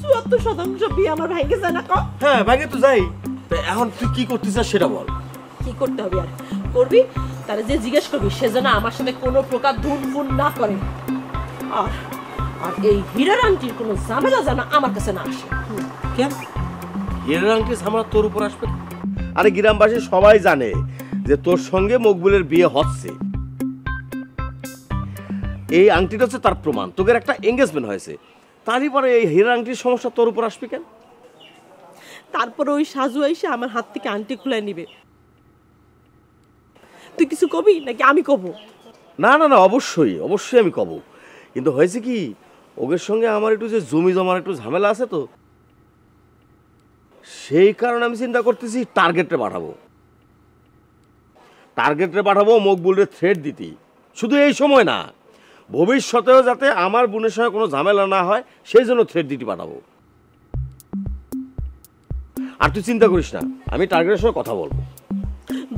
৭৪% বিয়ে আমার ভেঙে যায় না? হ্যাঁ ভেঙে তো যাই। এখন তুই কি করতে চাস সেটা বল। কি করতে হবে আর করবি, তাহলে যে জিজ্ঞেস করবি সে যেন আমার সাথে কোনো প্রকার ধুনফুন না করে, আর এই হীরার আংটির কোনো ঝামেলা যেন আমার কাছে না আসে। কেন হীরার আংটি ঝামেলা তোর উপর আসবে? আরে গ্রামবাসী সবাই জানে যে তোর সঙ্গে মকবুলের বিয়ে হচ্ছে, এই আংটিটা হচ্ছে তার প্রমাণ তোদের একটা এঙ্গেজমেন্ট হয়েছে, তারই পরে এই হীরার আংটির সমস্যা তোর উপর আসবে কেন? তারপরে ওই সাজু এসে আমার হাত থেকে আংটি খুলে নিবে, তুই কিছু কবি নাকি আমি কব? না না না, অবশ্যই অবশ্যই আমি কব, কিন্তু হয়েছে কি ওদের সঙ্গে আমার একটু যে জমি জমার একটু ঝামেলা আছে তো, সেই কারণে আমি চিন্তা করতেছি টার্গেটে পাঠাবো মকবুলের থ্রেট দিতে। শুধু এই সময় না, ভবিষ্যতেও যাতে আমার বোনের সঙ্গে কোনো ঝামেলা না হয় সেই জন্য থ্রেট দিতে পাঠাবো। আর তুই চিন্তা করিস না, আমি টার্গেটের সঙ্গে কথা বলবো।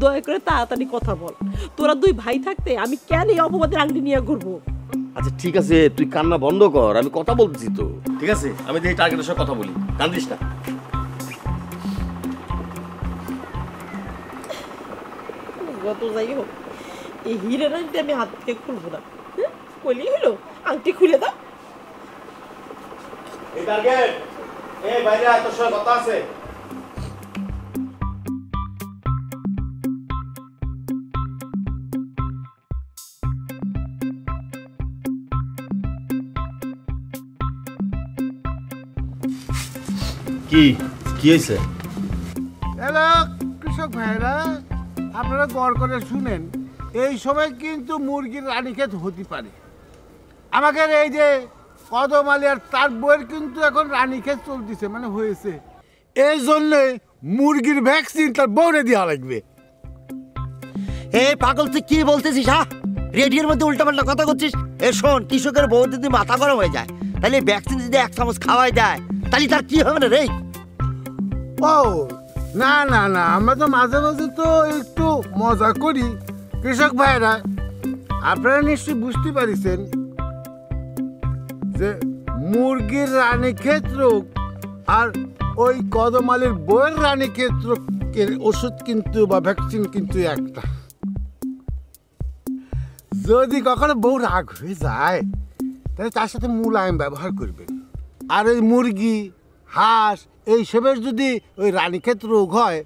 দয়া করে তাড়াতাড়ি কথা বল, তোরা দুই ভাই থাকতে আমি কেন এই অপবাদের আংটি নিয়ে ঘুরবো? আচ্ছা ঠিক আছে, তুই কান্না বন্ধ কর, আমি কথা বলছি তো। ঠিক আছে, আমি এই টার্গেটের সঙ্গে কথা বলি, কান্দিস না। যত যাই হোক এই হীরের আংটি আমি হাত থেকে খুলবো না। কইলি হলো আংটি খুলে দাও। এই টার্গেট, এই বাইরে আয়, তোর সঙ্গে কথা আছে। কি কি হয়েছে? হ্যালো কৃষক ভাইরা, আপনারা গড় করে শুনেন, এই সময় কিন্তু মুরগির রানীক্ষেত হতে পারে। আমাদের এই যে কদম আলী আর তার বইয়ের কিন্তু এখন রানীক্ষেত চলতেছে, মানে হয়েছে, এই জন্যে মুরগির ভ্যাকসিন তার বউরে দেওয়া লাগবে। এই পাগল তুই কি বলতেছিস? হ্যাঁ, রেডিওর মধ্যে উল্টাপাল্টা কথা করছিস। এ শোন, কৃষকের বউ যদি মাথা গরম হয়ে যায়, তাহলে ভ্যাকসিন যদি 1 চামচ খাওয়াই দেয়, তাহলে তার কি হবে না রে? ও না না না, আমরা তো মাঝে মাঝে তো একটু মজা করি। কৃষক ভাইরা, আপনারা নিশ্চয়ই বুঝতে পারিছেন যে মুরগির রানীক্ষেত রোগ আর ওই কদমালের বইয়ের রানীক্ষেত রোগের ওষুধ কিন্তু বা ভ্যাকসিন কিন্তু একটা। যদি কখনো বউ রাগ হয়ে যায় তাহলে তার সাথে মুলায়ম ব্যবহার করবেন। আর ওই মুরগি, হাঁস এইসবের যদি ওই রানীক্ষেত রোগ হয়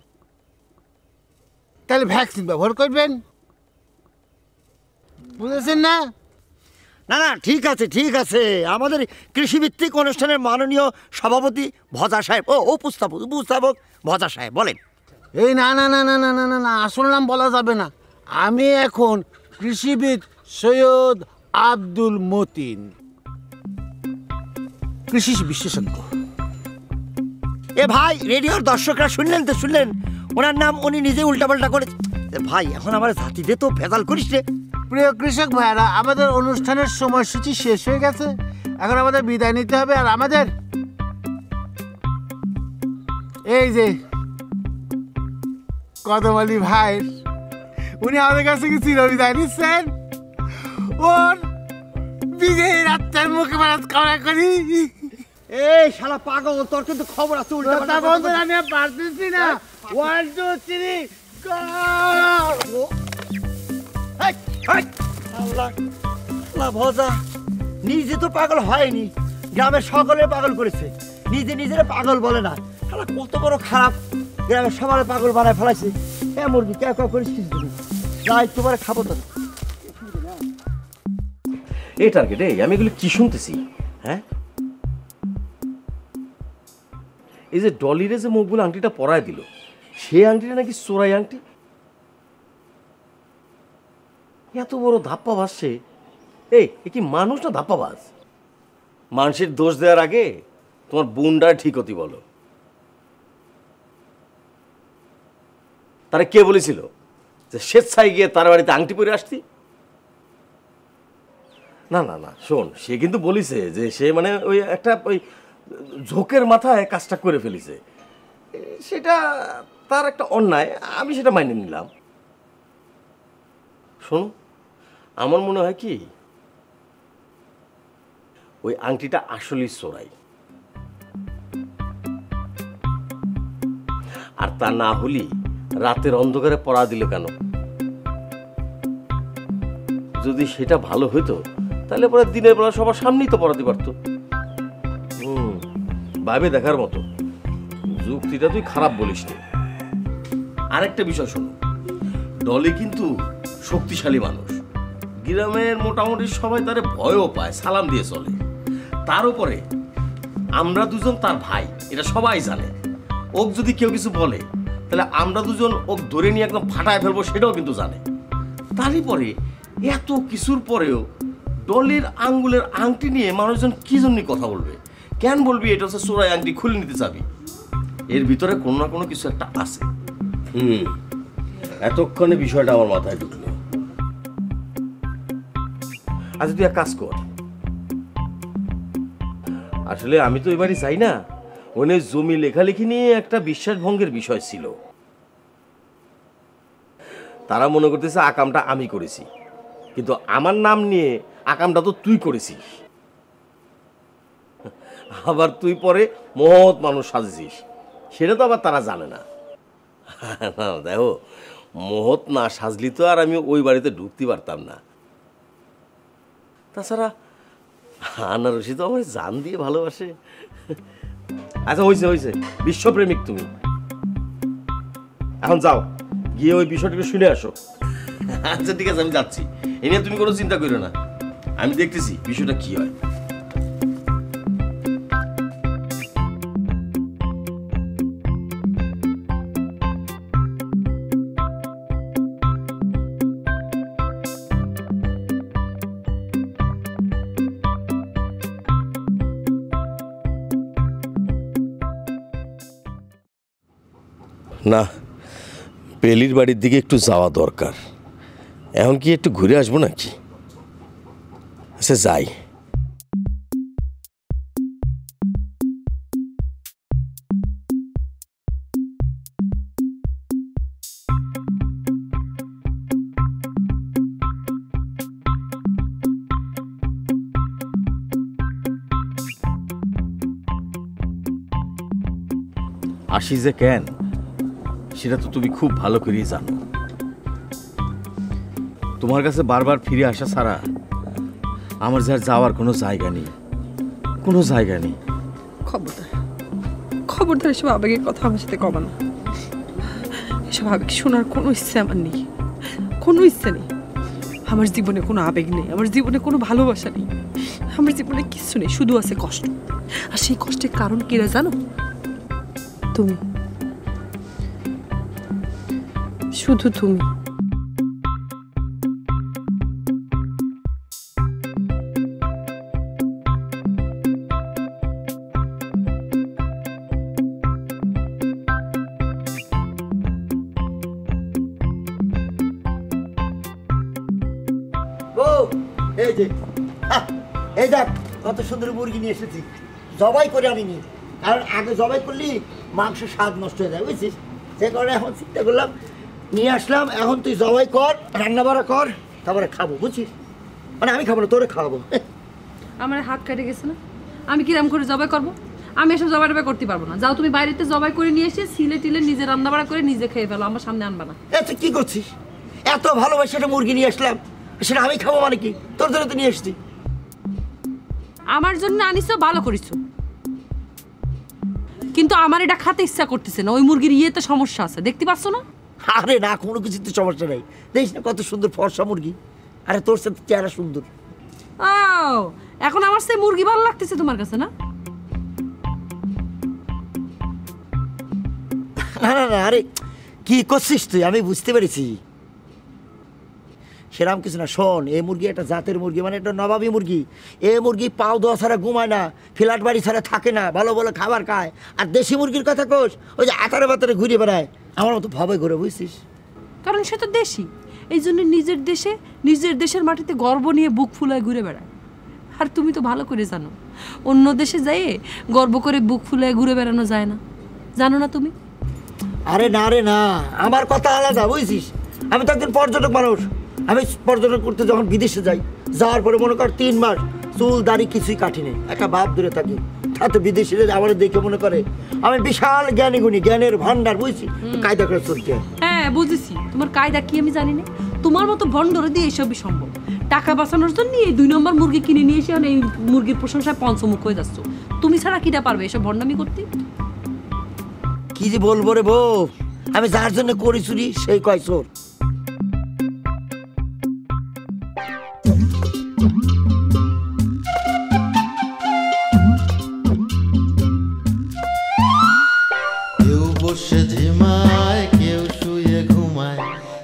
তাহলে ভ্যাকসিন ব্যবহার করবেন। বুঝেছেন না? না না, ঠিক আছে ঠিক আছে। আমাদের কৃষিভিত্তিক অনুষ্ঠানের মাননীয় সভাপতি ভজা সাহেব, ও উপস্থাপক ভজা সাহেব বলেন। এই না না না না না না না না, আসল নাম বলা যাবে না। আমি এখন কৃষিবিদ সৈয়দ আব্দুল মতিন, কৃষি বিশেষজ্ঞ। এ ভাই, রেডিওর দর্শকরা শুনলেন তো, শুনলেন ওনার নাম উনি নিজে উল্টাপাল্টা করে। ভাই এখন আমার জাতিতে তো ভেজাল করিস রে। প্রিয় কৃষক ভাইরা, আমাদের অনুষ্ঠানের সময়সূচি শেষ হয়ে গেছে, এখন আমাদের বিদায় নিতে হবে। আর আমাদের এই যে কদম আলী ভাই, উনি আমাদের কাছে কি চিরবিদায় নিচ্ছেন। ওর বিজয়ী রাত্রের মুখে মারাত কামনা করি। এই শালা পাগল, তোর কিন্তু খবর আছে উল্টাপাল্টা বন্ধু, আমি আর পারতেছি না। 1 2 3 গো। আল্লাহ শালা ভজা নিজে তো পাগল হয়নি, গ্রামের সকলে পাগল করেছে, নিজে নিজের পাগল বলে না। শালা কত বড় খারাপ, গ্রামের সবার পাগল বানায় ফেলাইছে। এ মুরগি কে করিস কিছু তুমি যাই তোমার খাবো তো। এই টার্গেট আমি এগুলো কি শুনতেছি? হ্যাঁ, এই যে ডলিরে যে মুখগুলো আংটিটা পরায় দিল, সেই আংটিটা নাকি চোরাই আংটি। এত বড় ধাপ্পাবাজ সে। এই কি মানুষ না ধাপ্পাবাজ? মানুষের দোষ দেওয়ার আগে তোমার বোনটা ঠিক হতি বলো। তারা কে বলেছিল যে স্বেচ্ছায় গিয়ে তার বাড়িতে আংটি পরে আসতি? না না না, শোন, সে কিন্তু বলিছে যে সে মানে ওই একটা ওই ঝোঁকের মাথায় কাজটা করে ফেলিছে। সেটা তার একটা অন্যায়, আমি সেটা মাইনে নিলাম। শোনো, আমার মনে হয় কি ওই আংটিটা আসলেই চোরাই। আর তা না হলি রাতের অন্ধকারে পরা দিল কেন? যদি সেটা ভালো হইতো তাহলে পরে দিনের বেলা সবার সামনেই তো পড়াতে পারতো। ভাবে দেখার মতো যুক্তিটা তুই খারাপ বলিস নি। আরেকটা বিষয় শোনো, ডলি কিন্তু শক্তিশালী মানুষ, গ্রামের মোটামুটি সবাই তারে ভয়ও পায়, সালাম দিয়ে চলে। তার উপরে আমরা দুজন তার ভাই, এটা সবাই জানে। ওক যদি কেউ কিছু বলে তাহলে আমরা দুজন ওক ধরে নিয়ে একদম ফাটায় ফেলবো, সেটাও কিন্তু জানে। তারই পরে এত কিছুর পরেও ডলির আঙ্গুলের আংটি নিয়ে মানুষজন কি জন্য কথা বলবে? কেন বলবি এটা হচ্ছে চোরাই আংটি, খুলে নিতে চাবি? এর ভিতরে কোনো না কোনো কিছু একটা আছে। এতক্ষণে বিষয়টা আমার মাথায় ঢুকলো। আচ্ছা তুই এক কাজ কর, আসলে আমি তো এবারই চাই না, ওখানে জমি লেখালেখি নিয়ে একটা বিশ্বাসভঙ্গের বিষয় ছিল। তারা মনে করতেছে আকামটা আমি করেছি, কিন্তু আমার নাম নিয়ে আকামটা তো তুই করেছিস। আবার তুই পরে মহৎ মানুষ সাজেছিস, সেটা তো আবার তারা জানে না। দেখো, মহৎ না সাজলি তো আর আমি ওই বাড়িতে ঢুকতে পারতাম না। তাছাড়া আনারসি তো আমার জান দিয়ে ভালোবাসে। আচ্ছা হয়েছে হয়েছে, বিশ্বপ্রেমিক তুমি। এখন যাও, গিয়ে ওই বিষয়টাকে শুনে আসো। আচ্ছা ঠিক আছে, আমি যাচ্ছি। এ নিয়ে তুমি কোনো চিন্তা করো না, আমি দেখতেছি বিষয়টা কি হয়। না, পেলির বাড়ির দিকে একটু যাওয়া দরকার। এখন কি একটু ঘুরে আসবো নাকি? আচ্ছা যাই। আসি যে কেন সেটা তো তুমি খুব ভালো করেই জানো। তোমার কাছে বারবার ফিরে আসা ছাড়া আমার যার যাওয়ার কোনো জায়গা নেই, কোনো জায়গা নেই। খবরদার খবরদার এসব আবেগের কথা আমার সাথে কবা না। এসব আবেগ শোনার কোনো ইচ্ছে আমার নেই, কোনো ইচ্ছে নেই। আমার জীবনে কোনো আবেগ নেই, আমার জীবনে কোনো ভালোবাসা নেই, আমার জীবনে কিছু নেই, শুধু আছে কষ্ট। আর সেই কষ্টের কারণ কিরা জানো? তুমি, শুধু তুমি। এই যে এই দেখ কত সুন্দর মুরগি নিয়ে এসেছি, জবাই করে আনিনি, কারণ আগে জবাই করলি মাংসের স্বাদ নষ্ট হয়ে যায়, বুঝছিস? সে কারণে এখন চিন্তা করলাম নিয়ে আসলাম। এখন তুই জবাই কর, রান্না বাড়া কর, তারপরে খাবো, বুঝছিস? মানে আমি খাবো না, তোরে খাওয়াবো। আমার হাত কেটে গেছে না, আমি কিরাম করে জবাই করবো? আমি এসব জবাই টবাই করতে পারবো না। যাও তুমি বাইরেতে জবাই করে নিয়ে এসে সিলে টিলে নিজে রান্না বাড়া করে নিজে খেয়ে ফেলো, আমার সামনে আনবা না। তুই কি করছিস? এত ভালোবাসে একটা মুরগি নিয়ে আসলাম, সেটা আমি খাবো মানে কি? তোর জন্য তো নিয়ে এসছি। আমার জন্য আনিছো, ভালো করিছো, কিন্তু আমার এটা খেতে ইচ্ছা করতেছে না। ওই মুরগির ইয়েতে সমস্যা আছে, দেখতে পাচ্ছ না? আরে না, কোনো কিছুতে সমস্যা নেই। দেখিস না কত সুন্দর ফর্সা মুরগি। আরে তোর সাথে চেহারা সুন্দর। ও, এখন আমার সেই মুরগি ভালো লাগতেছে তোমার কাছে না? না না না, আরে কি করছিস তুই? আমি বুঝতে পেরেছি। সেরাম কিছু না। শোন, এই মুরগি একটা জাতের মুরগি, মানে একটা নবাবী মুরগি। এই মুরগি পাও দেওয়া ছাড়া ঘুমায় না, ফ্ল্যাট বাড়ি ছাড়া থাকে না, ভালো ভালো খাবার খায়। আর দেশি মুরগির কথা কোস, ওই যে আতারে বাতারে ঘুরে বেড়ায়, আমার মতো ভাবে ঘুরে, বুঝছিস? কারণ সে তো দেশি, এই জন্য নিজের দেশে, নিজের দেশের মাটিতে গর্ব নিয়ে বুক ফুলায় ঘুরে বেড়ায়। আর তুমি তো ভালো করে জানো, অন্য দেশে যেয়ে গর্ব করে বুক ফুলায় ঘুরে বেড়ানো যায় না, জানো না তুমি? আরে না রে না, আমার কথা আলাদা, বুঝছিস? আমি তো একজন পর্যটক মানুষ। আমি পর্যটন করতে যখন বিদেশে যাই, যাওয়ার পরে মনে কর 3 মাস চুল দাড়ি কিছুই কাটি নেই, একটা ভাব দূরে থাকি। তাতে বিদেশে আমার দেখে মনে করে আমি বিশাল জ্ঞানী গুণী, জ্ঞানের ভান্ডার, বুঝছি? কায়দা করে চলতে। হ্যাঁ বুঝেছি, তোমার কায়দা কি আমি জানি না। তোমার মতো ভণ্ডরে দিয়ে এসবই সম্ভব। টাকা বাঁচানোর জন্য এই 2 নম্বর মুরগি কিনে নিয়ে এসে এই মুরগির প্রশংসায় পঞ্চমুখ হয়ে যাচ্ছ। তুমি ছাড়া কিটা পারবে এসব ভণ্ডামি করতে? কি যে বলবো রে বউ, আমি যার জন্য করি চুরি সেই কয় চোর। কেউ বসে ঝিমায়, কেউ শুয়ে ঘুমায়,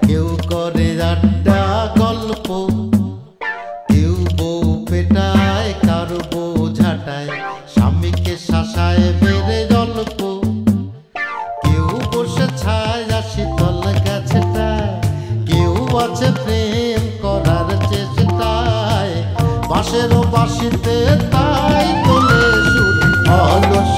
কেউ করে আড্ডা গল্প, কেউ বউ পেটায়, কারো বউ ঝাঁটায়, স্বামীকে শাসায় বেড়ে গল্প, কেউ বসে ছায় শীতল গাছটায়, কেউ আছে প্রেম করার চেষ্টায়, বাঁশেরও বাঁশিতে তাই তোলে সুর অলস